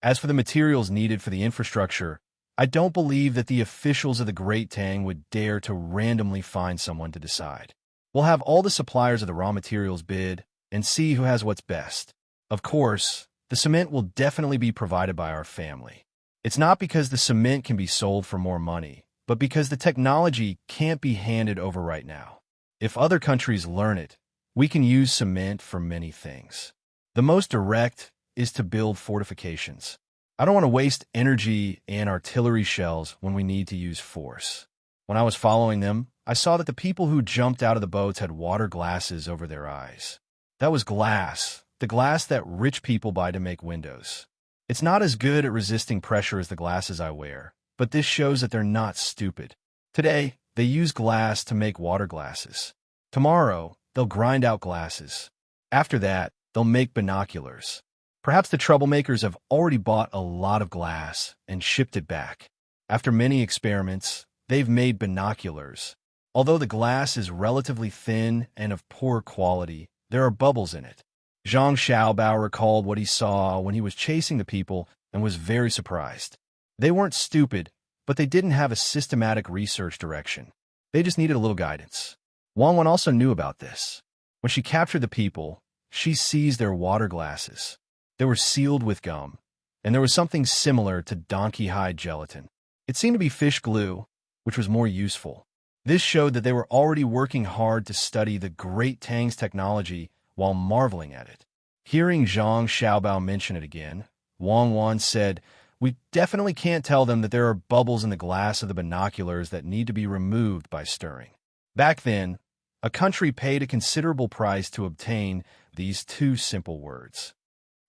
As for the materials needed for the infrastructure, I don't believe that the officials of the Great Tang would dare to randomly find someone to decide. We'll have all the suppliers of the raw materials bid and see who has what's best. Of course, the cement will definitely be provided by our family. It's not because the cement can be sold for more money, but because the technology can't be handed over right now. If other countries learn it, we can use cement for many things. The most direct is to build fortifications. I don't want to waste energy and artillery shells when we need to use force. When I was following them, I saw that the people who jumped out of the boats had water glasses over their eyes. That was glass, the glass that rich people buy to make windows. It's not as good at resisting pressure as the glasses I wear, but this shows that they're not stupid. Today, they use glass to make water glasses. Tomorrow, they'll grind out glasses. After that, they'll make binoculars. Perhaps the troublemakers have already bought a lot of glass and shipped it back. After many experiments, they've made binoculars. Although the glass is relatively thin and of poor quality, there are bubbles in it. Zhang Xiaobao recalled what he saw when he was chasing the people and was very surprised. They weren't stupid, but they didn't have a systematic research direction. They just needed a little guidance. Wang Wan also knew about this. When she captured the people, she seized their water glasses. They were sealed with gum, and there was something similar to donkey hide gelatin. It seemed to be fish glue, which was more useful. This showed that they were already working hard to study the Great Tang's technology while marveling at it. Hearing Zhang Xiaobao mention it again, Wang Wan said, "We definitely can't tell them that there are bubbles in the glass of the binoculars that need to be removed by stirring." Back then, a country paid a considerable price to obtain these two simple words.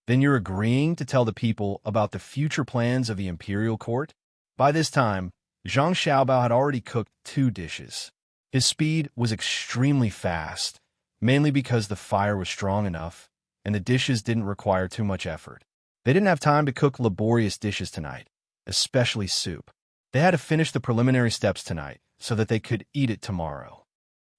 Then you're agreeing to tell the people about the future plans of the imperial court? By this time, Zhang Xiaobao had already cooked 2 dishes. His speed was extremely fast, mainly because the fire was strong enough and the dishes didn't require too much effort. They didn't have time to cook laborious dishes tonight, especially soup. They had to finish the preliminary steps tonight so that they could eat it tomorrow.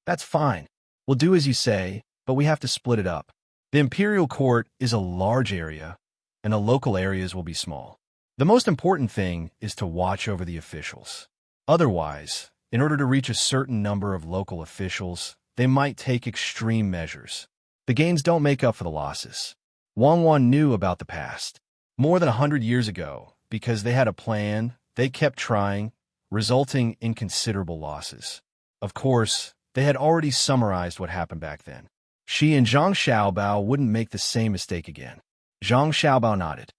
That's fine. We'll do as you say, but we have to split it up. The imperial court is a large area, and the local areas will be small. The most important thing is to watch over the officials. Otherwise, in order to reach a certain number of local officials, they might take extreme measures. The gains don't make up for the losses. Wang knew about the past. More than 100 years ago, because they had a plan, they kept trying, resulting in considerable losses. Of course, they had already summarized what happened back then. She and Zhang Xiaobao wouldn't make the same mistake again. Zhang Xiaobao nodded.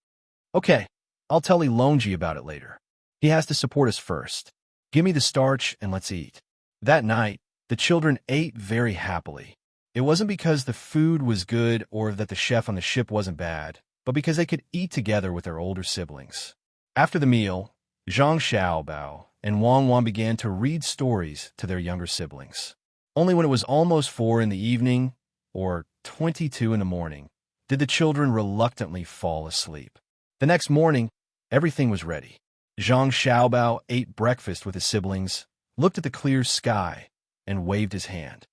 Okay, I'll tell Longji about it later. He has to support us first. Give me the starch and let's eat. That night, the children ate very happily. It wasn't because the food was good or that the chef on the ship wasn't bad, but because they could eat together with their older siblings. After the meal, Zhang Xiaobao and Wang began to read stories to their younger siblings. Only when it was almost 4 in the evening, or 22 in the morning, did the children reluctantly fall asleep. The next morning, everything was ready. Zhang Xiaobao ate breakfast with his siblings, looked at the clear sky, and waved his hand.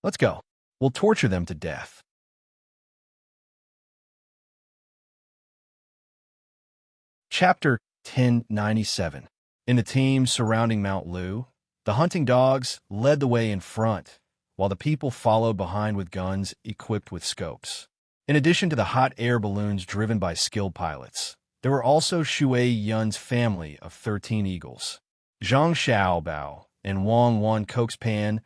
Let's go. We'll torture them to death. Chapter 1097. In the team surrounding Mount Lu, the hunting dogs led the way in front, while the people followed behind with guns equipped with scopes. In addition to the hot air balloons driven by skilled pilots, there were also Shui Yun's family of 13 eagles. Zhang Xiaobao and Wang coaxed Pan,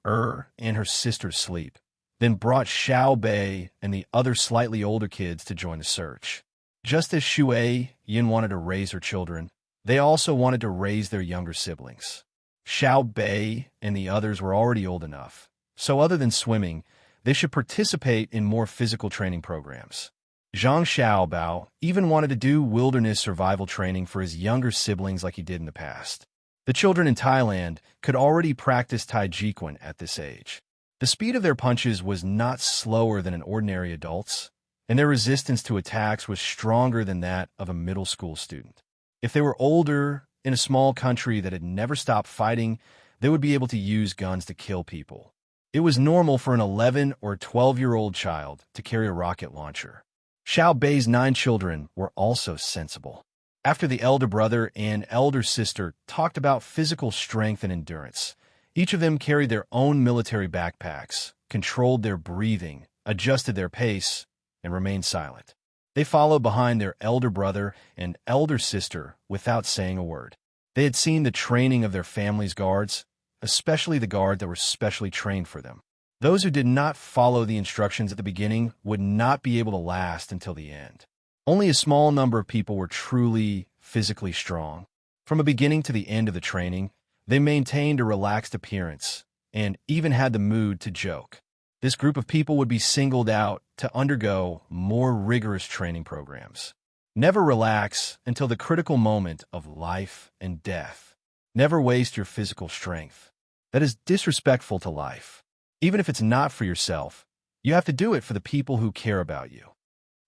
and her sister's sleep, then brought Xiao Bei and the other slightly older kids to join the search. Just as Shui Yun wanted to raise her children, they also wanted to raise their younger siblings. Xiao Bei and the others were already old enough, so other than swimming, they should participate in more physical training programs. Zhang Xiaobao even wanted to do wilderness survival training for his younger siblings like he did in the past. The children in Thailand could already practice Taijiquan at this age. The speed of their punches was not slower than an ordinary adult's, and their resistance to attacks was stronger than that of a middle school student. If they were older, in a small country that had never stopped fighting, they would be able to use guns to kill people. It was normal for an 11 or 12-year-old child to carry a rocket launcher. Xiao Bei's 9 children were also sensible. After the elder brother and elder sister talked about physical strength and endurance, each of them carried their own military backpacks, controlled their breathing, adjusted their pace, and remained silent. They followed behind their elder brother and elder sister without saying a word. They had seen the training of their family's guards, especially the guard that were specially trained for them. Those who did not follow the instructions at the beginning would not be able to last until the end. Only a small number of people were truly physically strong. From the beginning to the end of the training, they maintained a relaxed appearance and even had the mood to joke. This group of people would be singled out to undergo more rigorous training programs. Never relax until the critical moment of life and death. Never waste your physical strength. That is disrespectful to life. Even if it's not for yourself, you have to do it for the people who care about you.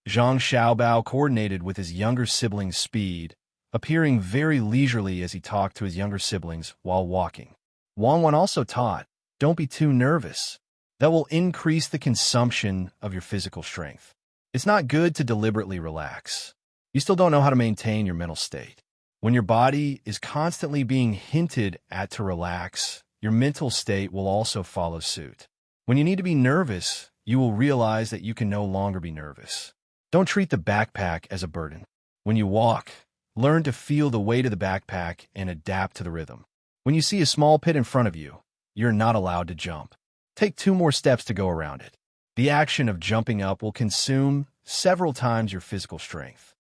Zhang Xiaobao coordinated with his younger sibling's speed, appearing very leisurely as he talked to his younger siblings while walking. Wang also taught, don't be too nervous. That will increase the consumption of your physical strength. It's not good to deliberately relax. You still don't know how to maintain your mental state. When your body is constantly being hinted at to relax, your mental state will also follow suit. When you need to be nervous, you will realize that you can no longer be nervous. Don't treat the backpack as a burden. When you walk, learn to feel the weight of the backpack and adapt to the rhythm. When you see a small pit in front of you, you're not allowed to jump. Take 2 more steps to go around it. The action of jumping up will consume several times your physical strength.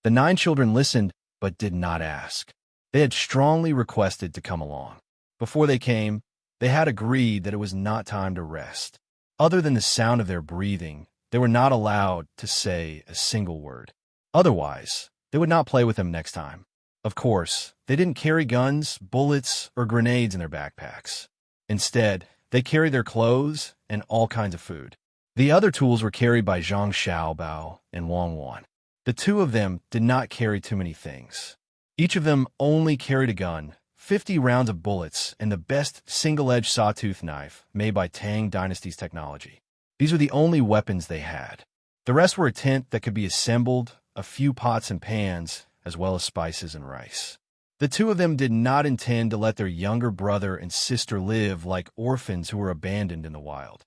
The 9 children listened, but did not ask. They had strongly requested to come along. Before they came, they had agreed that it was not time to rest. Other than the sound of their breathing, they were not allowed to say a single word. Otherwise, they would not play with them next time. Of course, they didn't carry guns, bullets, or grenades in their backpacks. Instead, They carried their clothes and all kinds of food. The other tools were carried by Zhang Xiaobao and Wang Wan. The two of them did not carry too many things. Each of them only carried a gun, 50 rounds of bullets, and the best single-edged sawtooth knife made by Tang Dynasty's technology. These were the only weapons they had. The rest were a tent that could be assembled, a few pots and pans, as well as spices and rice. The two of them did not intend to let their younger brother and sister live like orphans who were abandoned in the wild.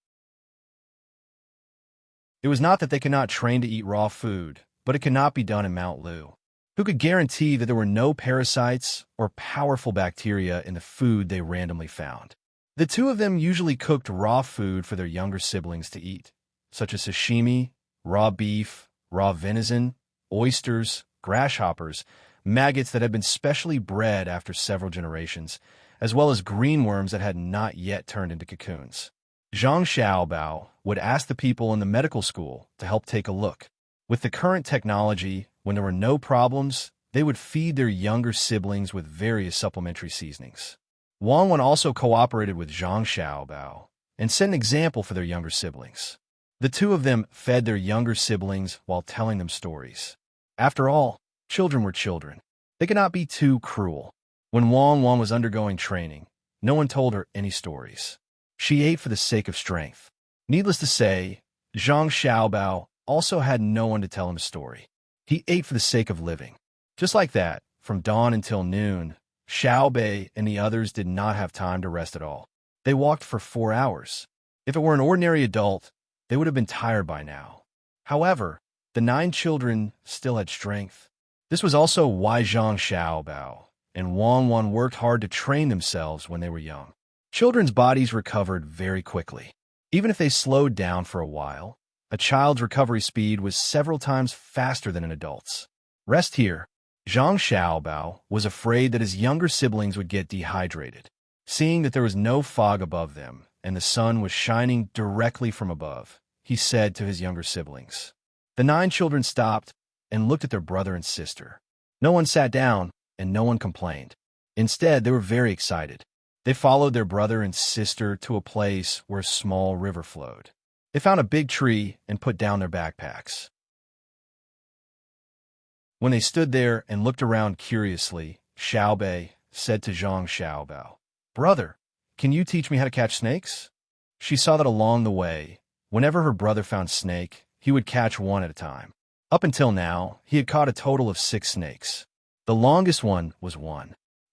It was not that they could not train to eat raw food, but it could not be done in Mount Lu. Who could guarantee that there were no parasites or powerful bacteria in the food they randomly found? The two of them usually cooked raw food for their younger siblings to eat, such as sashimi, raw beef, raw venison, oysters, grasshoppers, maggots that had been specially bred after several generations, as well as greenworms that had not yet turned into cocoons. Zhang Xiaobao would ask the people in the medical school to help take a look. With the current technology, when there were no problems, they would feed their younger siblings with various supplementary seasonings. Wang Wan also cooperated with Zhang Xiaobao and set an example for their younger siblings. The two of them fed their younger siblings while telling them stories. After all, children were children. They could not be too cruel. When Wang Wan was undergoing training, no one told her any stories. She ate for the sake of strength. Needless to say, Zhang Xiaobao also had no one to tell him a story. He ate for the sake of living. Just like that, from dawn until noon, Xiaobei and the others did not have time to rest at all. They walked for 4 hours. If it were an ordinary adult, they would have been tired by now. However, the 9 children still had strength. This was also why Zhang Xiaobao and Wang Wan worked hard to train themselves when they were young. Children's bodies recovered very quickly. Even if they slowed down for a while, a child's recovery speed was several times faster than an adult's. Rest here. Zhang Xiaobao was afraid that his younger siblings would get dehydrated. Seeing that there was no fog above them and the sun was shining directly from above, he said to his younger siblings. The 9 children stopped and looked at their brother and sister. No one sat down and no one complained. Instead, they were very excited. They followed their brother and sister to a place where a small river flowed. They found a big tree and put down their backpacks. When they stood there and looked around curiously, Xiaobei said to Zhang Xiaobao, "Brother, can you teach me how to catch snakes?" She saw that along the way, whenever her brother found snake, he would catch one at a time. Up until now, he had caught a total of 6 snakes. The longest one was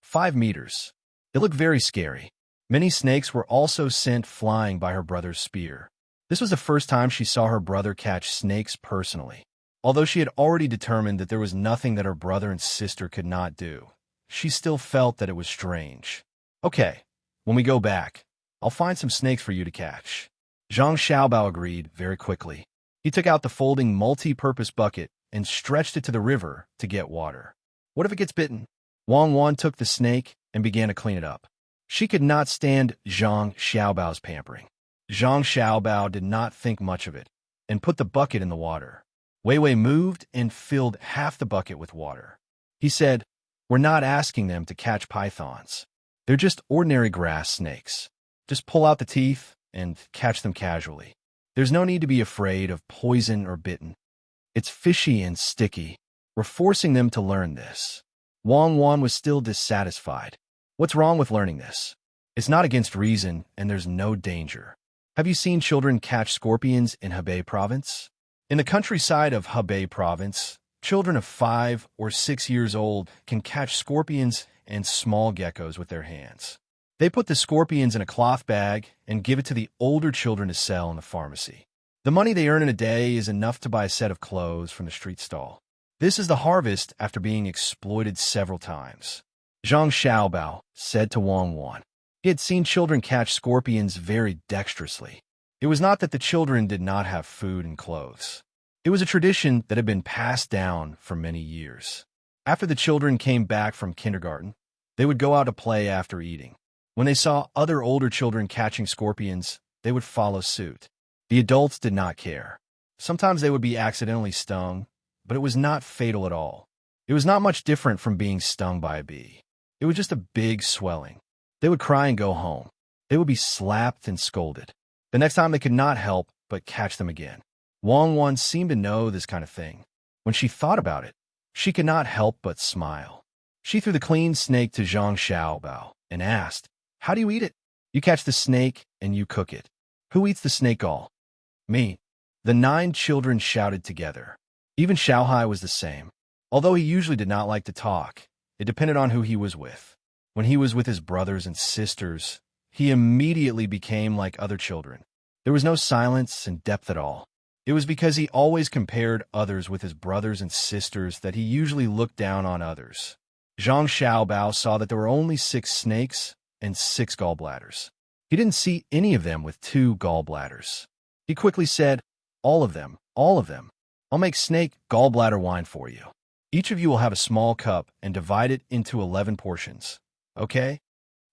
5 meters. It looked very scary. Many snakes were also sent flying by her brother's spear. This was the first time she saw her brother catch snakes personally. Although she had already determined that there was nothing that her brother and sister could not do, she still felt that it was strange. "Okay, when we go back, I'll find some snakes for you to catch." Zhang Xiaobao agreed very quickly. He took out the folding multi-purpose bucket and stretched it to the river to get water. What if it gets bitten? Wang Wan took the snake and began to clean it up. She could not stand Zhang Xiaobao's pampering. Zhang Xiaobao did not think much of it and put the bucket in the water. Wei Wei moved and filled half the bucket with water. He said, "We're not asking them to catch pythons. They're just ordinary grass snakes. Just pull out the teeth and catch them casually. There's no need to be afraid of poison or bitten. It's fishy and sticky. We're forcing them to learn this." Wang Wan was still dissatisfied. "What's wrong with learning this? It's not against reason and there's no danger. Have you seen children catch scorpions in Hebei province? In the countryside of Hebei province, children of 5 or 6 years old can catch scorpions and small geckos with their hands. They put the scorpions in a cloth bag and give it to the older children to sell in the pharmacy. The money they earn in a day is enough to buy a set of clothes from the street stall. This is the harvest after being exploited several times." Zhang Xiaobao said to Wang Wan. He had seen children catch scorpions very dexterously. It was not that the children did not have food and clothes. It was a tradition that had been passed down for many years. After the children came back from kindergarten, they would go out to play after eating. When they saw other older children catching scorpions, they would follow suit. The adults did not care. Sometimes they would be accidentally stung, but it was not fatal at all. It was not much different from being stung by a bee. It was just a big swelling. They would cry and go home. they would be slapped and scolded. The next time they could not help but catch them again. Wang Wan seemed to know this kind of thing. When she thought about it, she could not help but smile. She threw the clean snake to Zhang Xiaobao and asked, "How do you eat it?" "You catch the snake and you cook it." "Who eats the snake all?" "Me." The 9 children shouted together. Even Xiaohai was the same. Although he usually did not like to talk, it depended on who he was with. When he was with his brothers and sisters, he immediately became like other children. There was no silence and depth at all. It was because he always compared others with his brothers and sisters that he usually looked down on others. Zhang Xiaobao saw that there were only 6 snakes and 6 gallbladders. He didn't see any of them with 2 gallbladders. He quickly said, all of them. I'll make snake gallbladder wine for you. Each of you will have a small cup and divide it into 11 portions. Okay?"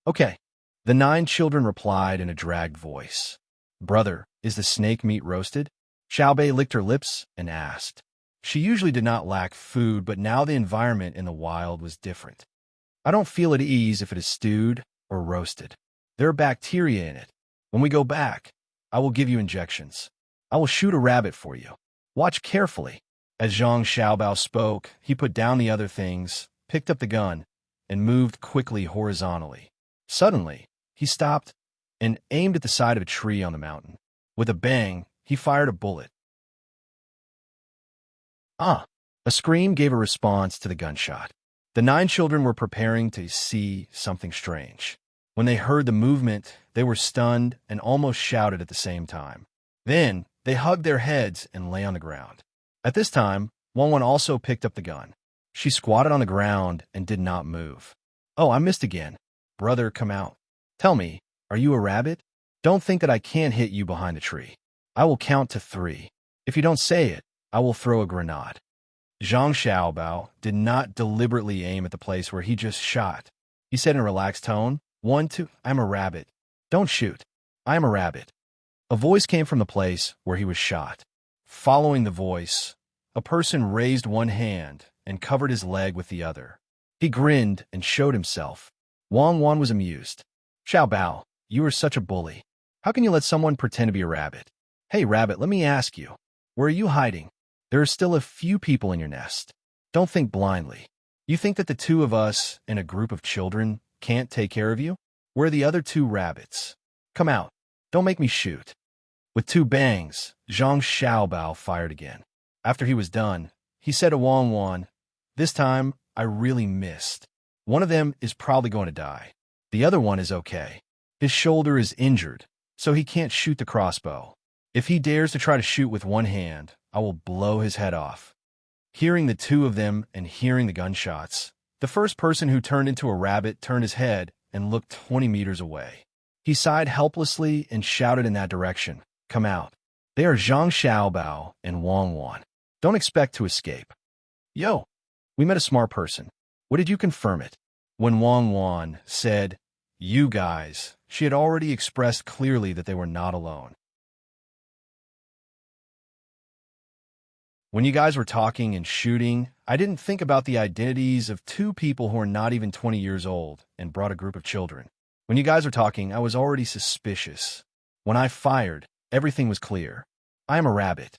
"Okay." The 9 children replied in a dragged voice. "Brother, is the snake meat roasted?" Xiaobei licked her lips and asked. She usually did not lack food, but now the environment in the wild was different. "I don't feel at ease if it is stewed or roasted. There are bacteria in it. When we go back, I will give you injections. I will shoot a rabbit for you. Watch carefully." As Zhang Xiaobao spoke, he put down the other things, picked up the gun, and moved quickly horizontally. Suddenly, he stopped and aimed at the side of a tree on the mountain. With a bang, he fired a bullet. "Ah!" A scream gave a response to the gunshot. The 9 children were preparing to see something strange. When they heard the movement, they were stunned and almost shouted at the same time. Then, they hugged their heads and lay on the ground. At this time, Wang also picked up the gun. She squatted on the ground and did not move. "Oh, I missed again. Brother, come out. Tell me, are you a rabbit? Don't think that I can't hit you behind the tree. I will count to 3. If you don't say it, I will throw a grenade." Zhang Xiaobao did not deliberately aim at the place where he just shot. He said in a relaxed tone, 1, 2, I'm a rabbit. Don't shoot. I am a rabbit. A voice came from the place where he was shot. Following the voice, a person raised one hand and covered his leg with the other. He grinned and showed himself. Wang Wan was amused. "Xiaobao, you are such a bully. How can you let someone pretend to be a rabbit? Hey, rabbit, let me ask you, where are you hiding? There are still a few people in your nest. Don't think blindly. You think that the 2 of us and a group of children can't take care of you? Where are the other 2 rabbits? Come out. Don't make me shoot." With 2 bangs, Zhang Xiaobao fired again. After he was done, he said to Wang Wan, "This time, I really missed. One of them is probably going to die. The other one is okay. His shoulder is injured, so he can't shoot the crossbow. If he dares to try to shoot with one hand, I will blow his head off." Hearing the 2 of them and hearing the gunshots, the first person who turned into a rabbit turned his head and looked 20 meters away. He sighed helplessly and shouted in that direction, "Come out. They are Zhang Xiaobao and Wang Wan. Don't expect to escape." "Yo, we met a smart person. What did you confirm it?" When Wang Wan said, "You guys," she had already expressed clearly that they were not alone. When you guys were talking and shooting, I didn't think about the identities of 2 people who are not even 20 years old and brought a group of children. When you guys were talking, I was already suspicious. When I fired, everything was clear. I am a rabbit.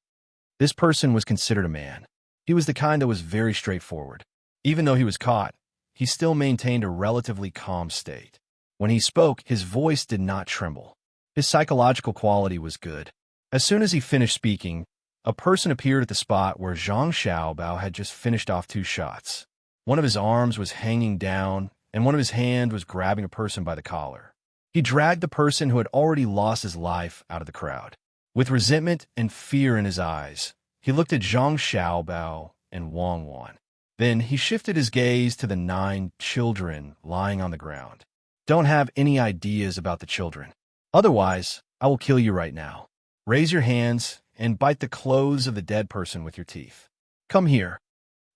This person was considered a man. He was the kind that was very straightforward. Even though he was caught, he still maintained a relatively calm state. When he spoke, his voice did not tremble. His psychological quality was good. As soon as he finished speaking, a person appeared at the spot where Zhang Xiaobao had just finished off 2 shots. One of his arms was hanging down, and one of his hands was grabbing a person by the collar. He dragged the person who had already lost his life out of the crowd. With resentment and fear in his eyes, he looked at Zhang Xiaobao and Wang Wan. Then he shifted his gaze to the 9 children lying on the ground. Don't have any ideas about the children. Otherwise, I will kill you right now. Raise your hands and bite the clothes of the dead person with your teeth. Come here.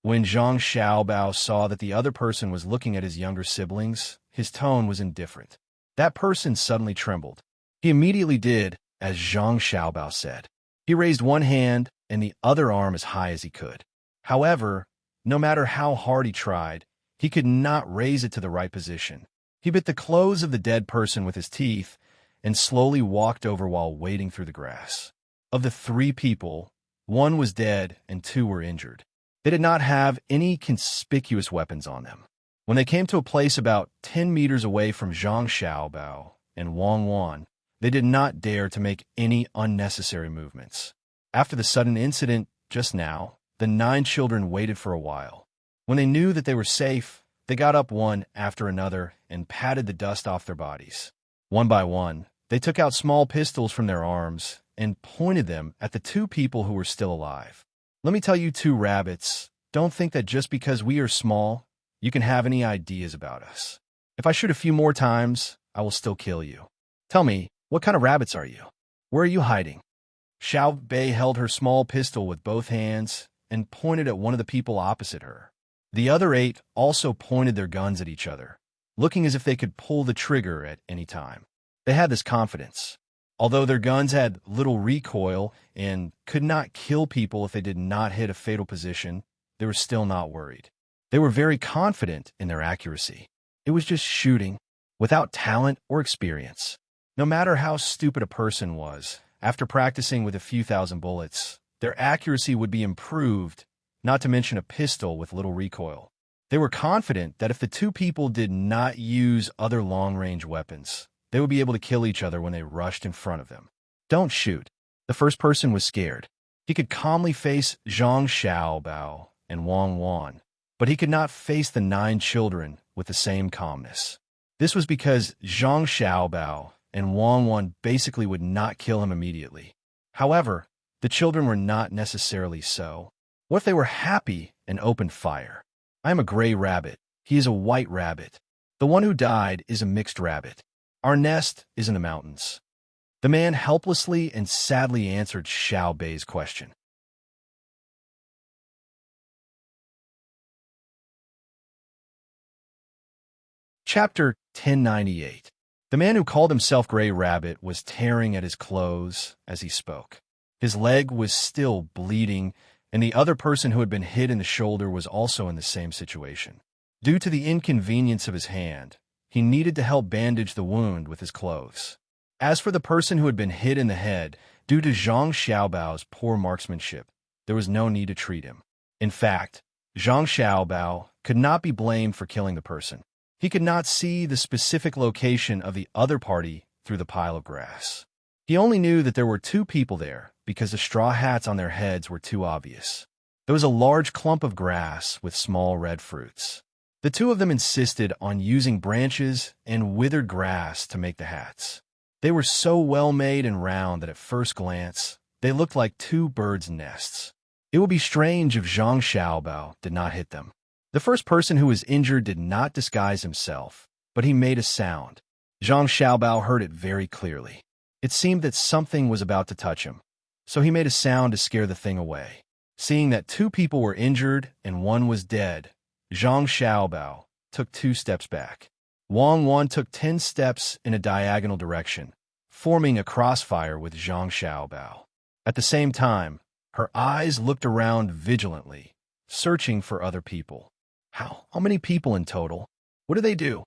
When Zhang Xiaobao saw that the other person was looking at his younger siblings, his tone was indifferent. That person suddenly trembled. He immediately did as Zhang Xiaobao said. He raised one hand and the other arm as high as he could. However, no matter how hard he tried, he could not raise it to the right position. He bit the clothes of the dead person with his teeth and slowly walked over while wading through the grass. Of the 3 people, 1 was dead and 2 were injured. They did not have any conspicuous weapons on them. When they came to a place about 10 meters away from Zhang Xiaobao and Wang Wan, they did not dare to make any unnecessary movements. After the sudden incident just now, the 9 children waited for a while. When they knew that they were safe, they got up one after another and patted the dust off their bodies. One by one, they took out small pistols from their arms and pointed them at the 2 people who were still alive. Let me tell you 2 rabbits, don't think that just because we are small, you can have any ideas about us. If I shoot a few more times, I will still kill you. Tell me, what kind of rabbits are you? Where are you hiding? Xiao Bei held her small pistol with both hands and pointed at one of the people opposite her. The other 8 also pointed their guns at each other, looking as if they could pull the trigger at any time. They had this confidence. Although their guns had little recoil and could not kill people if they did not hit a fatal position, they were still not worried. They were very confident in their accuracy. It was just shooting, without talent or experience. No matter how stupid a person was, after practicing with a few thousand bullets, their accuracy would be improved, not to mention a pistol with little recoil. They were confident that if the 2 people did not use other long-range weapons, they would be able to kill each other when they rushed in front of them. Don't shoot. The first person was scared. He could calmly face Zhang Xiaobao and Wang Wan, but he could not face the 9 children with the same calmness. This was because Zhang Xiaobao and Wang Wan basically would not kill him immediately. However, the children were not necessarily so. What if they were happy and opened fire? I am a gray rabbit. He is a white rabbit. The one who died is a mixed rabbit. Our nest is in the mountains. The man helplessly and sadly answered Xiao Bei's question. Chapter 1098. The man who called himself Gray Rabbit was tearing at his clothes as he spoke. His leg was still bleeding, and the other person who had been hit in the shoulder was also in the same situation. Due to the inconvenience of his hand, he needed to help bandage the wound with his clothes. As for the person who had been hit in the head, due to Zhang Xiaobao's poor marksmanship, there was no need to treat him. In fact, Zhang Xiaobao could not be blamed for killing the person. He could not see the specific location of the other party through the pile of grass. He only knew that there were 2 people there because the straw hats on their heads were too obvious. There was a large clump of grass with small red fruits. The 2 of them insisted on using branches and withered grass to make the hats. They were so well made and round that at first glance, they looked like 2 birds' nests. It would be strange if Zhang Xiaobao did not hit them. The first person who was injured did not disguise himself, but he made a sound. Zhang Xiaobao heard it very clearly. It seemed that something was about to touch him, so he made a sound to scare the thing away. Seeing that 2 people were injured and 1 was dead, Zhang Xiaobao took 2 steps back. Wang Wan took 10 steps in a diagonal direction, forming a crossfire with Zhang Xiaobao. At the same time, her eyes looked around vigilantly, searching for other people. How many people in total? What do they do?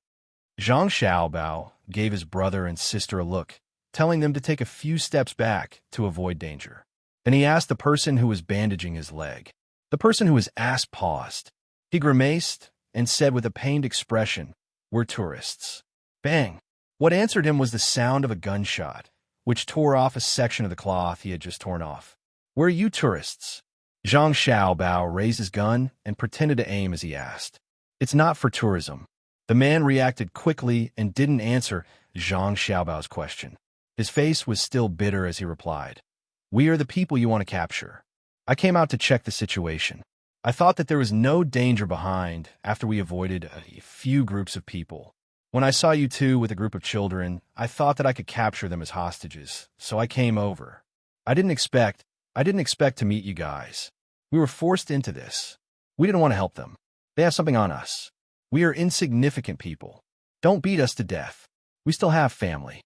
Zhang Xiaobao gave his brother and sister a look, telling them to take a few steps back to avoid danger. Then he asked the person who was bandaging his leg. The person who was asked paused. He grimaced and said with a pained expression, "We're tourists." Bang! What answered him was the sound of a gunshot, which tore off a section of the cloth he had just torn off. "Where are you tourists?" Zhang Xiaobao raised his gun and pretended to aim as he asked. "It's not for tourism." The man reacted quickly and didn't answer Zhang Xiaobao's question. His face was still bitter as he replied, "We are the people you want to capture. I came out to check the situation. I thought that there was no danger behind after we avoided a few groups of people. When I saw you 2 with a group of children, I thought that I could capture them as hostages, so I came over. I didn't expect to meet you guys. We were forced into this. We didn't want to help them. They have something on us. We are insignificant people. Don't beat us to death. We still have family."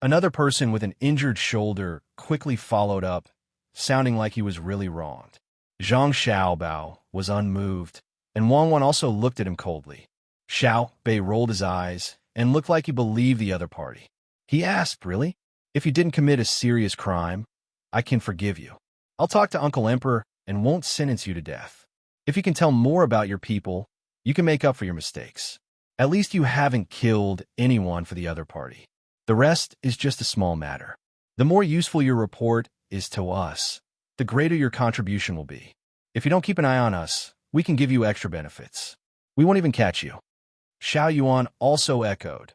Another person with an injured shoulder quickly followed up, sounding like he was really wronged. Zhang Xiaobao was unmoved, and Wang Wan also looked at him coldly. Xiao Bei rolled his eyes and looked like he believed the other party. He asked, really? If you didn't commit a serious crime, I can forgive you. I'll talk to Uncle Emperor and won't sentence you to death. If you can tell more about your people, you can make up for your mistakes. At least you haven't killed anyone for the other party. The rest is just a small matter. The more useful your report is to us, the greater your contribution will be. If you don't keep an eye on us, we can give you extra benefits. We won't even catch you. Xiao Yuan also echoed.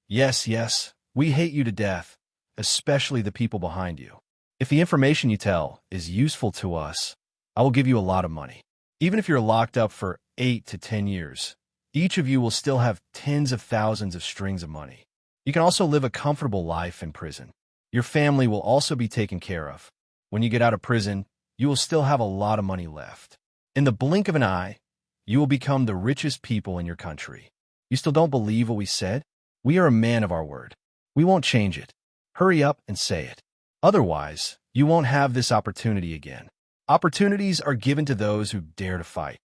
Yes, yes, we hate you to death, especially the people behind you. If the information you tell is useful to us, I will give you a lot of money. Even if you're locked up for 8 to 10 years, each of you will still have tens of thousands of strings of money. You can also live a comfortable life in prison. Your family will also be taken care of. When you get out of prison, you will still have a lot of money left. In the blink of an eye, you will become the richest people in your country. You still don't believe what we said? We are a man of our word. We won't change it. Hurry up and say it. Otherwise, you won't have this opportunity again. Opportunities are given to those who dare to fight.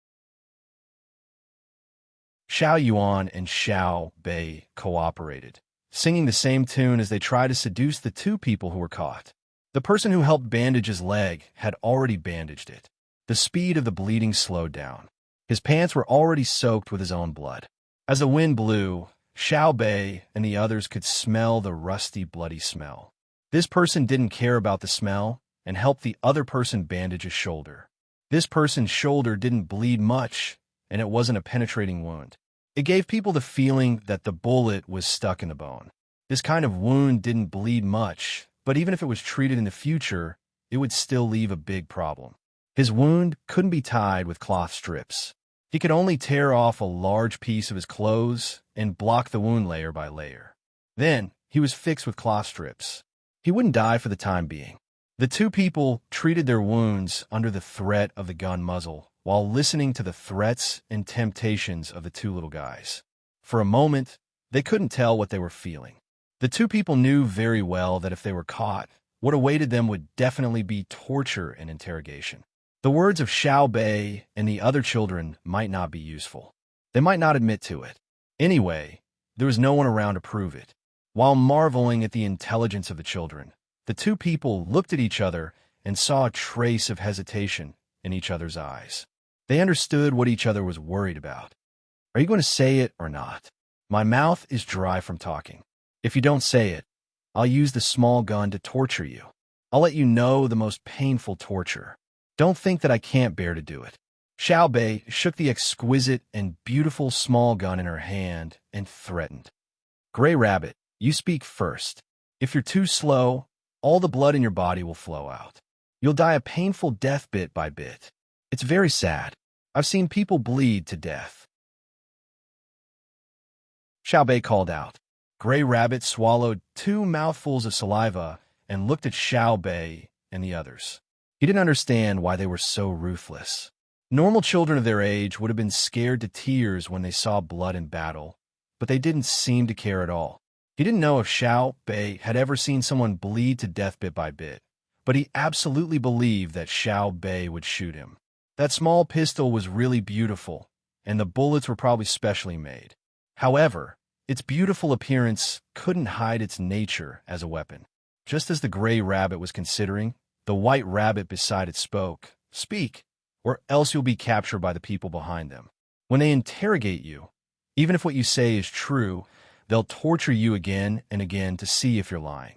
Xiao Yuan and Xiao Bei cooperated, singing the same tune as they tried to seduce the two people who were caught. The person who helped bandage his leg had already bandaged it. The speed of the bleeding slowed down. His pants were already soaked with his own blood. As the wind blew, Xiao Bei and the others could smell the rusty, bloody smell. This person didn't care about the smell and helped the other person bandage his shoulder. This person's shoulder didn't bleed much, and it wasn't a penetrating wound. It gave people the feeling that the bullet was stuck in the bone. This kind of wound didn't bleed much, but even if it was treated in the future, it would still leave a big problem. His wound couldn't be tied with cloth strips. He could only tear off a large piece of his clothes and block the wound layer by layer. Then, he was fixed with cloth strips. He wouldn't die for the time being. The two people treated their wounds under the threat of the gun muzzle while listening to the threats and temptations of the two little guys. For a moment, they couldn't tell what they were feeling. The two people knew very well that if they were caught, what awaited them would definitely be torture and interrogation. The words of Xiao Bei and the other children might not be useful. They might not admit to it. Anyway, there was no one around to prove it. While marveling at the intelligence of the children, the two people looked at each other and saw a trace of hesitation in each other's eyes. They understood what each other was worried about. Are you going to say it or not? My mouth is dry from talking. If you don't say it, I'll use the small gun to torture you. I'll let you know the most painful torture. Don't think that I can't bear to do it. Xiao Bei shook the exquisite and beautiful small gun in her hand and threatened. Gray Rabbit, you speak first. If you're too slow, all the blood in your body will flow out. You'll die a painful death bit by bit. It's very sad. I've seen people bleed to death. Xiao Bei called out. Gray Rabbit swallowed 2 mouthfuls of saliva and looked at Xiao Bei and the others. He didn't understand why they were so ruthless. Normal children of their age would have been scared to tears when they saw blood in battle, but they didn't seem to care at all. He didn't know if Xiao Bei had ever seen someone bleed to death bit by bit, but he absolutely believed that Xiao Bei would shoot him. That small pistol was really beautiful, and the bullets were probably specially made. However, its beautiful appearance couldn't hide its nature as a weapon. Just as the gray rabbit was considering, the white rabbit beside it spoke, Speak, or else you'll be captured by the people behind them. When they interrogate you, even if what you say is true, they'll torture you again and again to see if you're lying.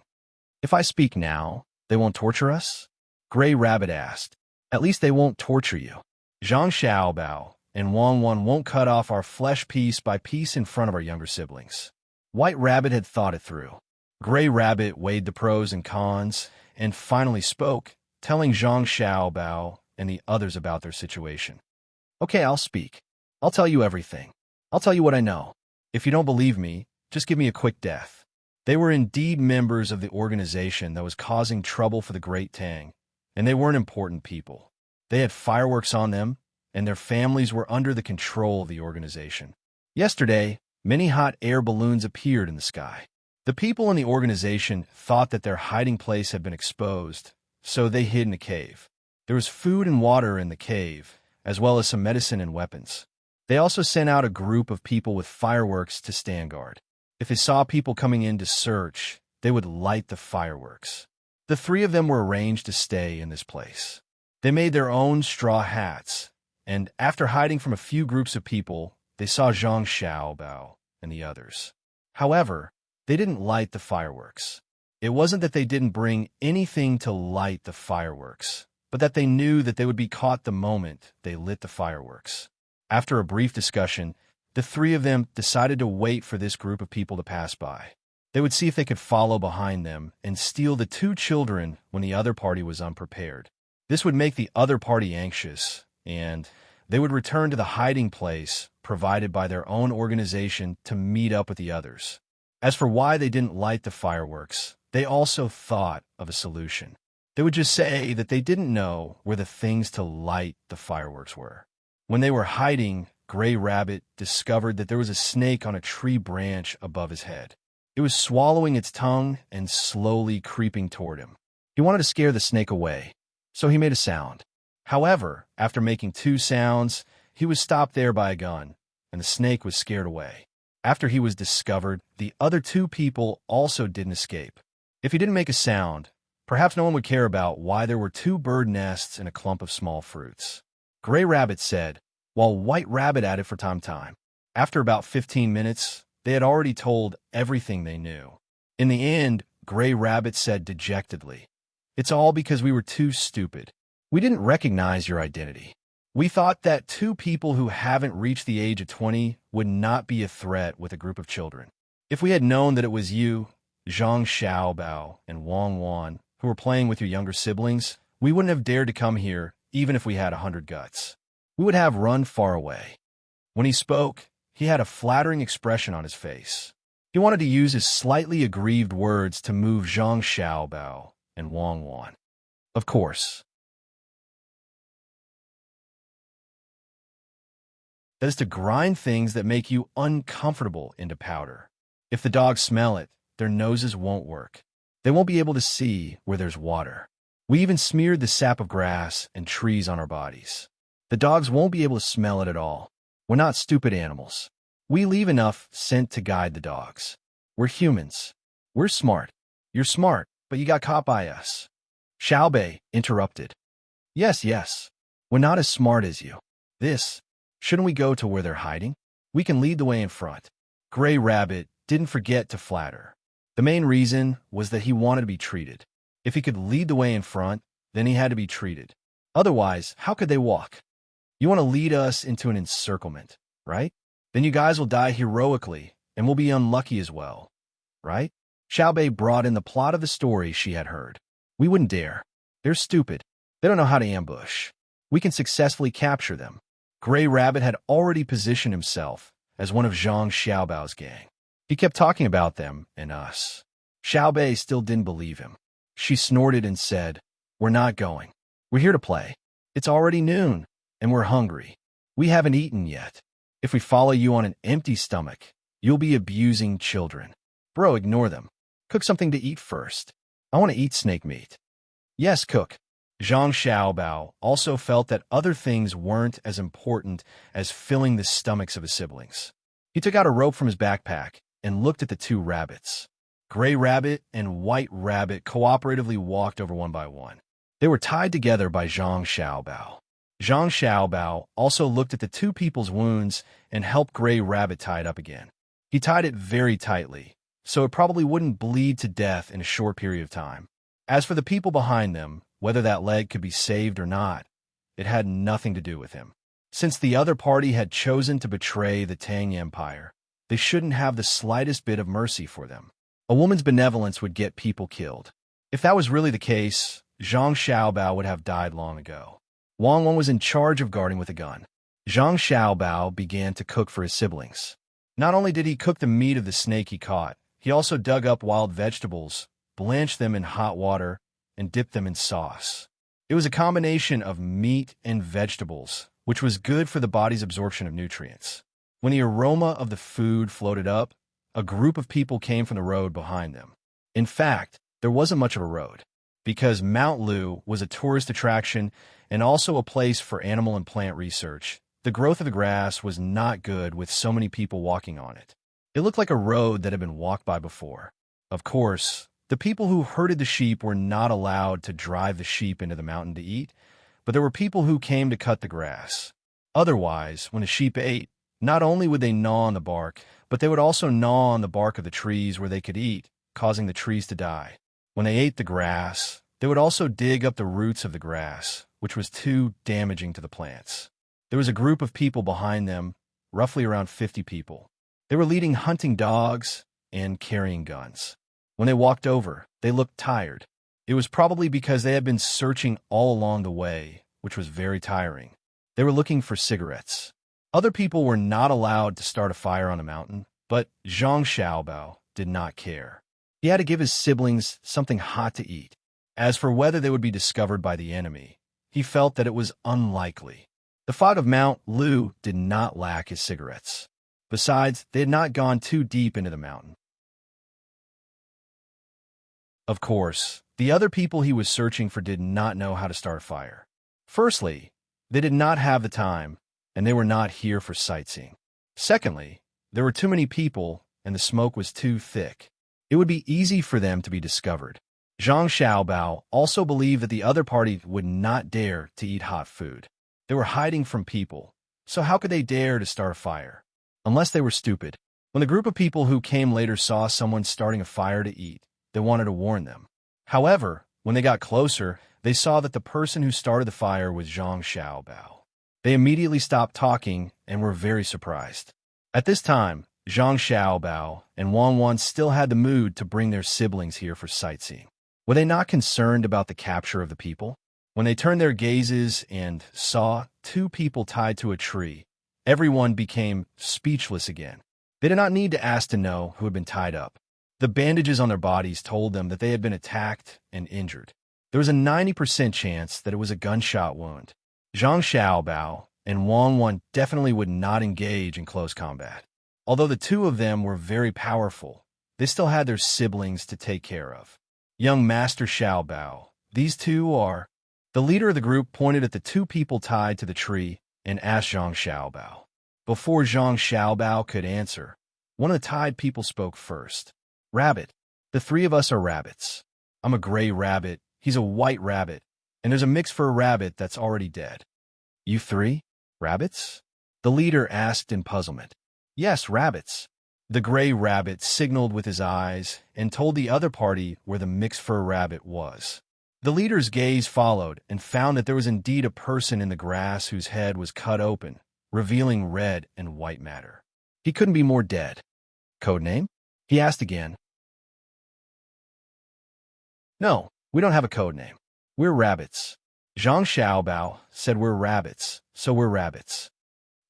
If I speak now, they won't torture us? Gray Rabbit asked. At least they won't torture you. Zhang Xiaobao and Wang Wan won't cut off our flesh piece by piece in front of our younger siblings. White Rabbit had thought it through. Gray Rabbit weighed the pros and cons and finally spoke, telling Zhang Xiaobao and the others about their situation. Okay, I'll speak. I'll tell you everything. I'll tell you what I know. If you don't believe me, just give me a quick death. They were indeed members of the organization that was causing trouble for the Great Tang, and they weren't important people. They had fireworks on them, and their families were under the control of the organization. Yesterday, many hot air balloons appeared in the sky. The people in the organization thought that their hiding place had been exposed, so they hid in a cave. There was food and water in the cave, as well as some medicine and weapons. They also sent out a group of people with fireworks to stand guard. If they saw people coming in to search, they would light the fireworks. The three of them were arranged to stay in this place. They made their own straw hats, and after hiding from a few groups of people, they saw Zhang Xiaobao and the others. However, they didn't light the fireworks. It wasn't that they didn't bring anything to light the fireworks, but that they knew that they would be caught the moment they lit the fireworks. After a brief discussion, the three of them decided to wait for this group of people to pass by. They would see if they could follow behind them and steal the two children when the other party was unprepared. This would make the other party anxious, and they would return to the hiding place provided by their own organization to meet up with the others. As for why they didn't light the fireworks, they also thought of a solution. They would just say that they didn't know where the things to light the fireworks were. When they were hiding, Gray Rabbit discovered that there was a snake on a tree branch above his head. It was swallowing its tongue and slowly creeping toward him. He wanted to scare the snake away, so he made a sound. However, after making 2 sounds, he was stopped there by a gun, and the snake was scared away. After he was discovered, the other 2 people also didn't escape. If he didn't make a sound, perhaps no one would care about why there were 2 bird nests in a clump of small fruits. Gray Rabbit said, while White Rabbit added for time. After about 15 minutes, they had already told everything they knew. In the end, Gray Rabbit said dejectedly, "It's all because we were too stupid. We didn't recognize your identity. We thought that 2 people who haven't reached the age of 20 would not be a threat with a group of children. If we had known that it was you, Zhang Xiaobao, and Wang Wan, who were playing with your younger siblings, we wouldn't have dared to come here even if we had 100 guts. We would have run far away." When he spoke, he had a flattering expression on his face. He wanted to use his slightly aggrieved words to move Zhang Xiaobao and Wang Wan. Of course. That is to grind things that make you uncomfortable into powder. If the dogs smell it, their noses won't work. They won't be able to see where there's water. We even smeared the sap of grass and trees on our bodies. The dogs won't be able to smell it at all. We're not stupid animals. We leave enough scent to guide the dogs. We're humans. We're smart. You're smart, but you got caught by us. Xiaobei interrupted. Yes. We're not as smart as you. Shouldn't we go to where they're hiding? We can lead the way in front. Gray Rabbit didn't forget to flatter. The main reason was that he wanted to be treated. If he could lead the way in front, then he had to be treated. Otherwise, how could they walk? You want to lead us into an encirclement, right? Then you guys will die heroically, and we'll be unlucky as well, right? Xiaobei brought in the plot of the story she had heard. We wouldn't dare. They're stupid. They don't know how to ambush. We can successfully capture them. Gray Rabbit had already positioned himself as one of Zhang Xiaobao's gang. He kept talking about them and us. Xiaobei still didn't believe him. She snorted and said, "We're not going. We're here to play. It's already noon, and we're hungry. We haven't eaten yet. If we follow you on an empty stomach, you'll be abusing children. Bro, ignore them. Cook something to eat first. I want to eat snake meat." "Yes, cook." Zhang Xiaobao also felt that other things weren't as important as filling the stomachs of his siblings. He took out a rope from his backpack and looked at the 2 rabbits. Gray Rabbit and White Rabbit cooperatively walked over one by one. They were tied together by Zhang Xiaobao. Zhang Xiaobao also looked at the 2 people's wounds and helped Gray Rabbit tie it up again. He tied it very tightly, so it probably wouldn't bleed to death in a short period of time. As for the people behind them, whether that leg could be saved or not, it had nothing to do with him. Since the other party had chosen to betray the Tang Empire, they shouldn't have the slightest bit of mercy for them. A woman's benevolence would get people killed. If that was really the case, Zhang Xiaobao would have died long ago. Wang Wan was in charge of guarding with a gun. Zhang Xiaobao began to cook for his siblings. Not only did he cook the meat of the snake he caught, he also dug up wild vegetables, blanched them in hot water, and dipped them in sauce. It was a combination of meat and vegetables, which was good for the body's absorption of nutrients. When the aroma of the food floated up, a group of people came from the road behind them. In fact, there wasn't much of a road, because Mount Lu was a tourist attraction and also a place for animal and plant research. The growth of the grass was not good with so many people walking on it. It looked like a road that had been walked by before. Of course, The people who herded the sheep were not allowed to drive the sheep into the mountain to eat, but there were people who came to cut the grass. Otherwise, when a sheep ate, not only would they gnaw on the bark, but they would also gnaw on the bark of the trees where they could eat, causing the trees to die. When they ate the grass, they would also dig up the roots of the grass, which was too damaging to the plants. There was a group of people behind them, roughly around 50 people. They were leading hunting dogs and carrying guns. When they walked over, they looked tired. It was probably because they had been searching all along the way, which was very tiring. They were looking for cigarettes. Other people were not allowed to start a fire on a mountain, but Zhang Xiaobao did not care. He had to give his siblings something hot to eat. As for whether they would be discovered by the enemy, he felt that it was unlikely. The fog of Mount Lu did not lack his cigarettes. Besides, they had not gone too deep into the mountain. Of course, the other people he was searching for did not know how to start a fire. Firstly, they did not have the time, and they were not here for sightseeing. Secondly, there were too many people, and the smoke was too thick. It would be easy for them to be discovered. Zhang Xiaobao also believed that the other party would not dare to eat hot food. They were hiding from people, so how could they dare to start a fire? Unless they were stupid. When the group of people who came later saw someone starting a fire to eat, they wanted to warn them. However, when they got closer, they saw that the person who started the fire was Zhang Xiaobao. They immediately stopped talking and were very surprised. At this time, Zhang Xiaobao and Wang Wan still had the mood to bring their siblings here for sightseeing. Were they not concerned about the capture of the people? When they turned their gazes and saw two people tied to a tree, everyone became speechless again. They did not need to ask to know who had been tied up. The bandages on their bodies told them that they had been attacked and injured. There was a 90% chance that it was a gunshot wound. Zhang Xiaobao and Wang Wan definitely would not engage in close combat. Although the two of them were very powerful, they still had their siblings to take care of. Young Master Xiaobao, these two are... The leader of the group pointed at the two people tied to the tree and asked Zhang Xiaobao. Before Zhang Xiaobao could answer, one of the tied people spoke first. Rabbit. The three of us are rabbits. I'm a gray rabbit, he's a white rabbit, and there's a mixed fur rabbit that's already dead. You three? Rabbits? The leader asked in puzzlement. Yes, rabbits. The gray rabbit signaled with his eyes and told the other party where the mixed fur rabbit was. The leader's gaze followed and found that there was indeed a person in the grass whose head was cut open, revealing red and white matter. He couldn't be more dead. Codename? He asked again. No, we don't have a codename. We're rabbits. Zhang Xiaobao said we're rabbits, so we're rabbits.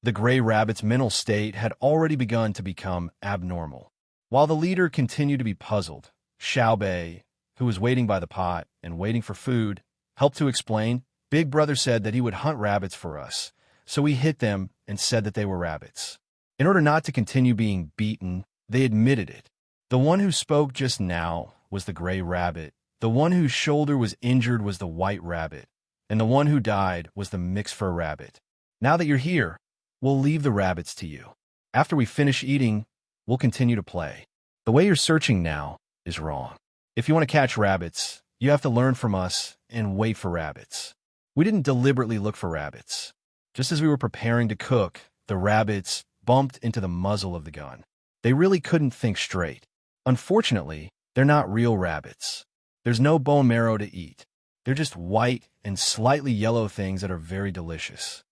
The gray rabbit's mental state had already begun to become abnormal. While the leader continued to be puzzled, Xiaobei, who was waiting by the pot and waiting for food, helped to explain. Big Brother said that he would hunt rabbits for us, so we hit them and said that they were rabbits. In order not to continue being beaten, they admitted it. The one who spoke just now was the gray rabbit, the one whose shoulder was injured was the white rabbit, and the one who died was the mixed fur rabbit. Now that you're here, we'll leave the rabbits to you. After we finish eating, we'll continue to play. The way you're searching now is wrong. If you want to catch rabbits, you have to learn from us and wait for rabbits. We didn't deliberately look for rabbits. Just as we were preparing to cook, the rabbits bumped into the muzzle of the gun. They really couldn't think straight. Unfortunately, they're not real rabbits. There's no bone marrow to eat. They're just white and slightly yellow things that are very delicious.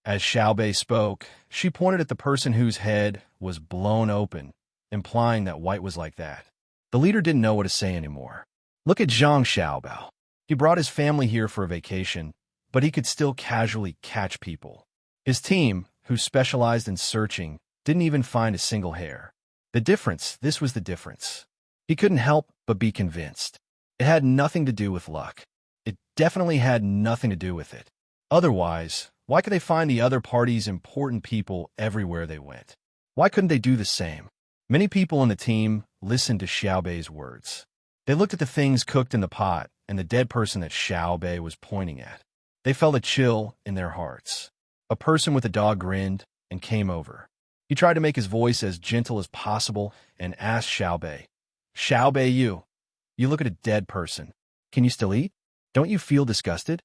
As Xiaobei spoke, she pointed at the person whose head was blown open, implying that white was like that. The leader didn't know what to say anymore. Look at Zhang Xiaobao. He brought his family here for a vacation, but he could still casually catch people. His team, who specialized in searching, didn't even find a single hair. This was the difference. He couldn't help but be convinced. It had nothing to do with luck. It definitely had nothing to do with it. Otherwise, why could they find the other party's important people everywhere they went? Why couldn't they do the same? Many people on the team listened to Xiaobei's words. They looked at the things cooked in the pot and the dead person that Xiaobei was pointing at. They felt a chill in their hearts. A person with a dog grinned and came over. He tried to make his voice as gentle as possible and asked Xiaobei, "Xiaobei, you You look at a dead person. Can you still eat? Don't you feel disgusted?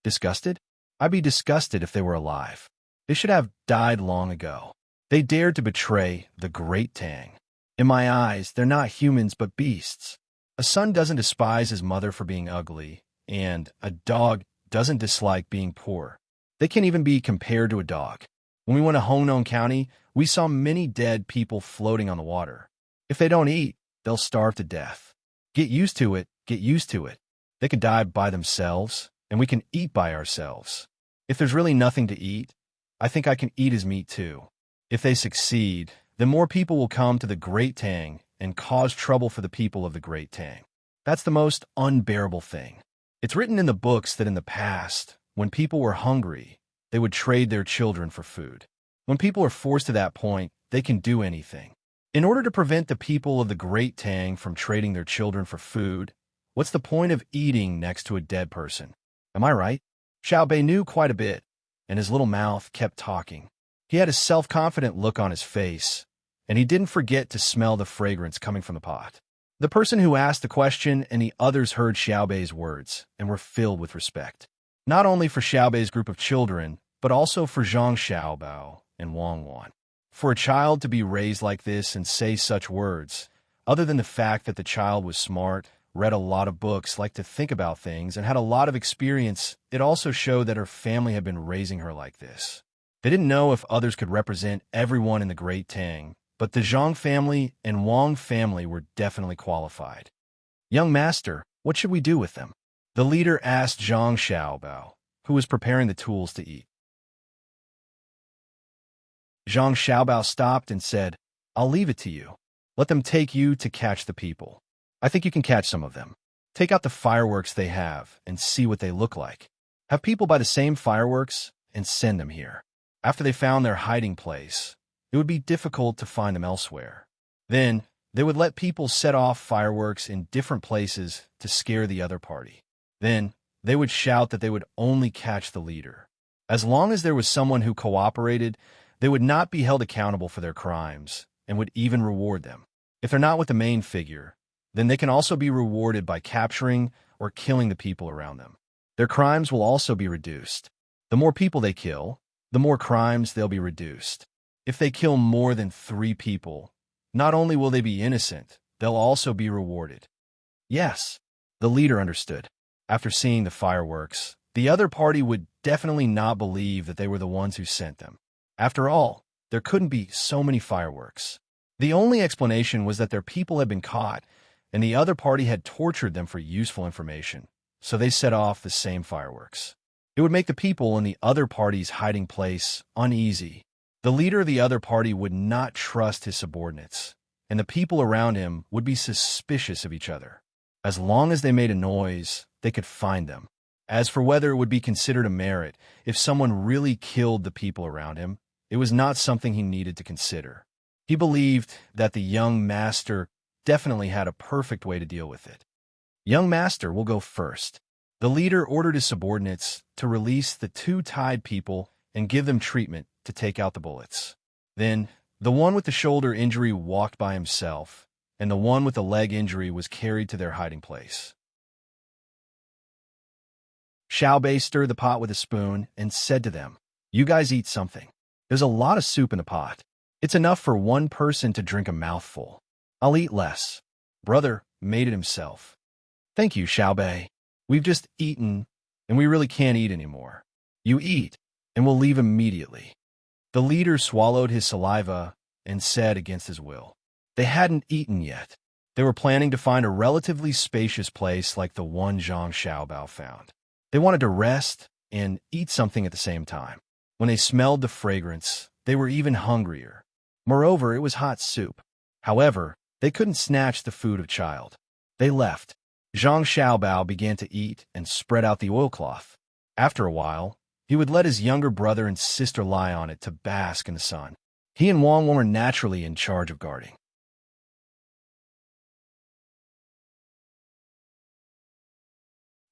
Disgusted? I'd be disgusted if they were alive. They should have died long ago. They dared to betray the great Tang. In my eyes, they're not humans but beasts. A son doesn't despise his mother for being ugly, and a dog doesn't dislike being poor. They can't even be compared to a dog. When we went to Honan County, we saw many dead people floating on the water. If they don't eat, they'll starve to death. Get used to it, get used to it. They could die by themselves, and we can eat by ourselves. If there's really nothing to eat, I think I can eat his meat too. If they succeed, then more people will come to the Great Tang and cause trouble for the people of the Great Tang. That's the most unbearable thing. It's written in the books that in the past, when people were hungry, they would trade their children for food. When people are forced to that point, they can do anything. In order to prevent the people of the Great Tang from trading their children for food, what's the point of eating next to a dead person? Am I right? Xiao Bei knew quite a bit, and his little mouth kept talking. He had a self-confident look on his face, and he didn't forget to smell the fragrance coming from the pot. The person who asked the question and the others heard Xiao Bei's words and were filled with respect. Not only for Xiao Bei's group of children, but also for Zhang Xiaobao and Wang Wan. For a child to be raised like this and say such words, other than the fact that the child was smart, read a lot of books, liked to think about things, and had a lot of experience, it also showed that her family had been raising her like this. They didn't know if others could represent everyone in the Great Tang, but the Zhang family and Wang family were definitely qualified. Young master, what should we do with them? The leader asked Zhang Xiaobao, who was preparing the tools to eat. Zhang Xiaobao stopped and said, I'll leave it to you. Let them take you to catch the people. I think you can catch some of them. Take out the fireworks they have and see what they look like. Have people buy the same fireworks and send them here. After they found their hiding place, it would be difficult to find them elsewhere. Then, they would let people set off fireworks in different places to scare the other party. Then, they would shout that they would only catch the leader. As long as there was someone who cooperated, they would not be held accountable for their crimes and would even reward them. If they're not with the main figure, then they can also be rewarded by capturing or killing the people around them. Their crimes will also be reduced. The more people they kill, the more crimes they'll be reduced. If they kill more than 3 people, not only will they be innocent, they'll also be rewarded. Yes, the leader understood. After seeing the fireworks, the other party would definitely not believe that they were the ones who sent them. After all, there couldn't be so many fireworks. The only explanation was that their people had been caught, and the other party had tortured them for useful information, so they set off the same fireworks. It would make the people in the other party's hiding place uneasy. The leader of the other party would not trust his subordinates, and the people around him would be suspicious of each other. As long as they made a noise, they could find them. As for whether it would be considered a merit if someone really killed the people around him, it was not something he needed to consider. He believed that the young master definitely had a perfect way to deal with it. Young master will go first. The leader ordered his subordinates to release the 2 tied people and give them treatment to take out the bullets. Then, the one with the shoulder injury walked by himself, and the one with the leg injury was carried to their hiding place. Xiao Bei stirred the pot with a spoon and said to them, You guys eat something. There's a lot of soup in the pot. It's enough for one person to drink a mouthful. I'll eat less. Brother made it himself. Thank you, Xiao Bei. We've just eaten, and we really can't eat anymore. You eat, and we'll leave immediately. The leader swallowed his saliva and said against his will. They hadn't eaten yet. They were planning to find a relatively spacious place like the one Zhang Xiaobao found. They wanted to rest and eat something at the same time. When they smelled the fragrance, they were even hungrier. Moreover, it was hot soup. However, they couldn't snatch the food of child. They left. Zhang Xiaobao began to eat and spread out the oilcloth. After a while, he would let his younger brother and sister lie on it to bask in the sun. He and Wang were naturally in charge of guarding.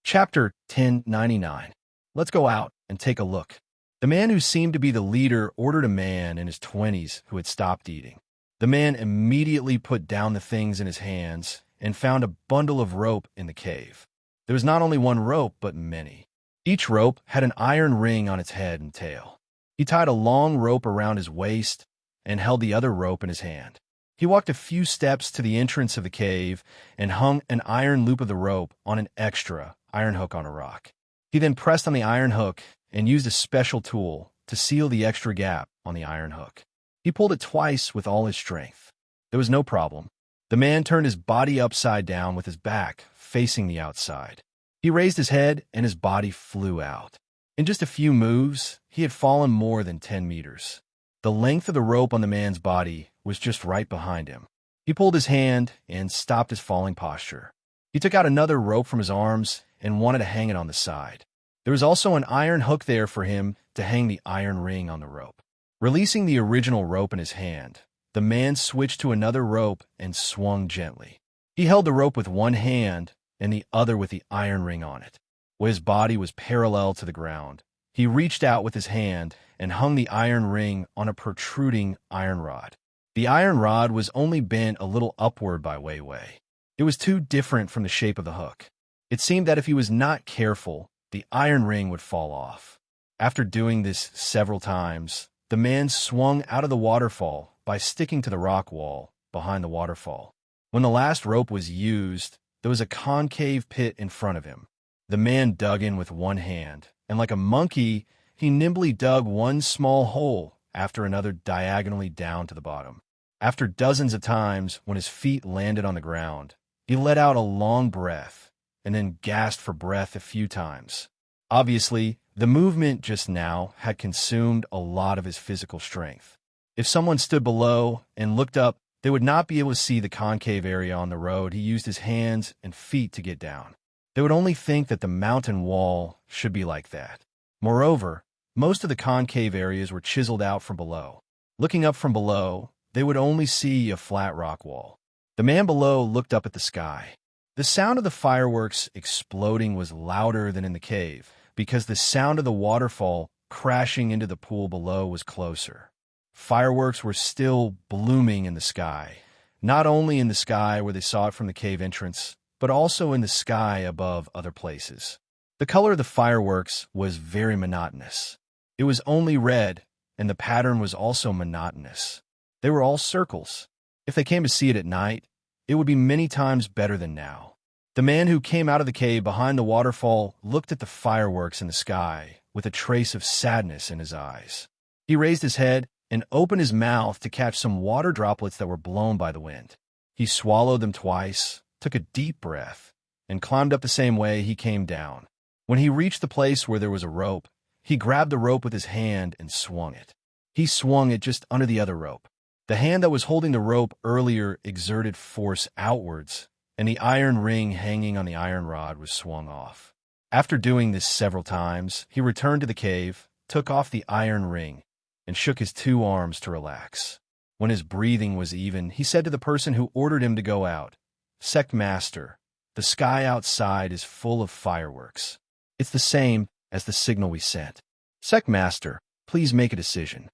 Chapter 1099. Let's go out and take a look. The man who seemed to be the leader ordered a man in his 20s who had stopped eating. The man immediately put down the things in his hands and found a bundle of rope in the cave. There was not only one rope, but many. Each rope had an iron ring on its head and tail. He tied a long rope around his waist and held the other rope in his hand. He walked a few steps to the entrance of the cave and hung an iron loop of the rope on an extra iron hook on a rock. He then pressed on the iron hook and used a special tool to seal the extra gap on the iron hook. He pulled it twice with all his strength. There was no problem. The man turned his body upside down with his back facing the outside. He raised his head and his body flew out. In just a few moves, he had fallen more than 10 meters. The length of the rope on the man's body was just right behind him. He pulled his hand and stopped his falling posture. He took out another rope from his arms and wanted to hang it on the side. There was also an iron hook there for him to hang the iron ring on the rope. Releasing the original rope in his hand, the man switched to another rope and swung gently. He held the rope with one hand and the other with the iron ring on it. When his body was parallel to the ground, he reached out with his hand and hung the iron ring on a protruding iron rod. The iron rod was only bent a little upward by Wei. It was too different from the shape of the hook. It seemed that if he was not careful, the iron ring would fall off. After doing this several times, the man swung out of the waterfall by sticking to the rock wall behind the waterfall. When the last rope was used, there was a concave pit in front of him. The man dug in with one hand, and like a monkey, he nimbly dug one small hole after another diagonally down to the bottom. After dozens of times, when his feet landed on the ground, he let out a long breath and then gasped for breath a few times. Obviously, the movement just now had consumed a lot of his physical strength. If someone stood below and looked up, they would not be able to see the concave area on the road he used his hands and feet to get down. They would only think that the mountain wall should be like that. Moreover, most of the concave areas were chiseled out from below. Looking up from below, they would only see a flat rock wall. The man below looked up at the sky. The sound of the fireworks exploding was louder than in the cave, because the sound of the waterfall crashing into the pool below was closer. Fireworks were still blooming in the sky, not only in the sky where they saw it from the cave entrance, but also in the sky above other places. The color of the fireworks was very monotonous. It was only red, and the pattern was also monotonous. They were all circles. If they came to see it at night, it would be many times better than now. The man who came out of the cave behind the waterfall looked at the fireworks in the sky with a trace of sadness in his eyes. He raised his head and opened his mouth to catch some water droplets that were blown by the wind. He swallowed them twice, took a deep breath, and climbed up the same way he came down. When he reached the place where there was a rope, he grabbed the rope with his hand and swung it. He swung it just under the other rope. The hand that was holding the rope earlier exerted force outwards, and the iron ring hanging on the iron rod was swung off. After doing this several times, he returned to the cave, took off the iron ring, and shook his two arms to relax. When his breathing was even, he said to the person who ordered him to go out, "Sect Master, the sky outside is full of fireworks. It's the same as the signal we sent. Sect Master, please make a decision."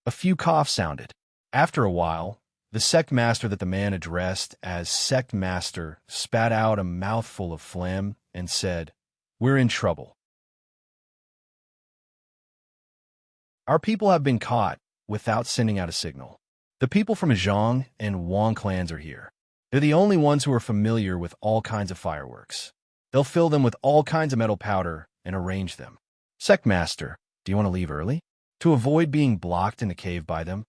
A few coughs sounded. After a while, the sect master that the man addressed as Sect Master spat out a mouthful of phlegm and said, "We're in trouble. Our people have been caught without sending out a signal. The people from Zhang and Wang clans are here. They're the only ones who are familiar with all kinds of fireworks. They'll fill them with all kinds of metal powder and arrange them. Sect Master, do you want to leave early? To avoid being blocked in the cave by them?"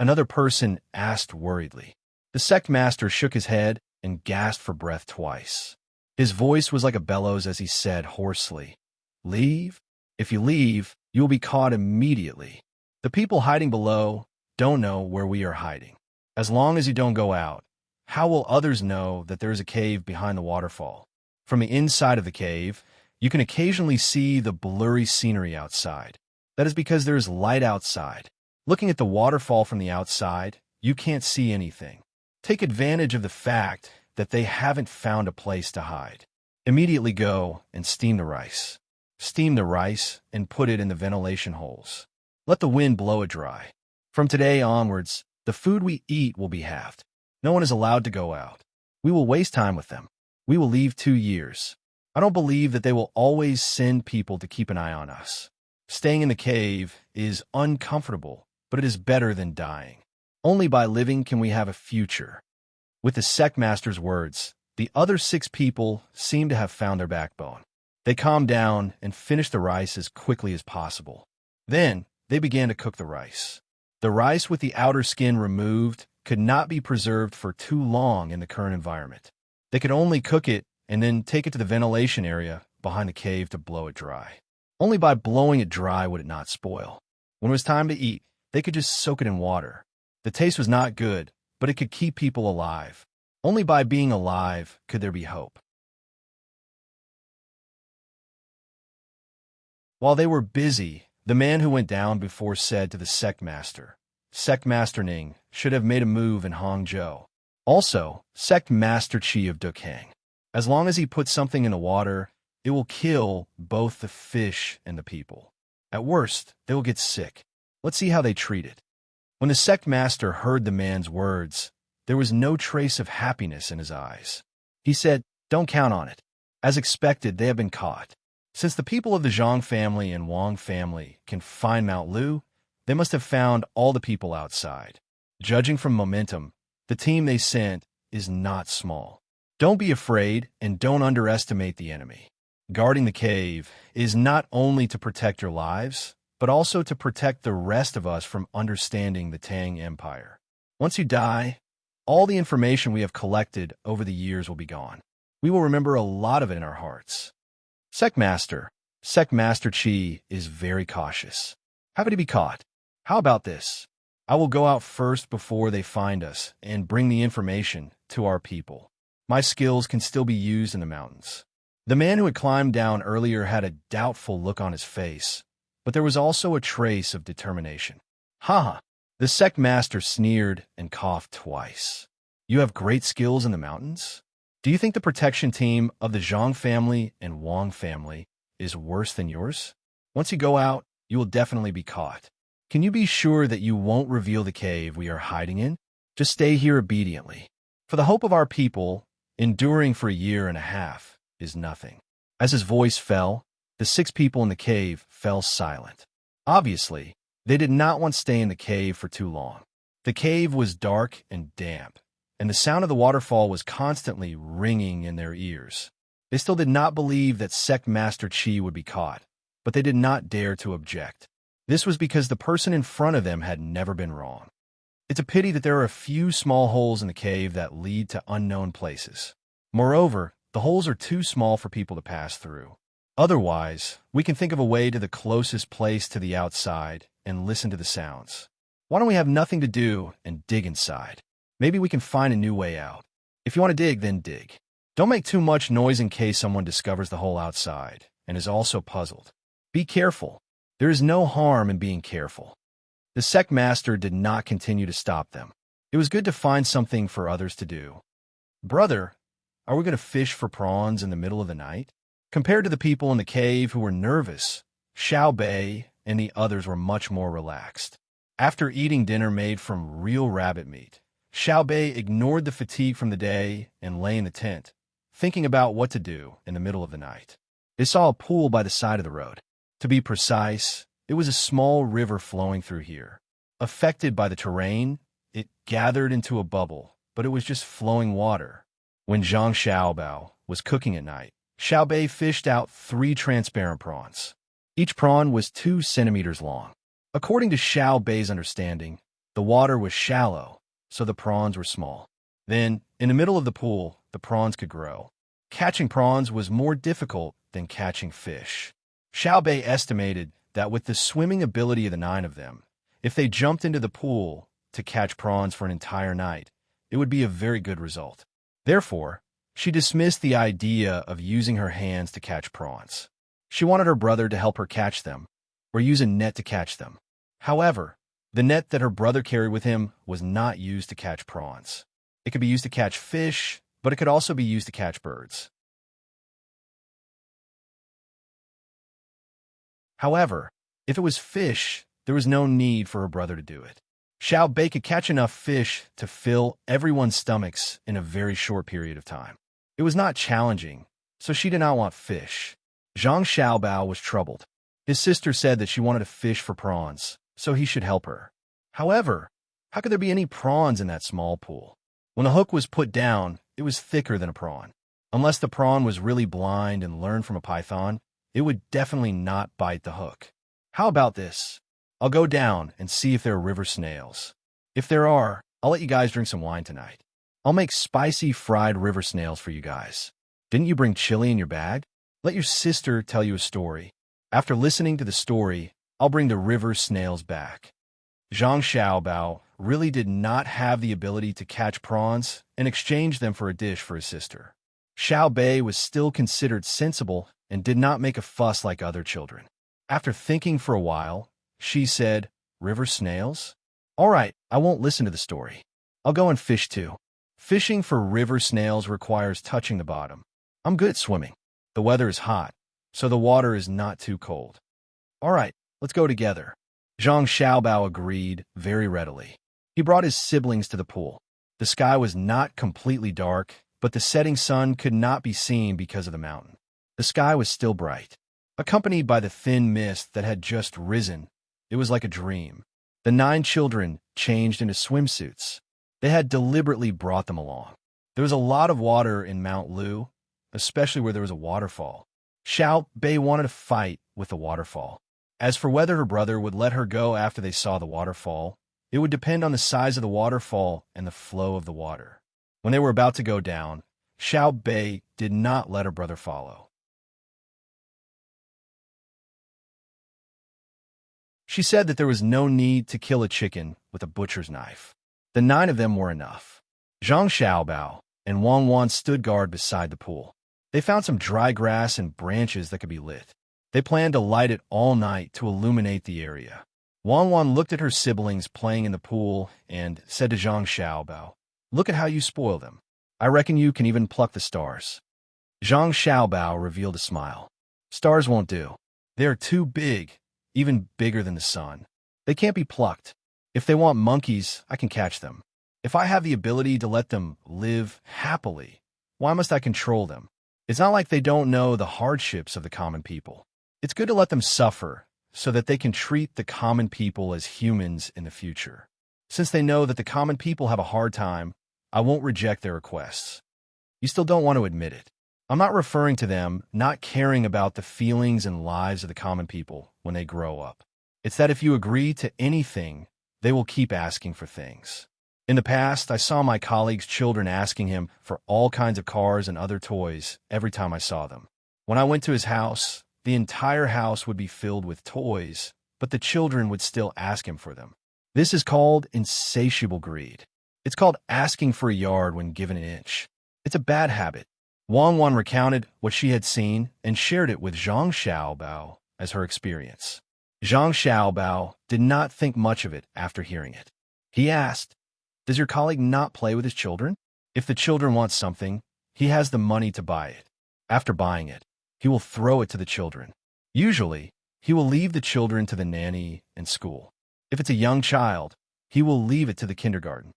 Another person asked worriedly. The sect master shook his head and gasped for breath twice. His voice was like a bellows as he said hoarsely, "Leave? If you leave, you will be caught immediately. The people hiding below don't know where we are hiding. As long as you don't go out, how will others know that there is a cave behind the waterfall? From the inside of the cave, you can occasionally see the blurry scenery outside. That is because there is light outside. Looking at the waterfall from the outside, you can't see anything. Take advantage of the fact that they haven't found a place to hide. Immediately go and steam the rice. Steam the rice and put it in the ventilation holes. Let the wind blow it dry. From today onwards, the food we eat will be halved. No one is allowed to go out. We will waste time with them. We will leave 2 years. I don't believe that they will always send people to keep an eye on us. Staying in the cave is uncomfortable, but it is better than dying. Only by living can we have a future." With the sect master's words, the other 6 people seemed to have found their backbone. They calmed down and finished the rice as quickly as possible. Then, they began to cook the rice. The rice with the outer skin removed could not be preserved for too long in the current environment. They could only cook it and then take it to the ventilation area behind the cave to blow it dry. Only by blowing it dry would it not spoil. When it was time to eat, they could just soak it in water. The taste was not good, but it could keep people alive. Only by being alive could there be hope. While they were busy, the man who went down before said to the sect master, "Sect Master Ning should have made a move in Hangzhou. Also, Sect Master Qi of Dukang. As long as he puts something in the water, it will kill both the fish and the people. At worst, they will get sick. Let's see how they treat it." When the sect master heard the man's words, there was no trace of happiness in his eyes. He said, "Don't count on it. As expected, they have been caught. Since the people of the Zhang family and Wang family can find Mount Lu, they must have found all the people outside. Judging from momentum, the team they sent is not small. Don't be afraid and don't underestimate the enemy. Guarding the cave is not only to protect your lives, but also to protect the rest of us from understanding the Tang Empire. Once you die, all the information we have collected over the years will be gone. We will remember a lot of it in our hearts." Sect Master Qi is very cautious. How could he be caught? How about this? I will go out first before they find us and bring the information to our people. My skills can still be used in the mountains. The man who had climbed down earlier had a doubtful look on his face, but there was also a trace of determination. "Ha!" The sect master sneered and coughed twice. "You have great skills in the mountains? Do you think the protection team of the Zhang family and Wang family is worse than yours? Once you go out, you will definitely be caught. Can you be sure that you won't reveal the cave we are hiding in? Just stay here obediently. For the hope of our people, enduring for 1.5 years is nothing." As his voice fell, the 6 people in the cave fell silent. Obviously, they did not want to stay in the cave for too long. The cave was dark and damp, and the sound of the waterfall was constantly ringing in their ears. They still did not believe that Sect Master Qi would be caught, but they did not dare to object. This was because the person in front of them had never been wrong. It's a pity that there are a few small holes in the cave that lead to unknown places. Moreover, the holes are too small for people to pass through. Otherwise, we can think of a way to the closest place to the outside and listen to the sounds. Why don't we have nothing to do and dig inside? Maybe we can find a new way out. If you want to dig, then dig. Don't make too much noise in case someone discovers the hole outside and is also puzzled. Be careful. There is no harm in being careful. The sect master did not continue to stop them. It was good to find something for others to do. "Brother, are we going to fish for prawns in the middle of the night?" Compared to the people in the cave who were nervous, Xiao Bei and the others were much more relaxed. After eating dinner made from real rabbit meat, Xiao Bei ignored the fatigue from the day and lay in the tent, thinking about what to do in the middle of the night. They saw a pool by the side of the road. To be precise, it was a small river flowing through here. Affected by the terrain, it gathered into a bubble, but it was just flowing water. When Zhang Xiaobao was cooking at night, Xiao Bei fished out 3 transparent prawns. Each prawn was 2 centimeters long. According to Xiao Bei's understanding, the water was shallow, so the prawns were small. Then, in the middle of the pool, the prawns could grow. Catching prawns was more difficult than catching fish. Xiao Bei estimated that with the swimming ability of the 9 of them, if they jumped into the pool to catch prawns for an entire night, it would be a very good result. Therefore, she dismissed the idea of using her hands to catch prawns. She wanted her brother to help her catch them, or use a net to catch them. However, the net that her brother carried with him was not used to catch prawns. It could be used to catch fish, but it could also be used to catch birds. However, if it was fish, there was no need for her brother to do it. Xiao Bei could catch enough fish to fill everyone's stomachs in a very short period of time. It was not challenging, so she did not want fish. Zhang Xiaobao was troubled. His sister said that she wanted to fish for prawns, so he should help her. However, how could there be any prawns in that small pool? When the hook was put down, it was thicker than a prawn. Unless the prawn was really blind and learned from a python, it would definitely not bite the hook. How about this? I'll go down and see if there are river snails. If there are, I'll let you guys drink some wine tonight. I'll make spicy fried river snails for you guys. Didn't you bring chili in your bag? Let your sister tell you a story. After listening to the story, I'll bring the river snails back. Zhang Xiaobao really did not have the ability to catch prawns and exchange them for a dish for his sister. Xiao Bei was still considered sensible and did not make a fuss like other children. After thinking for a while, she said, "River snails? All right, I won't listen to the story. I'll go and fish too. Fishing for river snails requires touching the bottom. I'm good at swimming. The weather is hot, so the water is not too cold. All right, let's go together." Zhang Xiaobao agreed very readily. He brought his siblings to the pool. The sky was not completely dark, but the setting sun could not be seen because of the mountain. The sky was still bright. Accompanied by the thin mist that had just risen, it was like a dream. The 9 children changed into swimsuits. They had deliberately brought them along. There was a lot of water in Mount Lu, especially where there was a waterfall. Xiao Bei wanted to fight with the waterfall. As for whether her brother would let her go after they saw the waterfall, it would depend on the size of the waterfall and the flow of the water. When they were about to go down, Xiao Bei did not let her brother follow. She said that there was no need to kill a chicken with a butcher's knife. The 9 of them were enough. Zhang Xiaobao and Wang Wan stood guard beside the pool. They found some dry grass and branches that could be lit. They planned to light it all night to illuminate the area. Wang Wan looked at her siblings playing in the pool and said to Zhang Xiaobao, "Look at how you spoil them. I reckon you can even pluck the stars." Zhang Xiaobao revealed a smile. "Stars won't do. They are too big, even bigger than the sun. They can't be plucked. If they want monkeys, I can catch them. If I have the ability to let them live happily, why must I control them? It's not like they don't know the hardships of the common people. It's good to let them suffer so that they can treat the common people as humans in the future. Since they know that the common people have a hard time, I won't reject their requests." You still don't want to admit it. I'm not referring to them not caring about the feelings and lives of the common people when they grow up. It's that if you agree to anything, they will keep asking for things. In the past, I saw my colleague's children asking him for all kinds of cars and other toys every time I saw them. When I went to his house, the entire house would be filled with toys, but the children would still ask him for them. This is called insatiable greed. It's called asking for a yard when given an inch. It's a bad habit. Wang Wan recounted what she had seen and shared it with Zhang Xiaobao as her experience. Zhang Xiaobao did not think much of it after hearing it. He asked, "Does your colleague not play with his children? If the children want something, he has the money to buy it. After buying it, he will throw it to the children. Usually, he will leave the children to the nanny and school. If it's a young child, he will leave it to the kindergarten."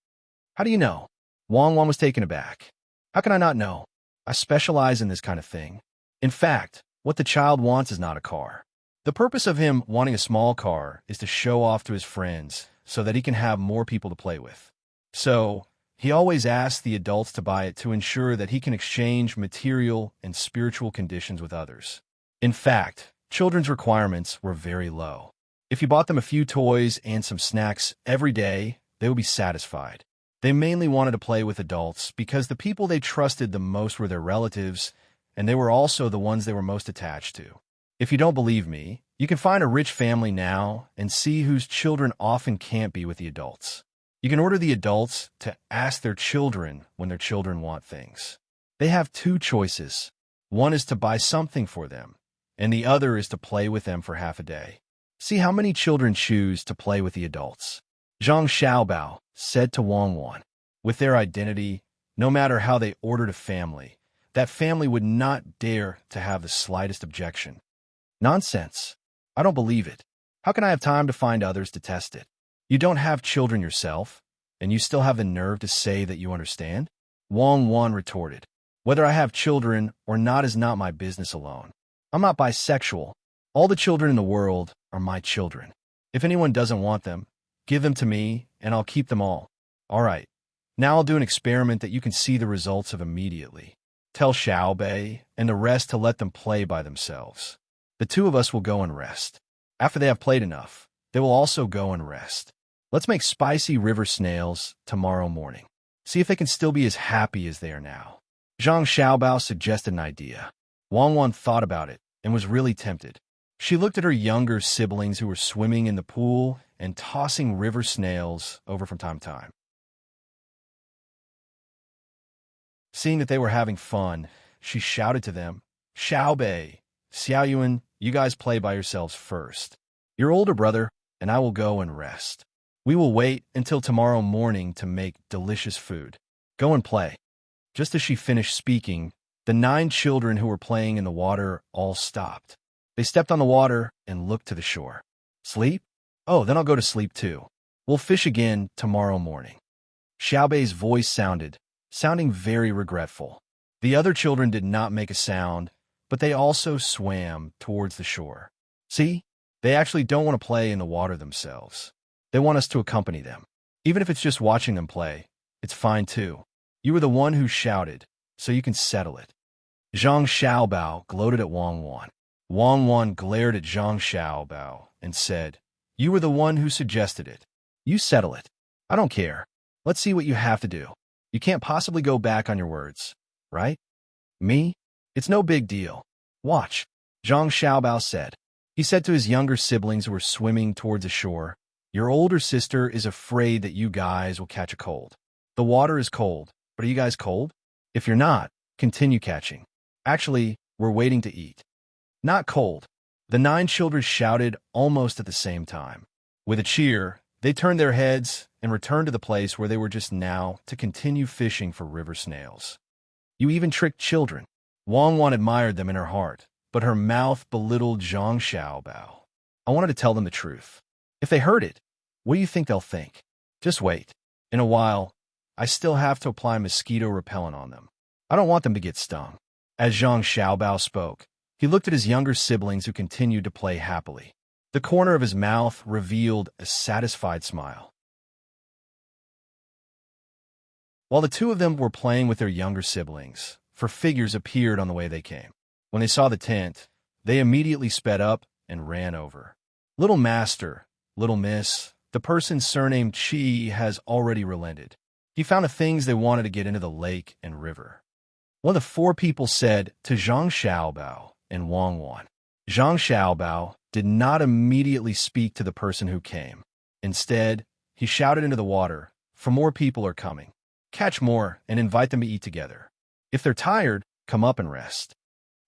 "How do you know?" Wang Wan was taken aback. "How can I not know? I specialize in this kind of thing. In fact, what the child wants is not a car. The purpose of him wanting a small car is to show off to his friends so that he can have more people to play with. So, he always asks the adults to buy it to ensure that he can exchange material and spiritual conditions with others. In fact, children's requirements were very low. If you bought them a few toys and some snacks every day, they would be satisfied. They mainly wanted to play with adults because the people they trusted the most were their relatives, and they were also the ones they were most attached to. If you don't believe me, you can find a rich family now and see whose children often can't be with the adults. You can order the adults to ask their children when their children want things. They have 2 choices. One is to buy something for them, and the other is to play with them for half a day. See how many children choose to play with the adults. Zhang Xiaobao said to Wang Wan, with their identity, no matter how they ordered a family, that family would not dare to have the slightest objection. Nonsense. I don't believe it. How can I have time to find others to test it? You don't have children yourself, and you still have the nerve to say that you understand? Wang Wan retorted. Whether I have children or not is not my business alone. I'm not bisexual. All the children in the world are my children. If anyone doesn't want them, give them to me, and I'll keep them all. All right. Now I'll do an experiment that you can see the results of immediately. Tell Xiao Bei and the rest to let them play by themselves. The two of us will go and rest. After they have played enough, they will also go and rest. Let's make spicy river snails tomorrow morning. See if they can still be as happy as they are now. Zhang Xiaobao suggested an idea. Wang Wan thought about it and was really tempted. She looked at her younger siblings who were swimming in the pool and tossing river snails over from time to time. Seeing that they were having fun, she shouted to them, Xiao Bei, Xiao Yuan, you guys play by yourselves first. Your older brother and I will go and rest. We will wait until tomorrow morning to make delicious food. Go and play. Just as she finished speaking, the 9 children who were playing in the water all stopped. They stepped on the water and looked to the shore. Sleep? Oh, then I'll go to sleep too. We'll fish again tomorrow morning. Xiao Bei's voice sounding very regretful. The other children did not make a sound, but they also swam towards the shore. See? They actually don't want to play in the water themselves. They want us to accompany them. Even if it's just watching them play, it's fine too. You were the one who shouted, so you can settle it. Zhang Xiaobao gloated at Wang Wan. Wang Wan glared at Zhang Xiaobao and said, You were the one who suggested it. You settle it. I don't care. Let's see what you have to do. You can't possibly go back on your words, right? Me? It's no big deal. Watch, Zhang Xiaobao said. He said to his younger siblings who were swimming towards the shore, Your older sister is afraid that you guys will catch a cold. The water is cold, but are you guys cold? If you're not, continue catching. Actually, we're waiting to eat. Not cold. The 9 children shouted almost at the same time. With a cheer, they turned their heads and returned to the place where they were just now to continue fishing for river snails. You even tricked children. Wang Wan admired them in her heart, but her mouth belittled Zhang Xiaobao. I wanted to tell them the truth. If they heard it, what do you think they'll think? Just wait. In a while, I still have to apply mosquito repellent on them. I don't want them to get stung. As Zhang Xiaobao spoke, he looked at his younger siblings who continued to play happily. The corner of his mouth revealed a satisfied smile. While the two of them were playing with their younger siblings, 4 figures appeared on the way they came. When they saw the tent, they immediately sped up and ran over. Little Master, Little Miss, the person surnamed Chi has already relented. He found the things they wanted to get into the lake and river. One of the 4 people said to Zhang Xiaobao and Wang Wan. Zhang Xiaobao did not immediately speak to the person who came. Instead, he shouted into the water, For more people are coming. Catch more and invite them to eat together. If they're tired, come up and rest.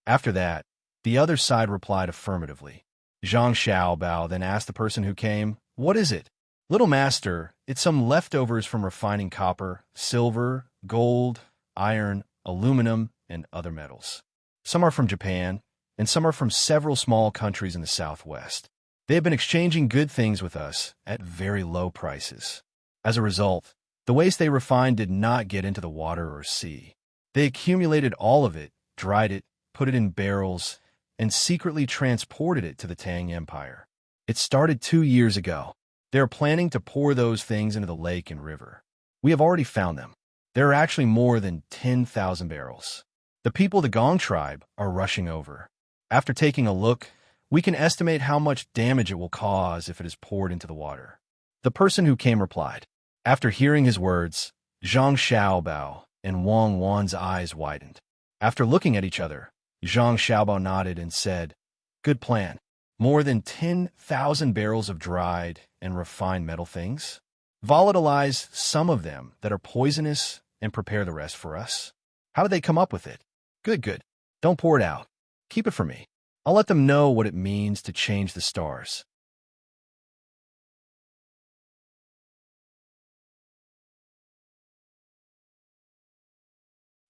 After that, the other side replied affirmatively. Zhang Xiaobao then asked the person who came, What is it? Little Master, it's some leftovers from refining copper, silver, gold, iron, aluminum, and other metals. Some are from Japan, and some are from several small countries in the southwest. They have been exchanging good things with us at very low prices. As a result, the waste they refined did not get into the water or sea. They accumulated all of it, dried it, put it in barrels, and secretly transported it to the Tang Empire. It started 2 years ago. They are planning to pour those things into the lake and river. We have already found them. There are actually more than 10,000 barrels. The people of the Gong tribe are rushing over. After taking a look, we can estimate how much damage it will cause if it is poured into the water. The person who came replied. After hearing his words, Zhang Xiaobao and Wang Wan's eyes widened. After looking at each other, Zhang Xiaobao nodded and said, Good plan. More than 10,000 barrels of dried and refined metal things? Volatilize some of them that are poisonous and prepare the rest for us. How did they come up with it? Good. Don't pour it out. Keep it for me. I'll let them know what it means to change the stars.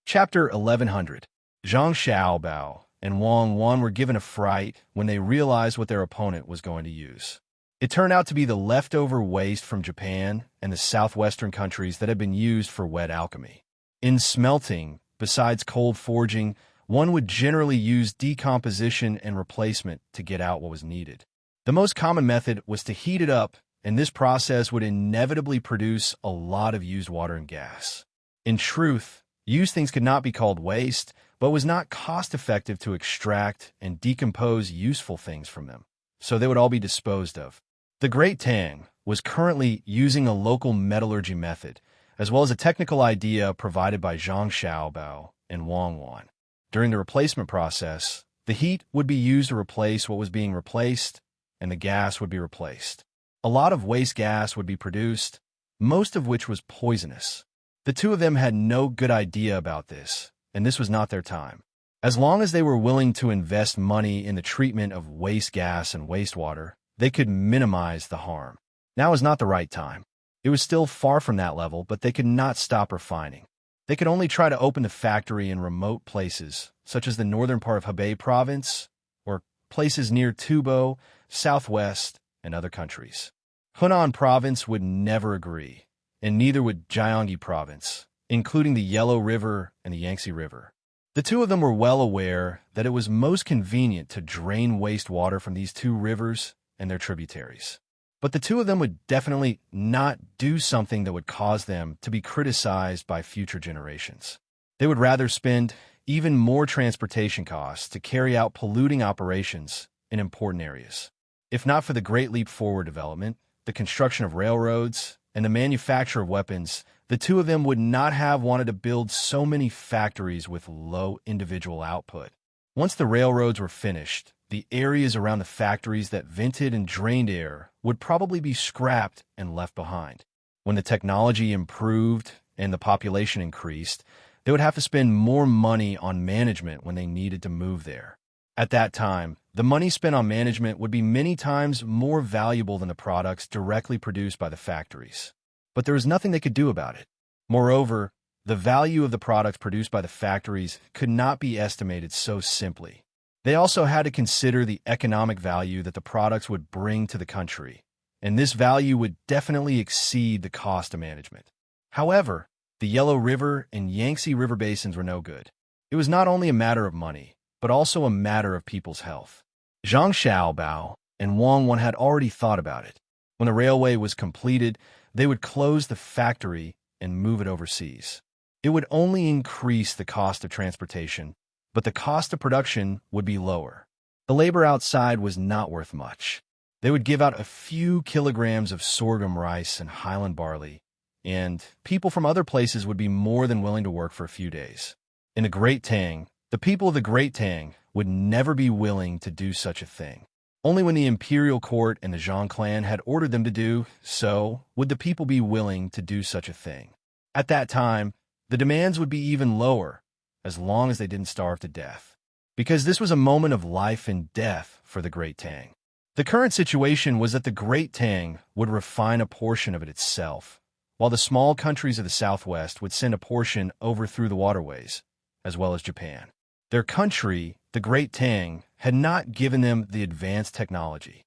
Chapter 1100. Zhang Xiaobao and Wang Wan were given a fright when they realized what their opponent was going to use. It turned out to be the leftover waste from Japan and the southwestern countries that had been used for wet alchemy. In smelting, besides cold forging, one would generally use decomposition and replacement to get out what was needed. The most common method was to heat it up, and this process would inevitably produce a lot of used water and gas. In truth, used things could not be called waste, but was not cost-effective to extract and decompose useful things from them, so they would all be disposed of. The Great Tang was currently using a local metallurgy method, as well as a technical idea provided by Zhang Xiaobao and Wang Wan. During the replacement process, the heat would be used to replace what was being replaced, and the gas would be replaced. A lot of waste gas would be produced, most of which was poisonous. The two of them had no good idea about this, and this was not their time. As long as they were willing to invest money in the treatment of waste gas and wastewater, they could minimize the harm. Now is not the right time. It was still far from that level, but they could not stop refining. They could only try to open the factory in remote places, such as the northern part of Hebei province, or places near Tubo, southwest, and other countries. Hunan province would never agree, and neither would Jiangxi province, including the Yellow River and the Yangtze River. The two of them were well aware that it was most convenient to drain wastewater from these two rivers and their tributaries. But the two of them would definitely not do something that would cause them to be criticized by future generations. They would rather spend even more transportation costs to carry out polluting operations in important areas. If not for the Great Leap Forward development, the construction of railroads, and the manufacture of weapons, the two of them would not have wanted to build so many factories with low individual output. Once the railroads were finished, the areas around the factories that vented and drained air would probably be scrapped and left behind. When the technology improved and the population increased, they would have to spend more money on management when they needed to move there. At that time, the money spent on management would be many times more valuable than the products directly produced by the factories. But there was nothing they could do about it. Moreover, the value of the products produced by the factories could not be estimated so simply. They also had to consider the economic value that the products would bring to the country, and this value would definitely exceed the cost of management. However, the Yellow River and Yangtze River basins were no good. It was not only a matter of money, but also a matter of people's health. Zhang Xiaobao and Wang Wan had already thought about it. When the railway was completed, they would close the factory and move it overseas. It would only increase the cost of transportation, but the cost of production would be lower. The labor outside was not worth much. They would give out a few kilograms of sorghum rice and highland barley, and people from other places would be more than willing to work for a few days. In the Great Tang, the people of the Great Tang would never be willing to do such a thing. Only when the imperial court and the Zhang clan had ordered them to do so would the people be willing to do such a thing. At that time, the demands would be even lower, as long as they didn't starve to death. Because this was a moment of life and death for the Great Tang. The current situation was that the Great Tang would refine a portion of it itself, while the small countries of the southwest would send a portion over through the waterways, as well as Japan. Their country, the Great Tang, had not given them the advanced technology.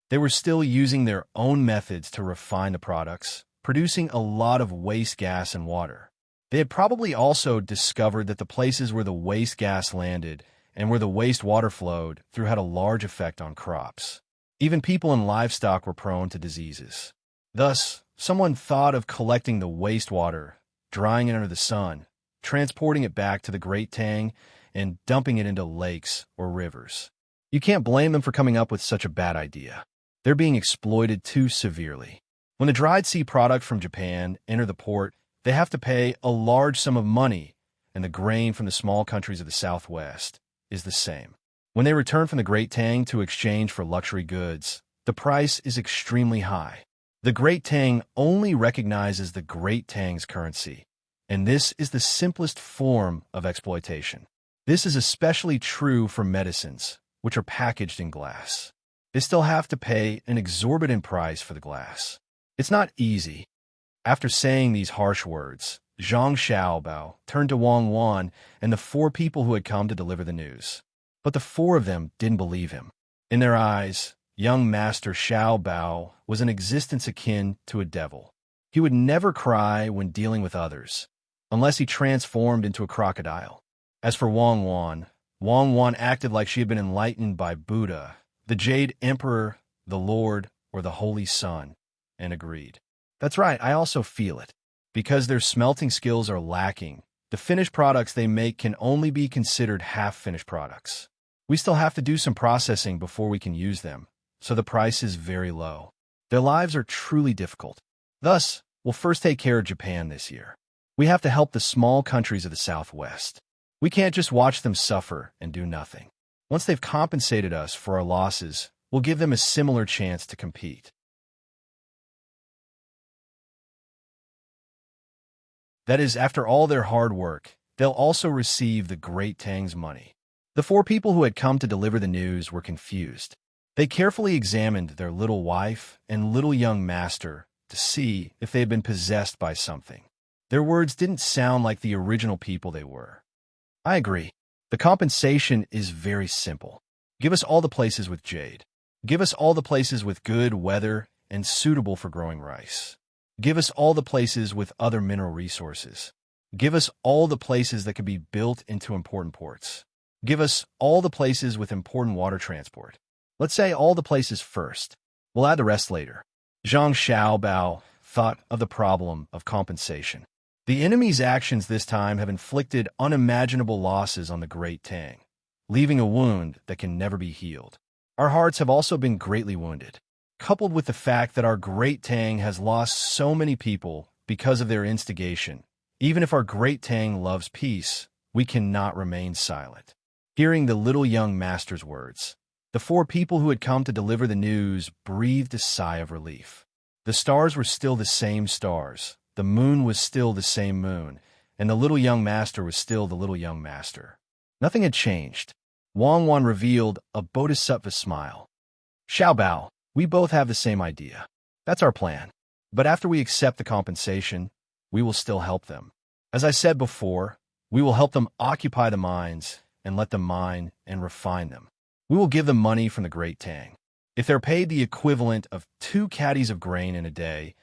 They were still using their own methods to refine the products, producing a lot of waste gas and water. They had probably also discovered that the places where the waste gas landed and where the waste water flowed through had a large effect on crops. Even people and livestock were prone to diseases. Thus, someone thought of collecting the wastewater, drying it under the sun, transporting it back to the Great Tang, and dumping it into lakes or rivers. You can't blame them for coming up with such a bad idea. They're being exploited too severely. When the dried sea product from Japan enter the port, they have to pay a large sum of money, and the grain from the small countries of the southwest is the same. When they return from the Great Tang to exchange for luxury goods, the price is extremely high. The Great Tang only recognizes the Great Tang's currency, and this is the simplest form of exploitation. This is especially true for medicines, which are packaged in glass. They still have to pay an exorbitant price for the glass. It's not easy. After saying these harsh words, Zhang Xiaobao turned to Wang Wan and the 4 people who had come to deliver the news. But the 4 of them didn't believe him. In their eyes, young Master Xiao Bao was an existence akin to a devil. He would never cry when dealing with others, unless he transformed into a crocodile. As for Wang Wan acted like she had been enlightened by Buddha, the Jade Emperor, the Lord, or the Holy Sun, and agreed. That's right, I also feel it. Because their smelting skills are lacking, the finished products they make can only be considered half-finished products. We still have to do some processing before we can use them, so the price is very low. Their lives are truly difficult. Thus, we'll first take care of Japan this year. We have to help the small countries of the Southwest. We can't just watch them suffer and do nothing. Once they've compensated us for our losses, we'll give them a similar chance to compete. That is, after all their hard work, they'll also receive the great Tang's money. The 4 people who had come to deliver the news were confused. They carefully examined their little wife and little young master to see if they had been possessed by something. Their words didn't sound like the original people they were. I agree. The compensation is very simple. Give us all the places with jade. Give us all the places with good weather and suitable for growing rice. Give us all the places with other mineral resources. Give us all the places that could be built into important ports. Give us all the places with important water transport. Let's say all the places first. We'll add the rest later. Zhang Xiaobao thought of the problem of compensation. The enemy's actions this time have inflicted unimaginable losses on the Great Tang, leaving a wound that can never be healed. Our hearts have also been greatly wounded, coupled with the fact that our Great Tang has lost so many people because of their instigation. Even if our Great Tang loves peace, we cannot remain silent. Hearing the little young master's words, the 4 people who had come to deliver the news breathed a sigh of relief. The stars were still the same stars, the moon was still the same moon, and the little young master was still the little young master. Nothing had changed. Wang revealed a bodhisattva smile. Xiaobao, we both have the same idea. That's our plan. But after we accept the compensation, we will still help them. As I said before, we will help them occupy the mines and let them mine and refine them. We will give them money from the Great Tang. If they're paid the equivalent of 2 caddies of grain in a day,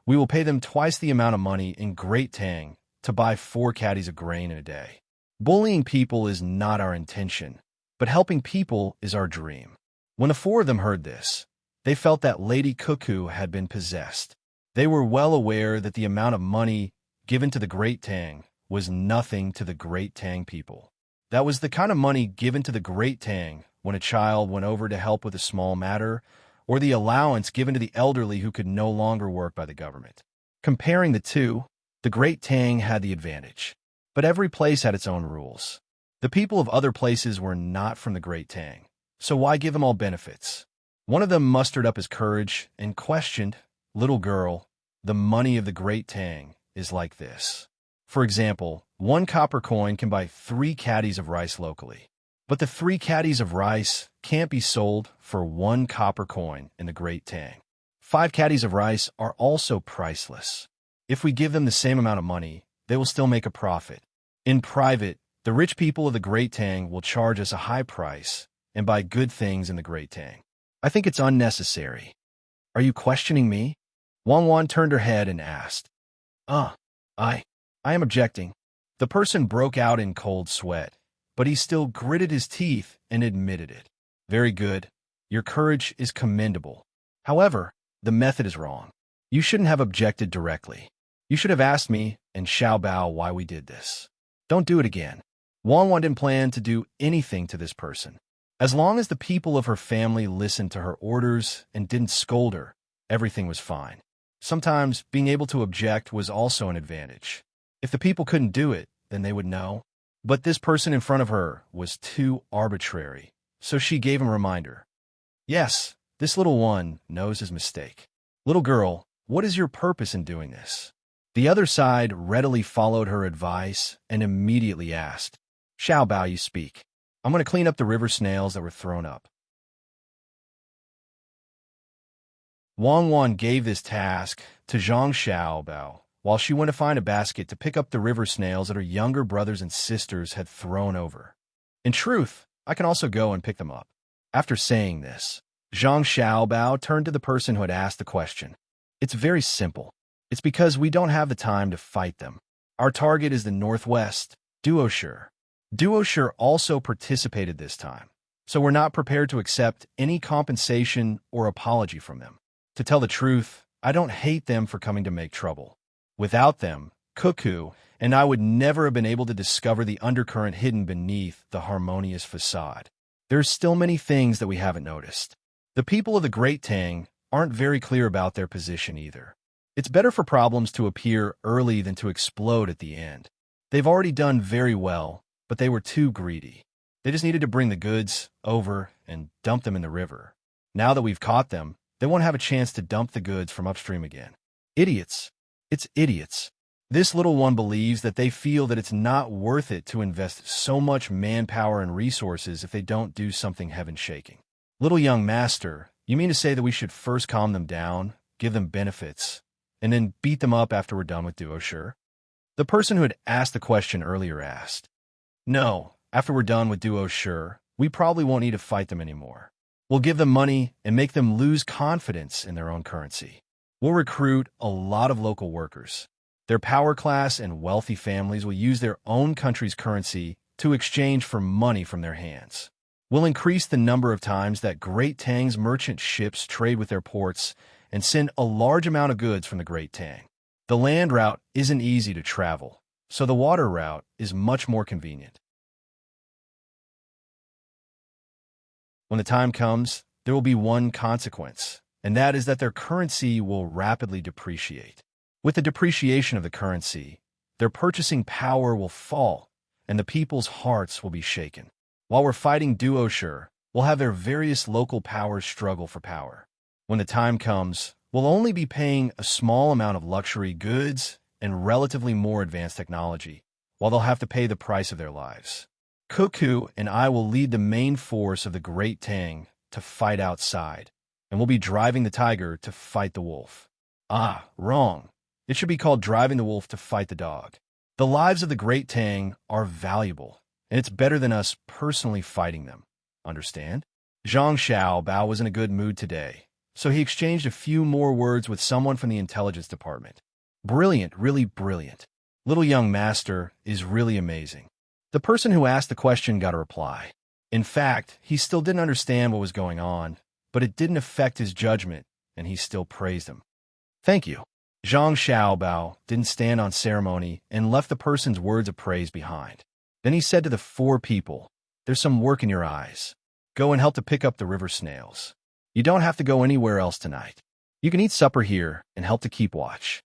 we will pay them twice the amount of money in Great Tang to buy 4 caddies of grain in a day. Bullying people is not our intention, but helping people is our dream. When the 4 of them heard this, they felt that Lady Cuckoo had been possessed. They were well aware that the amount of money given to the Great Tang was nothing to the Great Tang people. That was the kind of money given to the Great Tang when a child went over to help with a small matter, or the allowance given to the elderly who could no longer work by the government. Comparing the two, the Great Tang had the advantage. But every place had its own rules. The people of other places were not from the Great Tang, so why give them all benefits? One of them mustered up his courage and questioned, "Little girl, the money of the Great Tang is like this. For example, 1 copper coin can buy 3 caddies of rice locally. But the 3 caddies of rice can't be sold for 1 copper coin in the Great Tang. 5 caddies of rice are also priceless. If we give them the same amount of money, they will still make a profit. In private, the rich people of the Great Tang will charge us a high price and buy good things in the Great Tang. I think it's unnecessary." "Are you questioning me?" Wang turned her head and asked. I am objecting." The person broke out in cold sweat, but he still gritted his teeth and admitted it. "Very good. Your courage is commendable. However, the method is wrong. You shouldn't have objected directly. You should have asked me and Xiaobao why we did this. Don't do it again." Wang didn't plan to do anything to this person. As long as the people of her family listened to her orders and didn't scold her, everything was fine. Sometimes being able to object was also an advantage. If the people couldn't do it, then they would know. But this person in front of her was too arbitrary, so she gave him a reminder. "Yes, this little one knows his mistake. Little girl, what is your purpose in doing this?" The other side readily followed her advice and immediately asked, "Xiaobao, you speak. I'm going to clean up the river snails that were thrown up." Wang gave this task to Zhang Xiaobao, while she went to find a basket to pick up the river snails that her younger brothers and sisters had thrown over. "In truth, I can also go and pick them up." After saying this, Zhang Xiaobao turned to the person who had asked the question. It's very simple. It's because we don't have the time to fight them. Our target is the northwest, Duoshi. Duoshi also participated this time, so we're not prepared to accept any compensation or apology from them. To tell the truth, I don't hate them for coming to make trouble. Without them, Cuckoo and I would never have been able to discover the undercurrent hidden beneath the harmonious facade. There's still many things that we haven't noticed. The people of the Great Tang aren't very clear about their position either. It's better for problems to appear early than to explode at the end. They've already done very well, but they were too greedy. They just needed to bring the goods over and dump them in the river. Now that we've caught them, they won't have a chance to dump the goods from upstream again. Idiots. It's idiots. This little one believes that they feel that it's not worth it to invest so much manpower and resources if they don't do something heaven-shaking. Little young master, you mean to say that we should first calm them down, give them benefits, and then beat them up after we're done with Duoshi? The person who had asked the question earlier asked. No, after we're done with Duoshi, we probably won't need to fight them anymore. We'll give them money and make them lose confidence in their own currency. We'll recruit a lot of local workers. Their power class and wealthy families will use their own country's currency to exchange for money from their hands. We'll increase the number of times that Great Tang's merchant ships trade with their ports and send a large amount of goods from the Great Tang. The land route isn't easy to travel, so the water route is much more convenient. When the time comes, there will be one consequence, and that is that their currency will rapidly depreciate. With the depreciation of the currency, their purchasing power will fall, and the people's hearts will be shaken. While we're fighting Duoshi, we'll have their various local powers struggle for power. When the time comes, we'll only be paying a small amount of luxury goods and relatively more advanced technology, while they'll have to pay the price of their lives. Cuckoo and I will lead the main force of the Great Tang to fight outside, and we'll be driving the tiger to fight the wolf. Ah, wrong. It should be called driving the wolf to fight the dog. The lives of the Great Tang are valuable, and it's better than us personally fighting them. Understand? Zhang Xiaobao was in a good mood today, so he exchanged a few more words with someone from the intelligence department. Brilliant, really brilliant. Little young master is really amazing. The person who asked the question got a reply. In fact, he still didn't understand what was going on, but it didn't affect his judgment, and he still praised him. Thank you. Zhang Xiaobao didn't stand on ceremony and left the person's words of praise behind. Then he said to the four people, there's some work in your eyes. Go and help to pick up the river snails. You don't have to go anywhere else tonight. You can eat supper here and help to keep watch.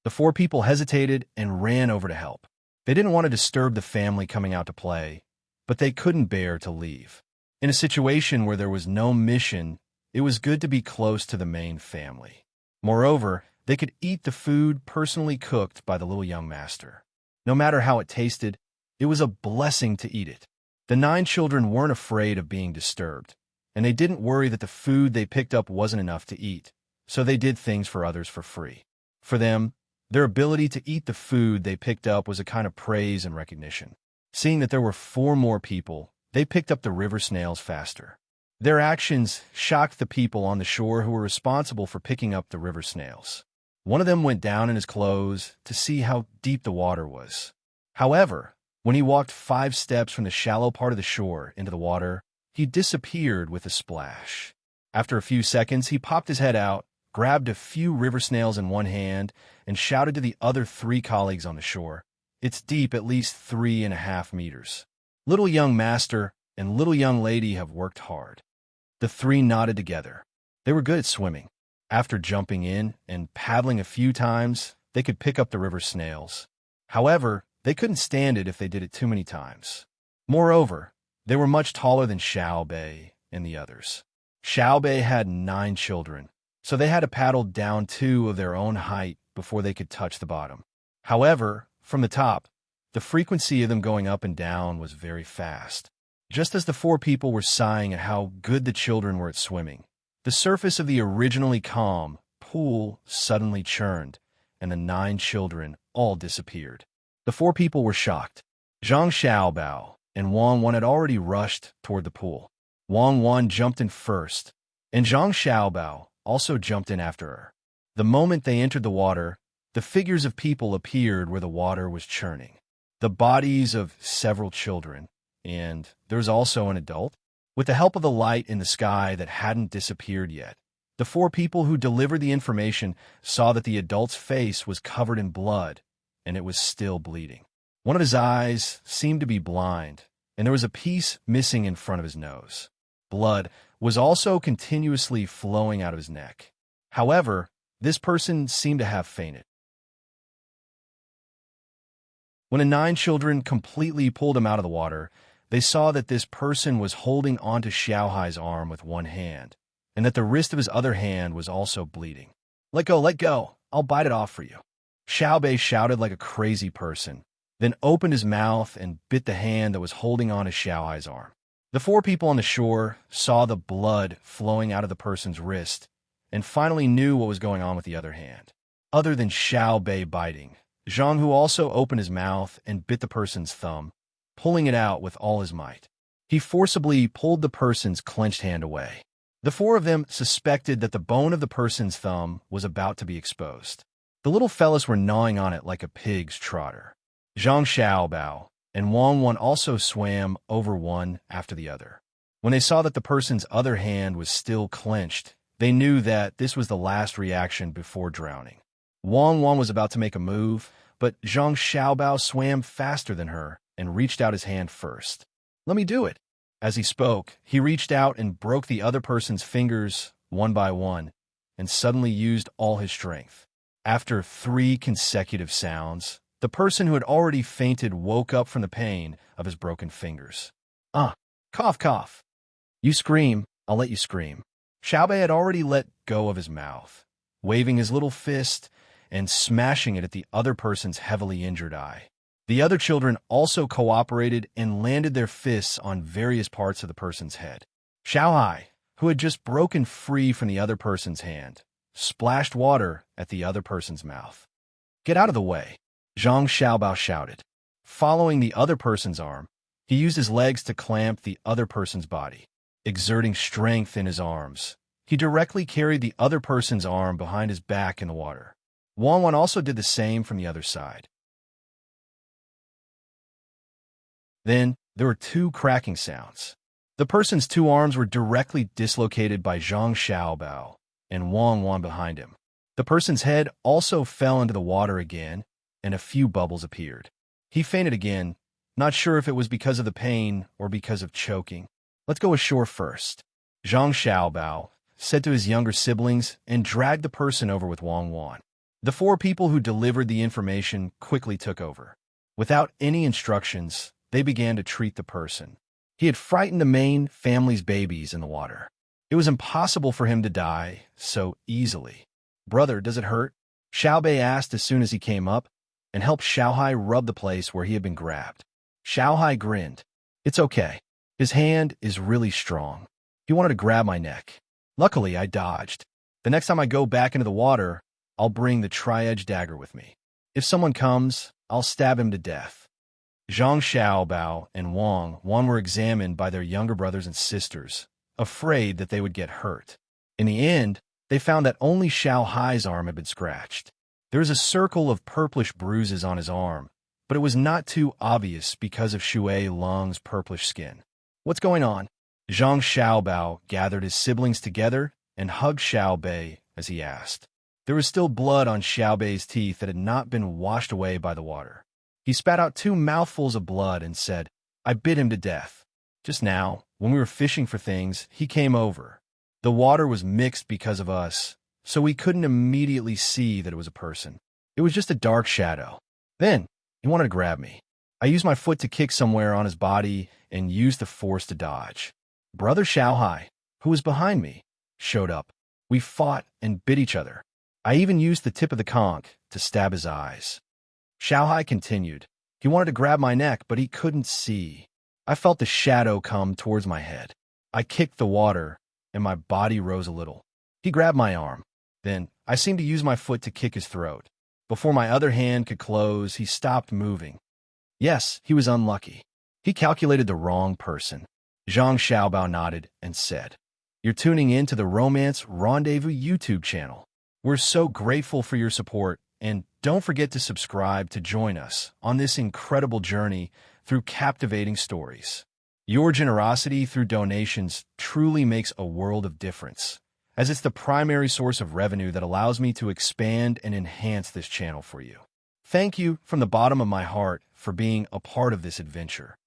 The four people hesitated and ran over to help. They didn't want to disturb the family coming out to play, but they couldn't bear to leave. In a situation where there was no mission, it was good to be close to the main family. Moreover, they could eat the food personally cooked by the little young master. No matter how it tasted, it was a blessing to eat it. The 9 children weren't afraid of being disturbed, and they didn't worry that the food they picked up wasn't enough to eat, so they did things for others for free. For them, their ability to eat the food they picked up was a kind of praise and recognition. Seeing that there were 4 more people, they picked up the river snails faster. Their actions shocked the people on the shore who were responsible for picking up the river snails. One of them went down in his clothes to see how deep the water was. However, when he walked 5 steps from the shallow part of the shore into the water, he disappeared with a splash. After a few seconds, he popped his head out, grabbed a few river snails in one hand, and shouted to the other 3 colleagues on the shore, "It's deep at least 3.5 meters. Little young master and little young lady have worked hard." The 3 nodded together. They were good at swimming. After jumping in and paddling a few times, they could pick up the river snails. However, they couldn't stand it if they did it too many times. Moreover, they were much taller than Xiaobei and the others. Xiaobei had 9 children, so they had to paddle down 2 of their own height before they could touch the bottom. However, from the top, the frequency of them going up and down was very fast. Just as the 4 people were sighing at how good the children were at swimming, the surface of the originally calm pool suddenly churned, and the 9 children all disappeared. The 4 people were shocked. Zhang Xiaobao and Wang Wan had already rushed toward the pool. Wang Wan jumped in first, and Zhang Xiaobao also jumped in after her. The moment they entered the water, the figures of people appeared where the water was churning. The bodies of several children, and there was also an adult. With the help of the light in the sky that hadn't disappeared yet, the four people who delivered the information saw that the adult's face was covered in blood, and it was still bleeding. One of his eyes seemed to be blind, and there was a piece missing in front of his nose. Blood was also continuously flowing out of his neck. However, this person seemed to have fainted. When the 9 children completely pulled him out of the water, they saw that this person was holding onto Xiaohai's arm with one hand, and that the wrist of his other hand was also bleeding. Let go, I'll bite it off for you. Xiaobei shouted like a crazy person, then opened his mouth and bit the hand that was holding on to Xiaohai's arm. The 4 people on the shore saw the blood flowing out of the person's wrist and finally knew what was going on with the other hand. Other than Xiaobei biting, Zhang Hu also opened his mouth and bit the person's thumb, pulling it out with all his might. He forcibly pulled the person's clenched hand away. The 4 of them suspected that the bone of the person's thumb was about to be exposed. The little fellas were gnawing on it like a pig's trotter. Zhang Xiaobao and Wang Wan also swam over one after the other. When they saw that the person's other hand was still clenched, they knew that this was the last reaction before drowning. Wang Wan was about to make a move, but Zhang Xiaobao swam faster than her and reached out his hand first. Let me do it. As he spoke, he reached out and broke the other person's fingers one by one, and suddenly used all his strength. After 3 consecutive sounds, the person who had already fainted woke up from the pain of his broken fingers. Cough. You scream, I'll let you scream. Xiaobei had already let go of his mouth, waving his little fist and smashing it at the other person's heavily injured eye. The other children also cooperated and landed their fists on various parts of the person's head. Xiaohai, who had just broken free from the other person's hand, splashed water at the other person's mouth. Get out of the way, Zhang Xiaobao shouted. Following the other person's arm, he used his legs to clamp the other person's body. Exerting strength in his arms, he directly carried the other person's arm behind his back in the water. Wang Wan also did the same from the other side. Then, there were 2 cracking sounds. The person's 2 arms were directly dislocated by Zhang Xiaobao and Wang Wan behind him. The person's head also fell into the water again, and a few bubbles appeared. He fainted again, not sure if it was because of the pain or because of choking. Let's go ashore first, Zhang Xiaobao said to his younger siblings and dragged the person over with Wang Wan. The 4 people who delivered the information quickly took over. Without any instructions, they began to treat the person. He had frightened the main family's babies in the water. It was impossible for him to die so easily. Brother, does it hurt? Xiaobei asked as soon as he came up, and helped Xiaohai rub the place where he had been grabbed. Xiaohai grinned. It's okay. His hand is really strong. He wanted to grab my neck. Luckily, I dodged. The next time I go back into the water, I'll bring the tri-edged dagger with me. If someone comes, I'll stab him to death. Zhang Xiaobao and Wang Wan were examined by their younger brothers and sisters, afraid that they would get hurt. In the end, they found that only Xiaohai's arm had been scratched. There was a circle of purplish bruises on his arm, but it was not too obvious because of Shui Long's purplish skin. What's going on? Zhang Xiaobao gathered his siblings together and hugged Xiaobei as he asked. There was still blood on Xiaobei's teeth that had not been washed away by the water. He spat out 2 mouthfuls of blood and said, I bit him to death. Just now, when we were fishing for things, he came over. The water was mixed because of us, so we couldn't immediately see that it was a person. It was just a dark shadow. Then, he wanted to grab me. I used my foot to kick somewhere on his body and used the force to dodge. Brother Xiaohai, who was behind me, showed up. We fought and bit each other. I even used the tip of the conch to stab his eyes. Xiaohai continued. He wanted to grab my neck, but he couldn't see. I felt the shadow come towards my head. I kicked the water, and my body rose a little. He grabbed my arm. Then, I seemed to use my foot to kick his throat. Before my other hand could close, he stopped moving. Yes, he was unlucky. He calculated the wrong person. Zhang Xiaobao nodded and said, "You're tuning in to the Romance Rendezvous YouTube channel. We're so grateful for your support, and don't forget to subscribe to join us on this incredible journey through captivating stories. Your generosity through donations truly makes a world of difference, as it's the primary source of revenue that allows me to expand and enhance this channel for you. Thank you from the bottom of my heart for being a part of this adventure.